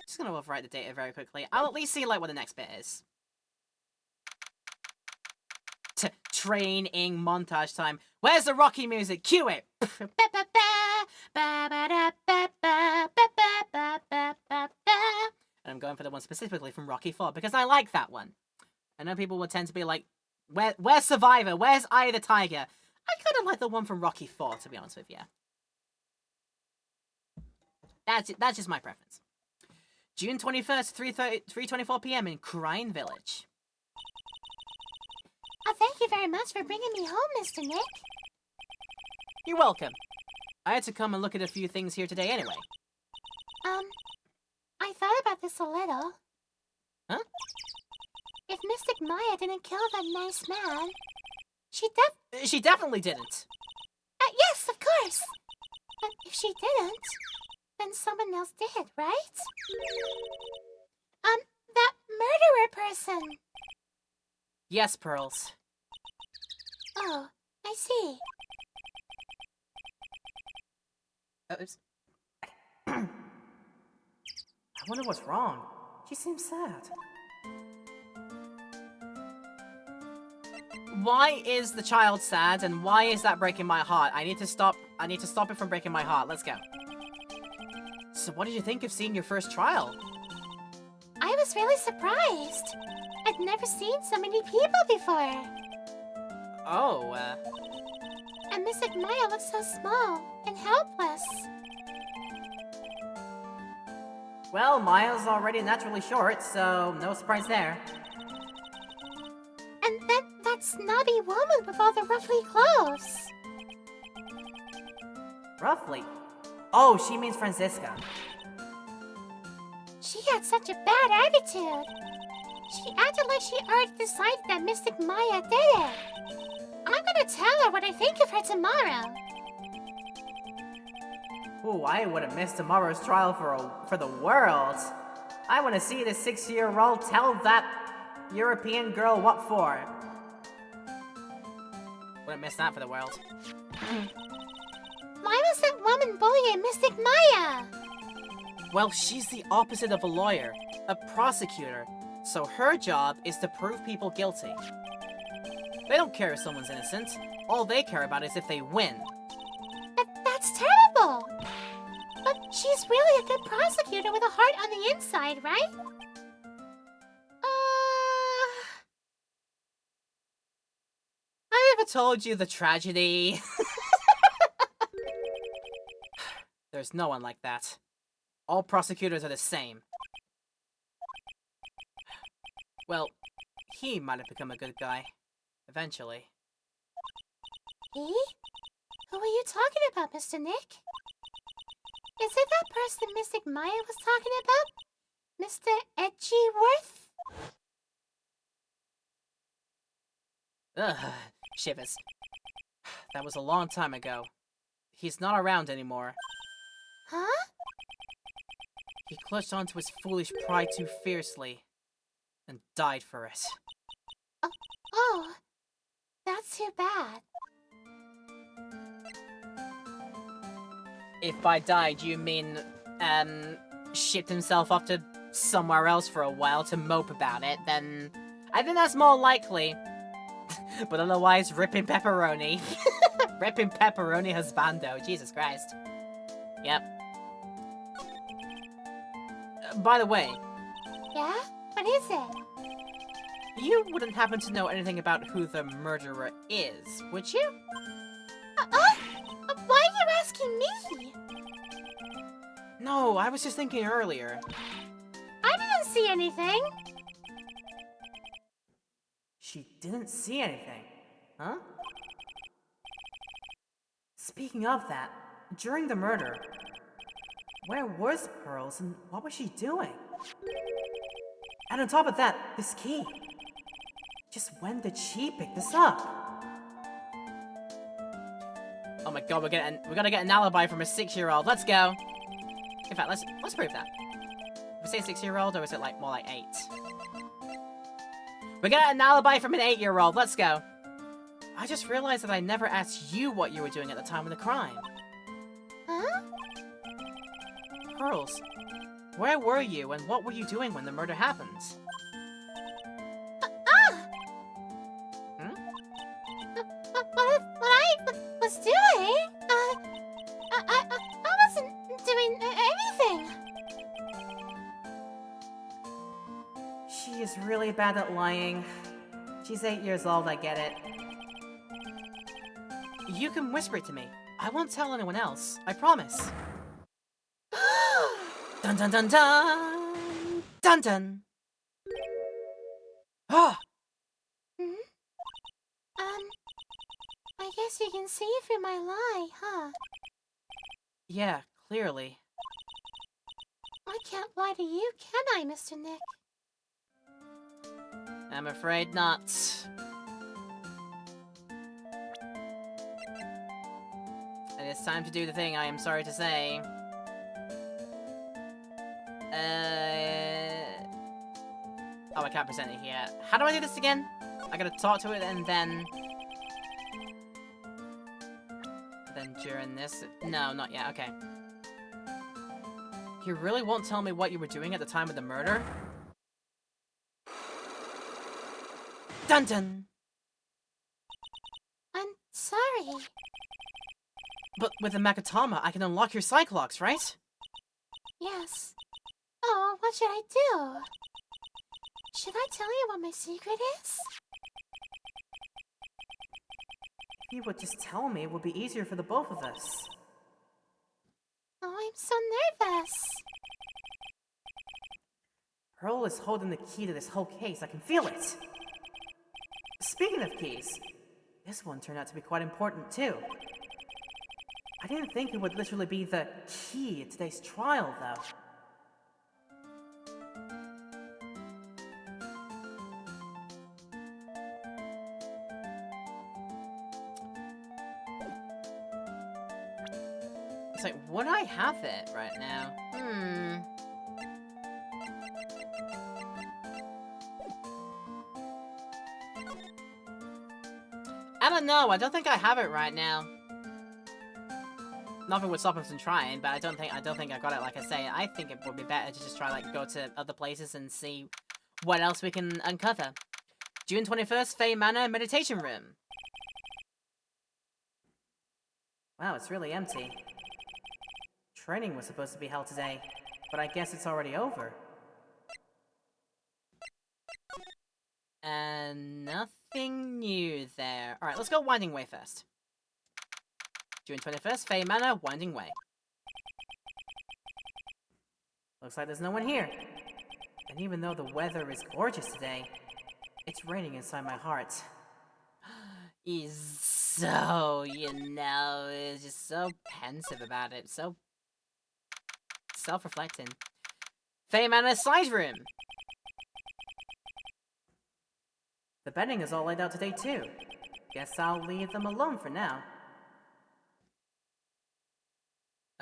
just gonna overwrite the data very quickly. I'll at least see like what the next bit is. training montage time. Where's the Rocky music? Cue it! And I'm going for the one specifically from Rocky 4 because I like that one. I know people would tend to be like, where's Survivor? Where's Eye of the Tiger? I kind of like the one from Rocky 4, to be honest with you. That's just my preference. June 21st, 3:24 p.m. in Crine Village. Oh, thank you very much for bringing me home, Mr. Nick. You're welcome. I had to come and look at a few things here today anyway. I thought about this a little. Huh? If Mystic Maya didn't kill that nice man, She definitely didn't. yes, of course. But if she didn't, then someone else did, right? That murderer person. Yes, Pearls. Oh, I see. Oops. I wonder what's wrong. She seems sad. Why is the child sad, and why is that breaking my heart? I need to stop it from breaking my heart. Let's go. So what did you think of seeing your first trial? I was really surprised. I'd never seen so many people before. Oh, And Mystic Maya looks so small and helpless. well, Maya's already naturally short, so no surprise there. And then that snobby woman with all the ruffly clothes. Roughly. Oh, she means Franziska. She had such a bad attitude. She acted like she already decided that Mystic Maya did it. I'm gonna tell her what I think of her tomorrow. Ooh, I wouldn't miss tomorrow's trial for the world. I want to see the 6-year-old tell that European girl what for. Wouldn't miss that for the world. Why was that woman bullying Mystic Maya? Well, she's the opposite of a lawyer, a prosecutor. So her job is to prove people guilty. They don't care if someone's innocent. All they care about is if they win. That's terrible. But she's really a good prosecutor with a heart on the inside, right? I ever told you the tragedy? There's no one like that. All prosecutors are the same. Well, he might have become a good guy. Eventually. He? Who are you talking about, Mr. Nick? Is it that person Mystic Maya was talking about? Mr. Edgeworth? Ugh, shivers. That was a long time ago. He's not around anymore. Huh? He clutched onto his foolish pride too fiercely and died for it. Oh, that's too bad. If by died you mean, shipped himself off to somewhere else for a while to mope about it, then I think that's more likely. But otherwise, ripping pepperoni. Ripping pepperoni husbando, Jesus Christ. Yep. By the way, Yeah? What is it? you wouldn't happen to know anything about who the murderer is, would you? Why are you asking me? No, I was just thinking earlier. I didn't see anything. She didn't see anything, huh? Speaking of that, during the murder, where was Pearls and what was she doing? And on top of that, this key. Just when did she pick this up? Oh my god, we're gonna get an alibi from a 6-year-old. Let's go. In fact, let's prove that. Did we say 6-year-old or is it like more like 8? We got an alibi from an 8-year-old. Let's go. I just realized that I never asked you what you were doing at the time of the crime. Huh? Pearls, where were you and what were you doing when the murder happened? just really bad at lying. She's 8 years old, I get it. You can whisper it to me. I won't tell anyone else. I promise. Dun dun dun dun! Dun dun! Ah! I guess you can see through my lie, huh? Yeah, clearly. I can't lie to you, can I, Mr. Nick? I'm afraid not. And it's time to do the thing, I am sorry to say. Oh, I can't present it here. How do I do this again? I gotta talk to it and then... Then during this... No, not yet, okay. You really won't tell me what you were doing at the time of the murder? Dun dun! I'm sorry. But with the Makatama, I can unlock your Cyclops, right? Yes. Oh, what should I do? Should I tell you what my secret is? If you would just tell me, it would be easier for the both of us. Oh, I'm so nervous. Pearl is holding the key to this whole case. I can feel it. Speaking of keys, this one turned out to be quite important too. I didn't think it would literally be the key to today's trial, though. It's like, would I have it right now? I don't know. I don't think I have it right now. Nothing would stop us from trying, but I don't think I got it. Like I say, I think it would be better to just try like go to other places and see what else we can uncover. June 21st, Fey Manor Meditation Room. Wow, it's really empty. Training was supposed to be held today, but I guess it's already over. And nothing new there. Alright, let's go Winding Way first. June 21st, Fey Manor, Winding Way. Looks like there's no one here. And even though the weather is gorgeous today, it's raining inside my heart. He's so, is just so pensive about it. So self-reflecting. Fey Manor side room. The bedding is all laid out today too. Guess I'll leave them alone for now.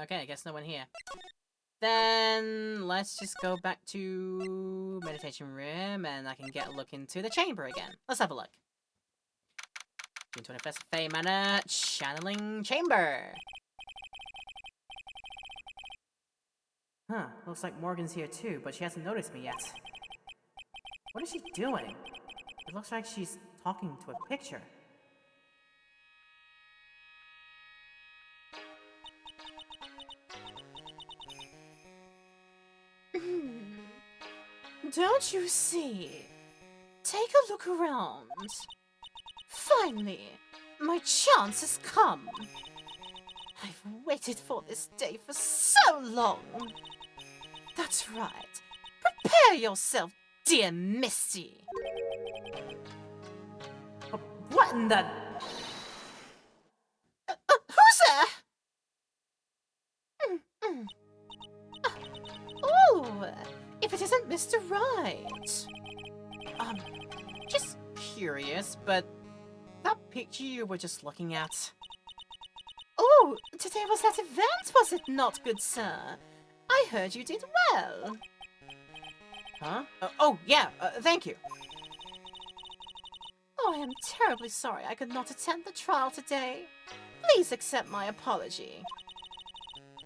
Okay, I guess no one here. Then let's just go back to meditation room and I can get a look into the chamber again. Let's have a look. June 21st, Fey Manor channeling chamber. Huh, looks like Morgan's here too, but she hasn't noticed me yet. What is she doing? It looks like she's talking to a picture. Don't you see? Take a look around. Finally, my chance has come. I've waited for this day for so long. That's right. Prepare yourself, dear Misty. What in the... Who's there? Oh, if it isn't Mr. Right. Just curious, but that picture you were just looking at... Oh, today was that event, was it not, good sir? I heard you did well. Huh? Oh, yeah, thank you. Oh, I am terribly sorry I could not attend the trial today. Please accept my apology.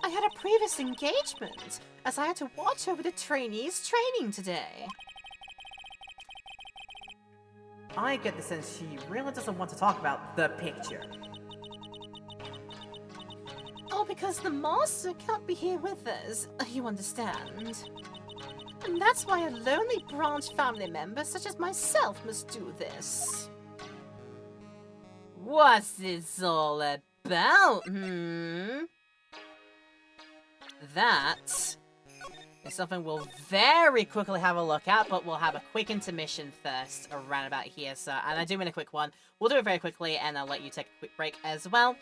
I had a previous engagement, as I had to watch over the trainees' training today. I get the sense she really doesn't want to talk about the picture. Oh, because the master can't be here with us, you understand. And that's why a lonely branch family member such as myself must do this. What's this all about, That is something we'll very quickly have a look at, but we'll have a quick intermission first around about here, so, and I do mean a quick one. We'll do it very quickly, and I'll let you take a quick break as well,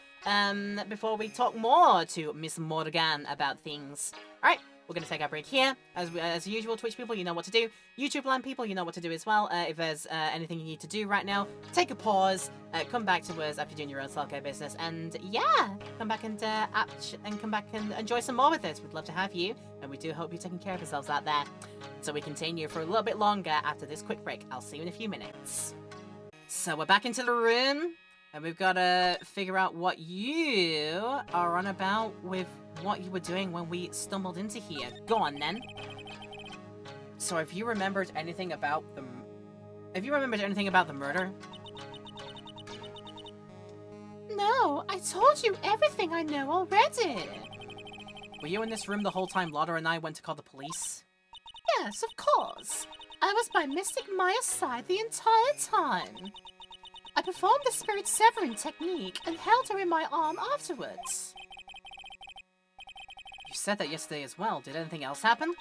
before we talk more to Miss Morgan about things. Alright, we're gonna take our break here. As usual, Twitch people, you know what to do. YouTube land people, you know what to do as well. If there's anything you need to do right now, take a pause, come back to us after you're doing your own self-care business, and yeah, come back and come back and enjoy some more with us. We'd love to have you, and we do hope you're taking care of yourselves out there. So we continue for a little bit longer after this quick break. I'll see you in a few minutes. So we're back into the room, and we've got to figure out what you are on about with what you were doing when we stumbled into here. Go on, then. So, have you remembered anything about the murder? No, I told you everything I know already. Were you in this room the whole time Lotta and I went to call the police? Yes, of course. I was by Mystic Maya's side the entire time. I performed the spirit severing technique and held her in my arm afterwards. You said that yesterday as well. Did anything else happen?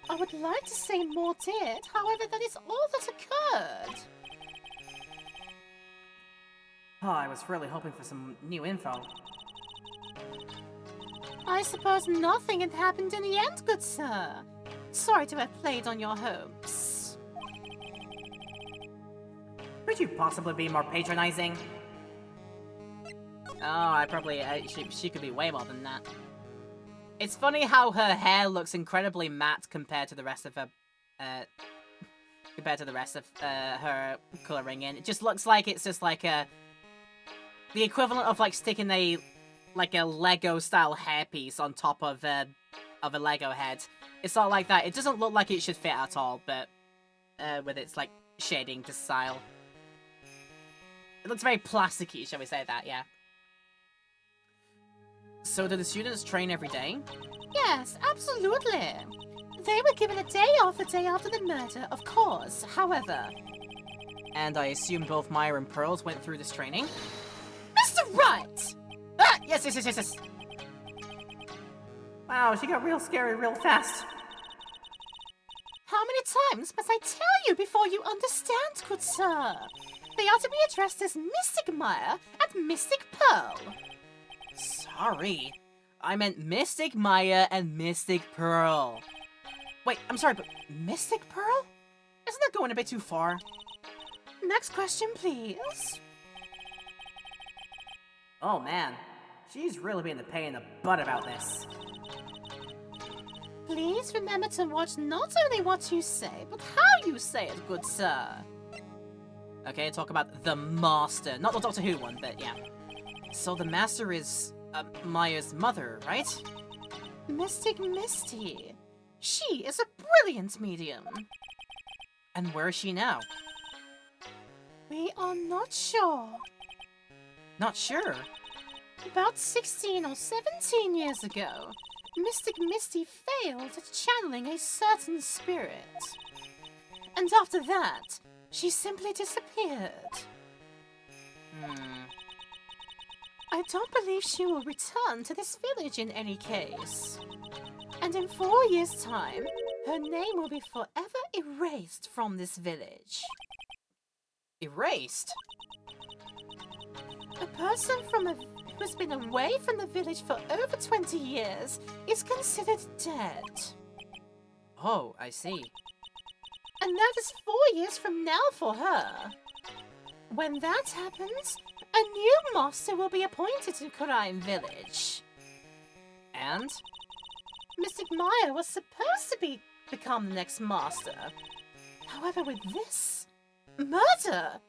I would like to say more did, however that is all that occurred. Oh, I was really hoping for some new info. I suppose nothing had happened in the end, good sir. Sorry to have played on your hopes. Could you possibly be more patronizing? Oh, she could be way more than that. It's funny how her hair looks incredibly matte compared to the rest of her, her coloring in. It just looks like it's just like the equivalent of like sticking a Lego style hairpiece on top of a Lego head. It's not like that. It doesn't look like it should fit at all, but with its like shading to style. It looks very plasticky, shall we say that, yeah. So do the students train every day? Yes, absolutely. They were given a day off the day after the murder, of course, however. And I assume both Maya and Pearls went through this training? Mr. Wright! Ah! Yes. Wow, she got real scary real fast. How many times must I tell you before you understand, good sir? They are to be addressed as Mystic Maya and Mystic Pearl. Sorry. I meant Mystic Maya and Mystic Pearl. Wait, I'm sorry, but Mystic Pearl? Isn't that going a bit too far? Next question, please. Oh man, she's really being a pain in the butt about this. Please remember to watch not only what you say, but how you say it, good sir. Okay, talk about the Master. Not the Doctor Who one, but yeah. So the Master is Maya's mother, right? Mystic Misty. She is a brilliant medium. And where is she now? We are not sure. Not sure? About 16 or 17 years ago, Mystic Misty failed at channeling a certain spirit. And after that, she simply disappeared. I don't believe she will return to this village in any case. And in 4 years' time, her name will be forever erased from this village. Erased? A person who has been away from the village for over 20 years is considered dead. Oh, I see. And that is 4 years from now for her. When that happens, a new master will be appointed to Khura'in village. And? Mystic Maya was supposed to become the next master. However, with this murder,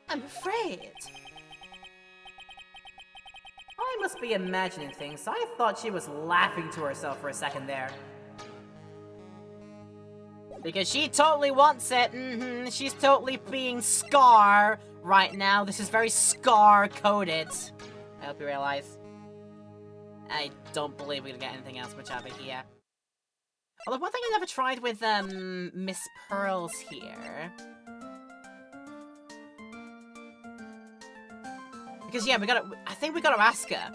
I'm afraid. I must be imagining things. I thought she was laughing to herself for a second there. Because she totally wants it. She's totally being Scar right now. This is very Scar-coded. I hope you realize. I don't believe we're gonna get anything else much out of here. Although one thing I never tried with, Miss Pearls here. Because, yeah, I think we gotta ask her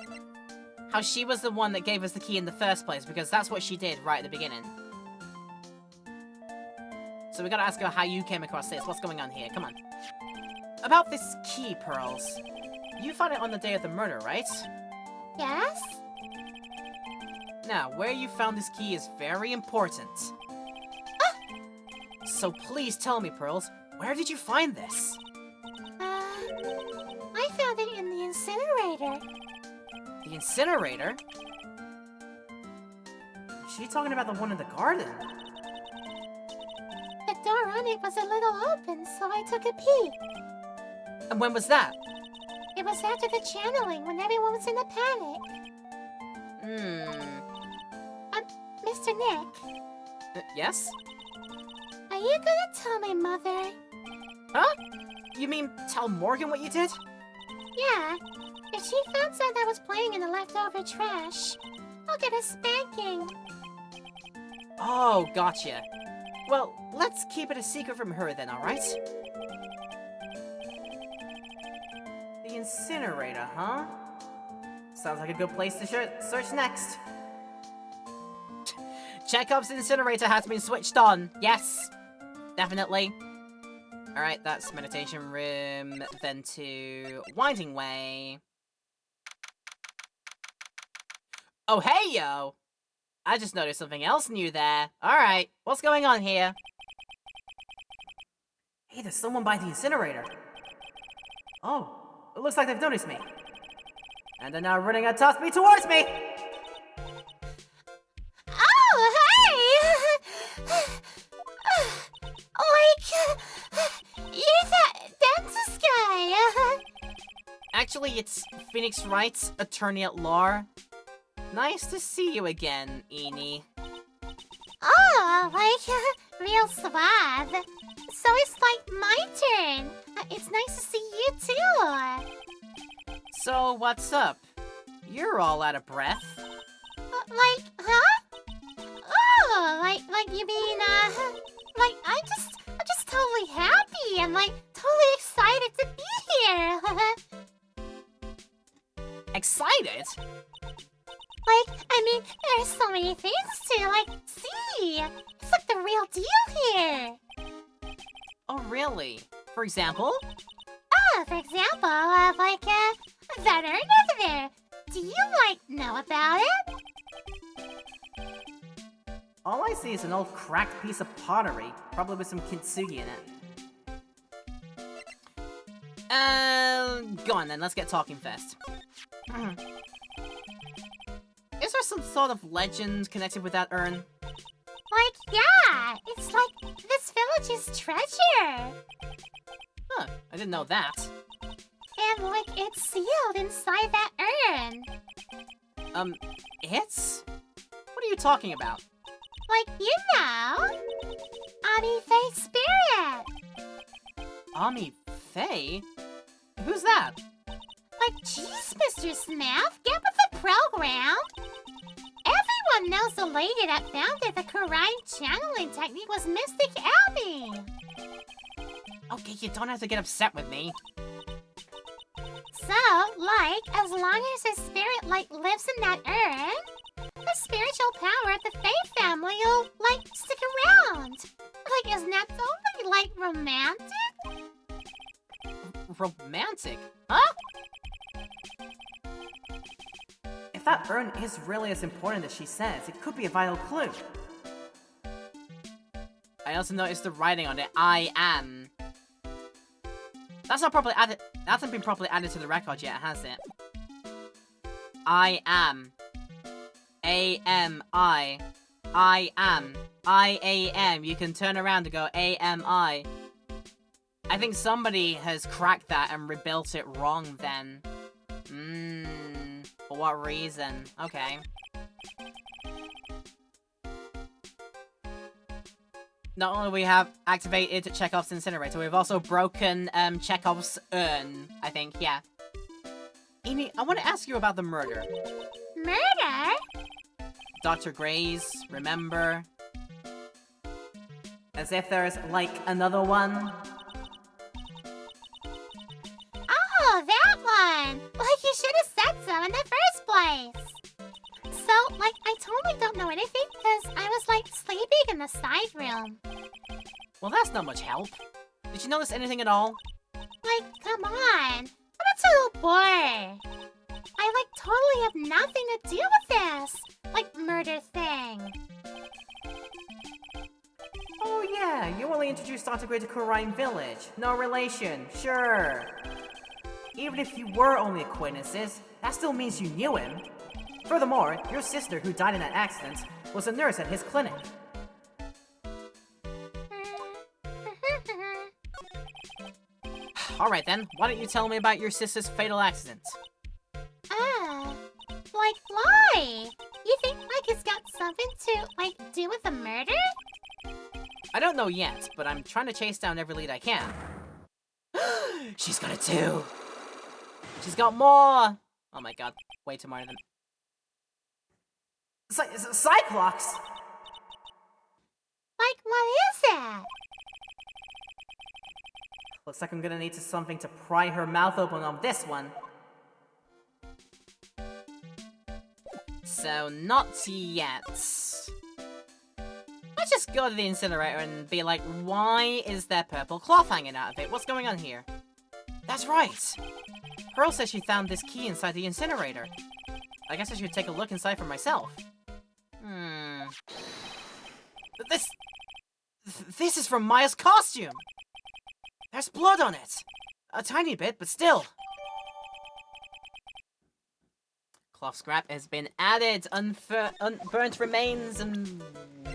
how she was the one that gave us the key in the first place, because that's what she did right at the beginning. So we gotta ask her how you came across this. What's going on here? Come on. About this key, Pearls. You found it on the day of the murder, right? Yes? Now, where you found this key is very important. So please tell me, Pearls, where did you find this? I found it in the incinerator. The incinerator? Is she talking about the one in the garden? The door on it was a little open, so I took a peek. And when was that? It was after the channeling, when everyone was in a panic. Mr. Nick, Yes? are you gonna tell my mother? Huh? You mean tell Morgan what you did? Yeah. If she finds out I was playing in the leftover trash, I'll get a spanking. Oh, gotcha. Well, let's keep it a secret from her then, alright? The incinerator, huh? Sounds like a good place to search next. Chekhov's incinerator has been switched on. Yes, definitely. Alright, that's meditation room, then to Winding Way. Oh, hey, yo! I just noticed something else new there. Alright, what's going on here? Hey, there's someone by the incinerator. Oh, it looks like they've noticed me. And they're now running at top speed towards me! Oh, hey! You're that dentist guy. Actually, it's Phoenix Wright, attorney at law. Nice to see you again, Eni. Oh, real suave. So it's like my turn. It's nice to see you too. So, what's up? You're all out of breath. Huh? Oh, like you mean, I'm just totally happy and totally excited to be here. Excited? I mean, there's so many things to, see. It's like the real deal here. Oh, really? For example? For example, that urn over there. Do you, know about it? All I see is an old cracked piece of pottery, probably with some kintsugi in it. Go on then, let's get talking first. Is there some sort of legend connected with that urn? Yeah, it's this village's treasure. Huh, I didn't know that. And, it's sealed inside that urn. It's? What are you talking about? You know, Ami Faye Spirit. Ami Faye? Who's that? Jeez, Mr. Smith, get with the program. Everyone knows the lady that founded the Karain channeling technique was Mystic Abby. Okay, you don't have to get upset with me. So, as long as her spirit, lives in that urn, the spiritual power of the Faye family will, stick around. Isn't that totally, romantic? Romantic? Huh? If that urn is really as important as she says, it could be a vital clue. I also noticed the writing on it, I am. That's not properly added. That hasn't been properly added to the record yet, has it? I am. A-M-I. I am. I-A-M. You can turn around and go A-M-I. I think somebody has cracked that and rebuilt it wrong then. For what reason? Okay. Not only we have activated Chekhov's incinerator, we've also broken Chekhov's urn, I think, yeah. Eni, I want to ask you about the murder. Murder? Dr. Gray's, remember? As if there's, like, another one. Oh, that one! Like, you should have said so in the first place. So, like, I totally don't know anything because I was, like, sleeping in the side room. Well, that's not much help. Did you notice anything at all? Like, come on. I'm a total boy. I, like, totally have nothing to do with this. Like, murder thing. Oh yeah, you only introduced Dr. Gray to Kurine Village. No relation, sure. Even if you were only acquaintances, that still means you knew him. Furthermore, your sister who died in that accident was a nurse at his clinic. Alright then, why don't you tell me about your sister's fatal accident? Like, why? You think, like, it's got something to, like, do with the murder? I don't know yet, but I'm trying to chase down every lead I can. She's got it too! She's got more! Oh my god, way too more than... Cyclops! Like, what is it? Looks like I'm gonna need something to pry her mouth open on this one. So, not yet. Let's just go to the incinerator and be like, why is there purple cloth hanging out of it? What's going on here? That's right! Pearl says she found this key inside the incinerator. I guess I should take a look inside for myself. This is from Maya's costume! There's blood on it! A tiny bit, but still. Cloth scrap has been added. Unburnt remains and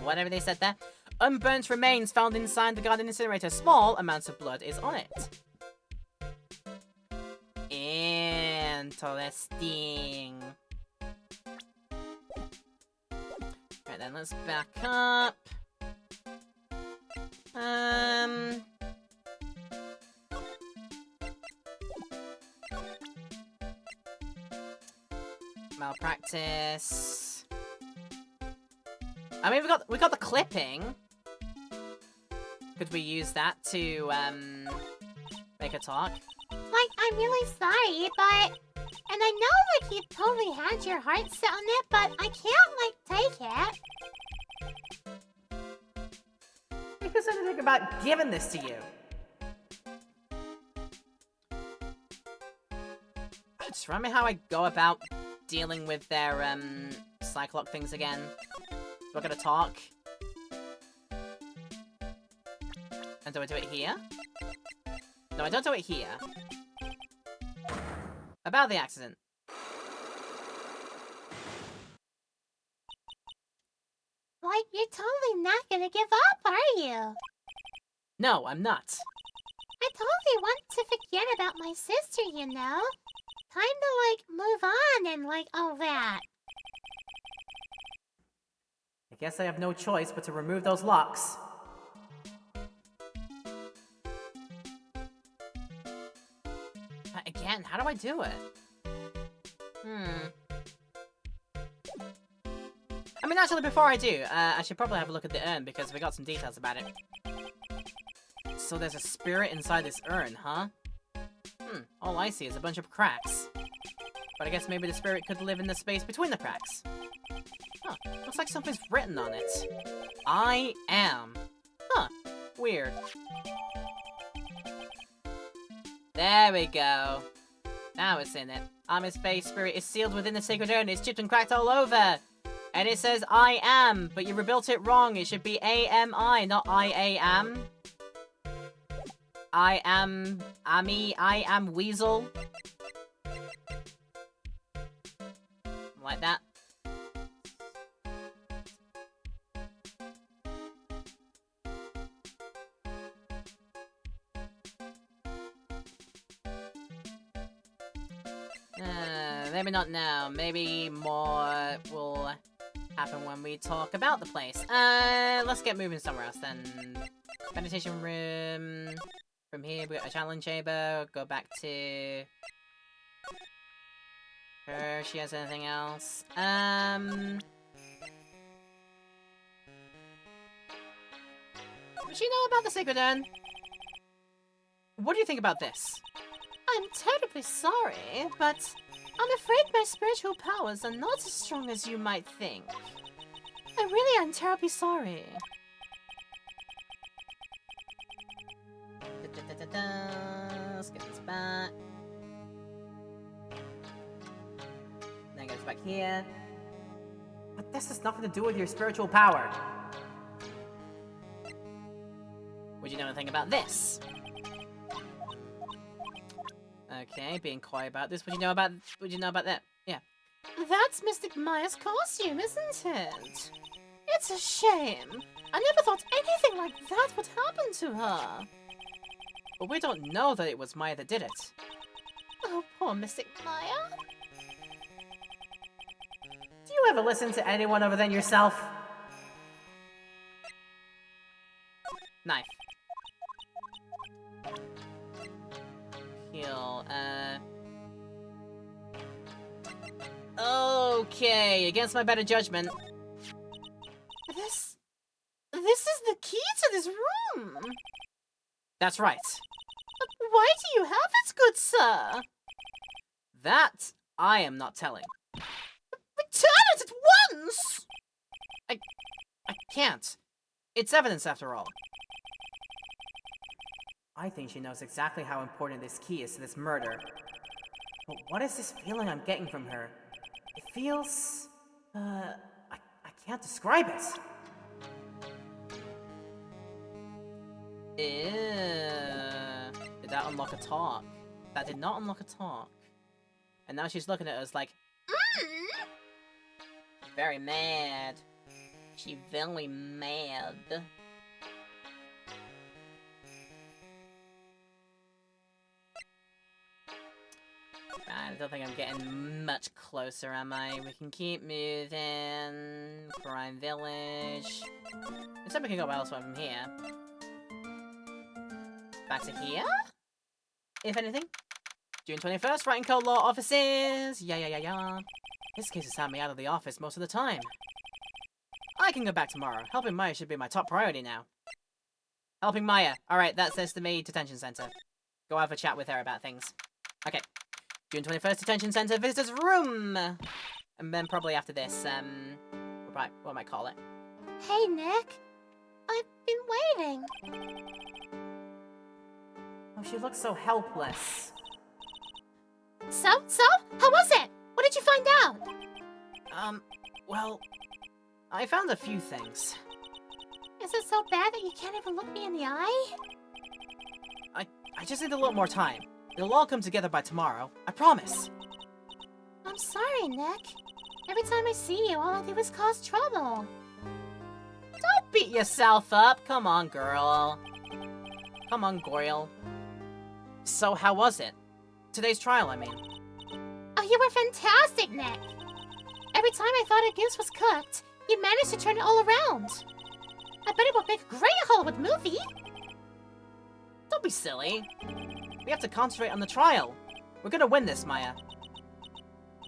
whatever they said there. Unburnt remains found inside the garden incinerator. Small amounts of blood is on it. Interesting. Right then, let's back up. Malpractice. I mean, we got the clipping. Could we use that to make a talk? Like, I'm really sorry, but... And I know, like, you totally had your heart set on it, but I can't, like, take it. Who said anything about giving this to you? Just remind me how I go about dealing with their, Cyclops things again. Do I gotta talk? And do I do it here? No, I don't do it here. About the accident. Like, you're totally not gonna give up, are you? No, I'm not. I totally want to forget about my sister, you know? Time to, like, move on and, like, all that. I guess I have no choice but to remove those locks. Again, how do I do it? I mean, actually, before I do, I should probably have a look at the urn because we got some details about it. So there's a spirit inside this urn, huh? All I see is a bunch of cracks. But I guess maybe the spirit could live in the space between the cracks. Huh, looks like something's written on it. I am. Huh, weird. There we go. Now it's in it. Ami's face spirit is sealed within the sacred urn. It's chipped and cracked all over. And it says I am, but you rebuilt it wrong. It should be A-M-I, not I-A-M. I am Ami, I am Weasel. Like that. Maybe not now. Maybe more will happen when we talk about the place. Let's get moving somewhere else then. Meditation room. From here, we got a challenge chamber. Go back to her. She has anything else? What do you know about the Sacred Urn? What do you think about this? I'm terribly sorry, but I'm afraid my spiritual powers are not as strong as you might think. I really am terribly sorry. Let's get this back. Then it goes back here. But this has nothing to do with your spiritual power. Would you know anything about this? Okay, being quiet about this. Would you know about that? Yeah. That's Mystic Maya's costume, isn't it? It's a shame. I never thought anything like that would happen to her. But we don't know that it was Maya that did it. Oh, poor Mystic Maya. Do you ever listen to anyone other than yourself? Knife. Heal, Okay, against my better judgment. This is the key to this room. That's right. But why do you have it, good sir? That I am not telling. Return it at once! I can't. It's evidence after all. I think she knows exactly how important this key is to this murder. But what is this feeling I'm getting from her? It feels... I can't describe it. Did that unlock a talk? That did not unlock a talk. And now she's looking at us like... Very mad. She very mad. I don't think I'm getting much closer, am I? We can keep moving. Crime Village. Instead we can go elsewhere from here. Back to here? If anything. June 21st, writing code law offices. Yeah. This case has had me out of the office most of the time. I can go back tomorrow. Helping Maya should be my top priority now. Helping Maya. Alright, that says to me detention center. Go have a chat with her about things. Okay. June 21st, detention center, visitors room! And then probably after this, what am I call it? Hey, Nick. I've been waiting. Oh, she looks so helpless. So? How was it? What did you find out? Well, I found a few things. Is it so bad that you can't even look me in the eye? I just need a little more time. It'll all come together by tomorrow. I promise. I'm sorry, Nick. Every time I see you, all I do is cause trouble. Don't beat yourself up. Come on, girl. Come on, Goyle. So, how was it? Today's trial, I mean. Oh, you were fantastic, Nick. Every time I thought a goose was cooked, you managed to turn it all around. I bet it would make a great Hollywood movie. Don't be silly. We have to concentrate on the trial. We're gonna win this, Maya.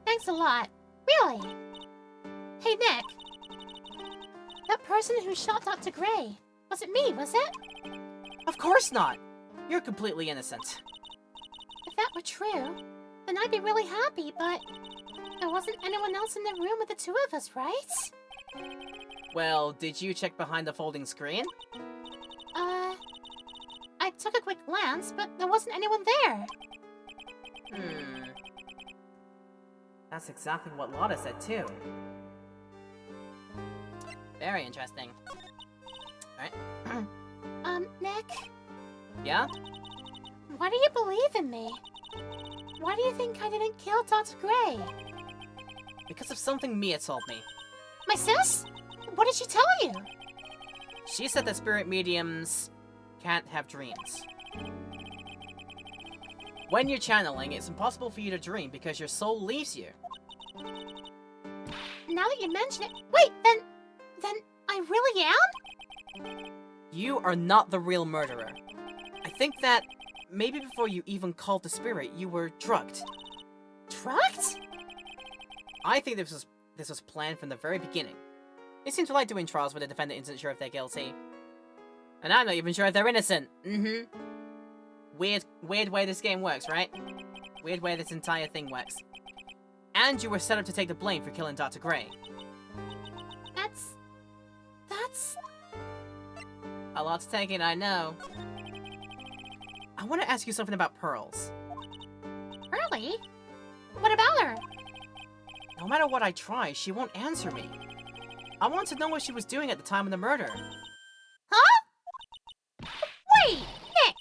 Thanks a lot. Really. Hey, Nick. That person who shot Dr. Gray. Was it me, was it? Of course not. You're completely innocent. If that were true, then I'd be really happy, but there wasn't anyone else in the room with the two of us, right? Well, did you check behind the folding screen? I took a quick glance, but there wasn't anyone there. That's exactly what Lotta said, too. Very interesting. Alright. Nick? Yeah? Why do you believe in me? Why do you think I didn't kill Dr. Gray? Because of something Mia told me. My sis? What did she tell you? She said that spirit mediums can't have dreams. When you're channeling, it's impossible for you to dream because your soul leaves you. Now that you mention it... Wait, then I really am? You are not the real murderer. I think that maybe before you even called the spirit, you were drugged. Drugged? I think this was planned from the very beginning. They seem to like doing trials where the defendant isn't sure if they're guilty. And I'm not even sure if they're innocent. Mm-hmm. Weird way this game works, right? Weird way this entire thing works. And you were set up to take the blame for killing Dr. Gray. That's... A lot to take in, I know. I want to ask you something about Pearls. Pearly? What about her? No matter what I try, she won't answer me. I want to know what she was doing at the time of the murder. Huh? Wait, Nick!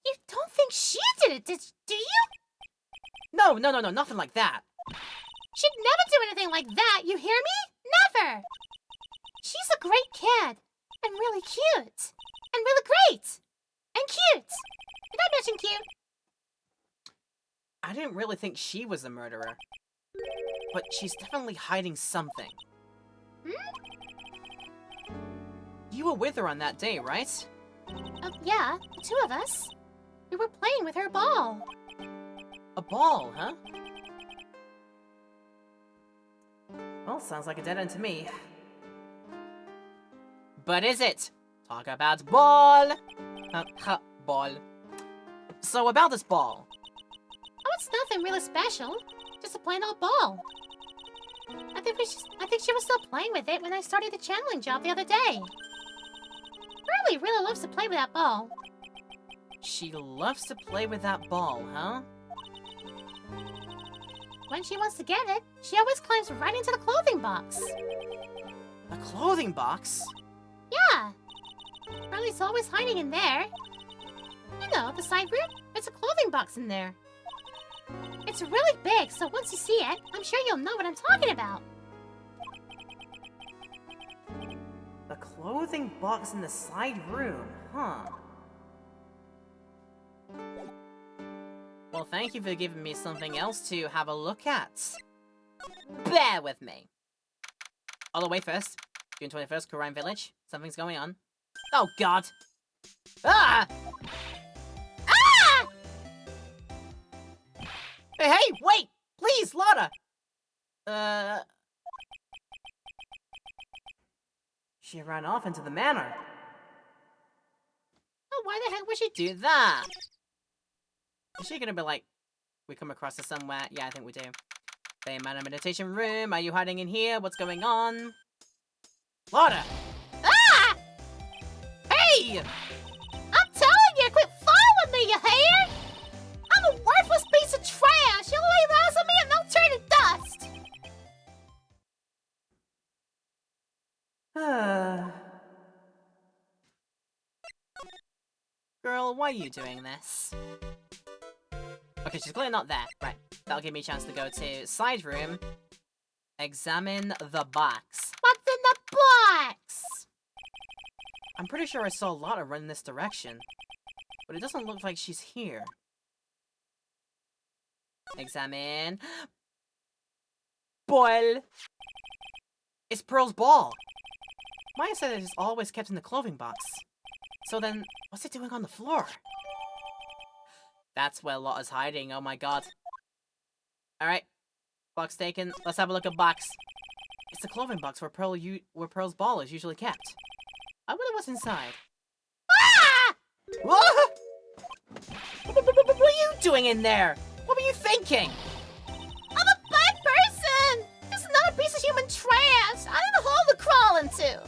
You don't think she did it, do you? No, nothing like that. She'd never do anything like that, you hear me? Never! She's a great kid. And really cute. And really great. And cute. Did I mention cute? I didn't really think she was the murderer. But she's definitely hiding something. You were with her on that day, right? Yeah, the two of us. We were playing with her ball. A ball, huh? Well, sounds like a dead end to me. But is it? Talk about ball! Ball. So about this ball. Oh, it's nothing really special. Just a plain old ball. I think she was still playing with it when I started the channeling job the other day. Pearly really loves to play with that ball. She loves to play with that ball, huh? When she wants to get it, she always climbs right into the clothing box. A clothing box? Yeah. Pearly's always hiding in there. You know, the side room? There's a clothing box in there. It's really big, so once you see it, I'm sure you'll know what I'm talking about. The clothing box in the side room, huh? Well, thank you for giving me something else to have a look at. Bear with me. All the way first. June 21st, Kurime Village. Something's going on. Oh, God! Ah! Ah! Hey, wait! Please, Lotta! She ran off into the manor. Oh, why the heck would she Do that! Is she gonna be like, we come across her somewhere? Yeah, I think we do. The manor meditation room. Are you hiding in here? What's going on? Lotta! Ah! Hey! I'm telling you, quit following me, you hear? I'm a worthless piece of trash. You'll lay eyes on me and I'll turn to dust. Girl, why are you doing this? Okay, she's clearly not there. Right, that'll give me a chance to go to side room. Examine the box. What's in the box? I'm pretty sure I saw Lotta run in this direction. But it doesn't look like she's here. Examine. Ball! It's Pearl's ball! Maya said it is always kept in the clothing box. So then, what's it doing on the floor? That's where Lotta's hiding, oh my god. Alright. Box taken. Let's have a look at box. It's the clothing box where Pearl's ball is usually kept. I wonder what's inside. Ah! What? What are you doing in there? What were you thinking? I'm a bad person. This is not a piece of human trash. I need a hole to crawl into.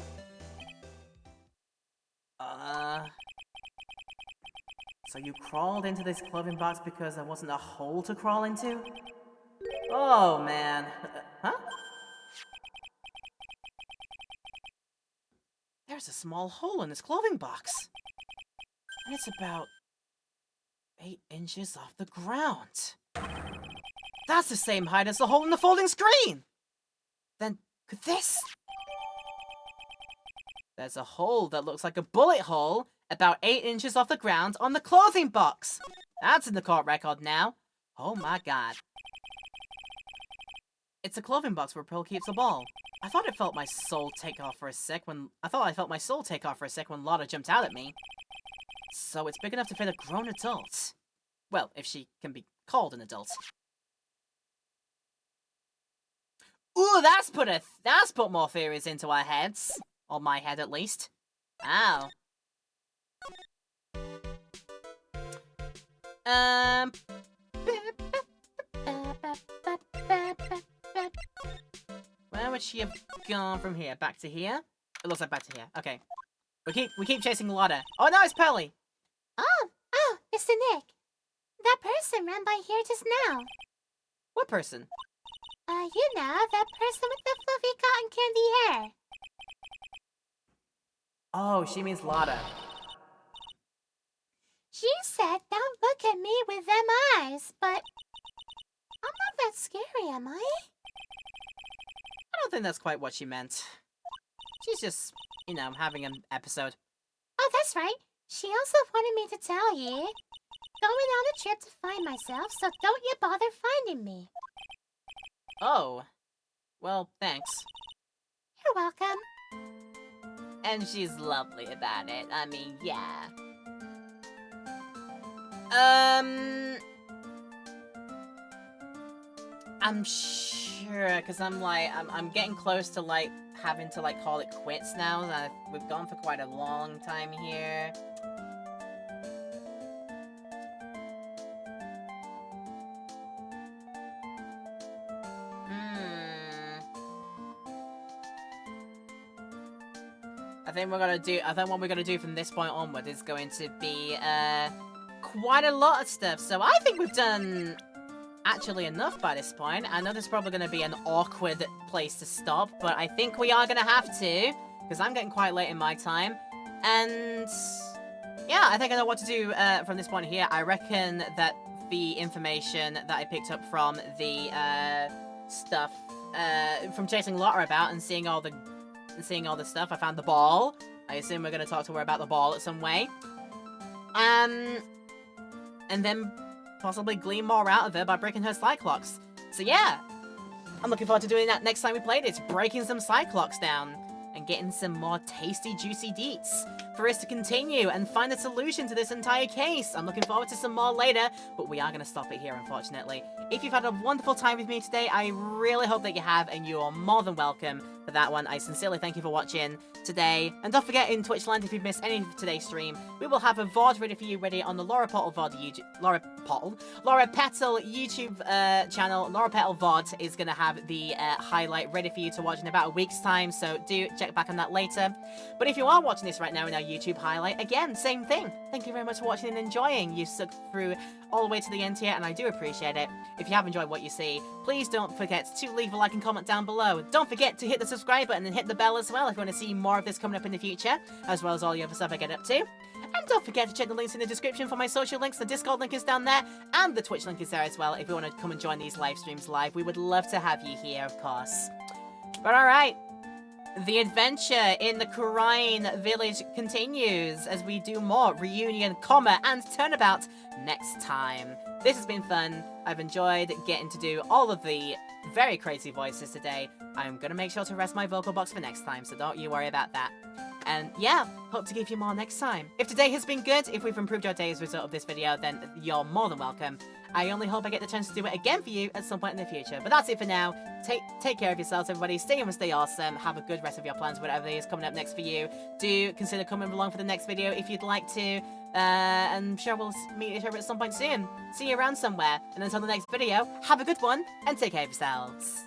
So you crawled into this clothing box because there wasn't a hole to crawl into? Oh, man. Huh? There's a small hole in this clothing box. And it's about 8 inches off the ground. That's the same height as the hole in the folding screen! Then, could this... There's a hole that looks like a bullet hole about 8 inches off the ground on the clothing box. That's in the court record now. Oh my god. It's a clothing box where Pearl keeps a ball. I thought I felt my soul take off for a sec when Lotta jumped out at me. So it's big enough to fit a grown adult. Well, if she can be called an adult. Ooh, that's put more theories into our heads. Or my head, at least. Ow. Where would she have gone from here? Back to here? It looks like back to here. Okay. We keep chasing Lotta. Oh no, it's Pearly! Oh, Mr. Nick. That person ran by here just now. What person? You know, that person with the fluffy cotton candy hair. Oh, she means Lotta. She said, don't look at me with them eyes, but I'm not that scary, am I? I don't think that's quite what she meant. She's just, you know, having an episode. Oh, that's right. She also wanted me to tell you. Going on a trip to find myself, so don't you bother finding me. Oh. Well, thanks. You're welcome. And she's lovely about it. I mean, yeah. I'm sure, because I'm getting close to, like, having to, like, call it quits now. We've gone for quite a long time here. I think what we're gonna do from this point onward is going to be, quite a lot of stuff. So I think we've done actually enough by this point. I know there's probably going to be an awkward place to stop, but I think we are going to have to, because I'm getting quite late in my time. And yeah, I think I know what to do from this point here. I reckon that the information that I picked up from the stuff from chasing Lotta about and seeing all the stuff, I found the ball. I assume we're going to talk to her about the ball in some way. And then possibly glean more out of her by breaking her Cyclops. So yeah, I'm looking forward to doing that next time we play this, breaking some Cyclops down and getting some more tasty, juicy deets for us to continue and find a solution to this entire case. I'm looking forward to some more later, but we are going to stop it here, unfortunately. If you've had a wonderful time with me today, I really hope that you have, and you are more than welcome for that one. I sincerely thank you for watching today. And don't forget, in Twitch land, if you've missed any of today's stream, we will have a VOD ready for you, ready on the Laura Petal VOD Laura Petal YouTube channel. Laura Petal VOD is going to have the highlight ready for you to watch in about a week's time, so do check back on that later. But if you are watching this right now in our YouTube highlight, again, same thing. Thank you very much for watching and enjoying. You've stuck through all the way to the end here, and I do appreciate it. If you have enjoyed what you see, please don't forget to leave a like and comment down below. Don't forget to hit the subscribe button and hit the bell as well if you want to see more of this coming up in the future, as well as all the other stuff I get up to. And don't forget to check the links in the description for my social links. The Discord link is down there, and the Twitch link is there as well if you want to come and join these live streams live. We would love to have you here, of course. But alright, the adventure in the Khura'in village continues as we do more Reunion, and Turnabout next time. This has been fun. I've enjoyed getting to do all of the very crazy voices today. I'm gonna make sure to rest my vocal box for next time, so don't you worry about that. And yeah, hope to give you more next time. If today has been good, if we've improved your day as a result of this video, then you're more than welcome. I only hope I get the chance to do it again for you at some point in the future. But that's it for now. Take care of yourselves, everybody. Stay home and stay awesome. Have a good rest of your plans, whatever is coming up next for you. Do consider coming along for the next video if you'd like to. And I'm sure we'll meet each other at some point soon. See you around somewhere. And until the next video, have a good one and take care of yourselves.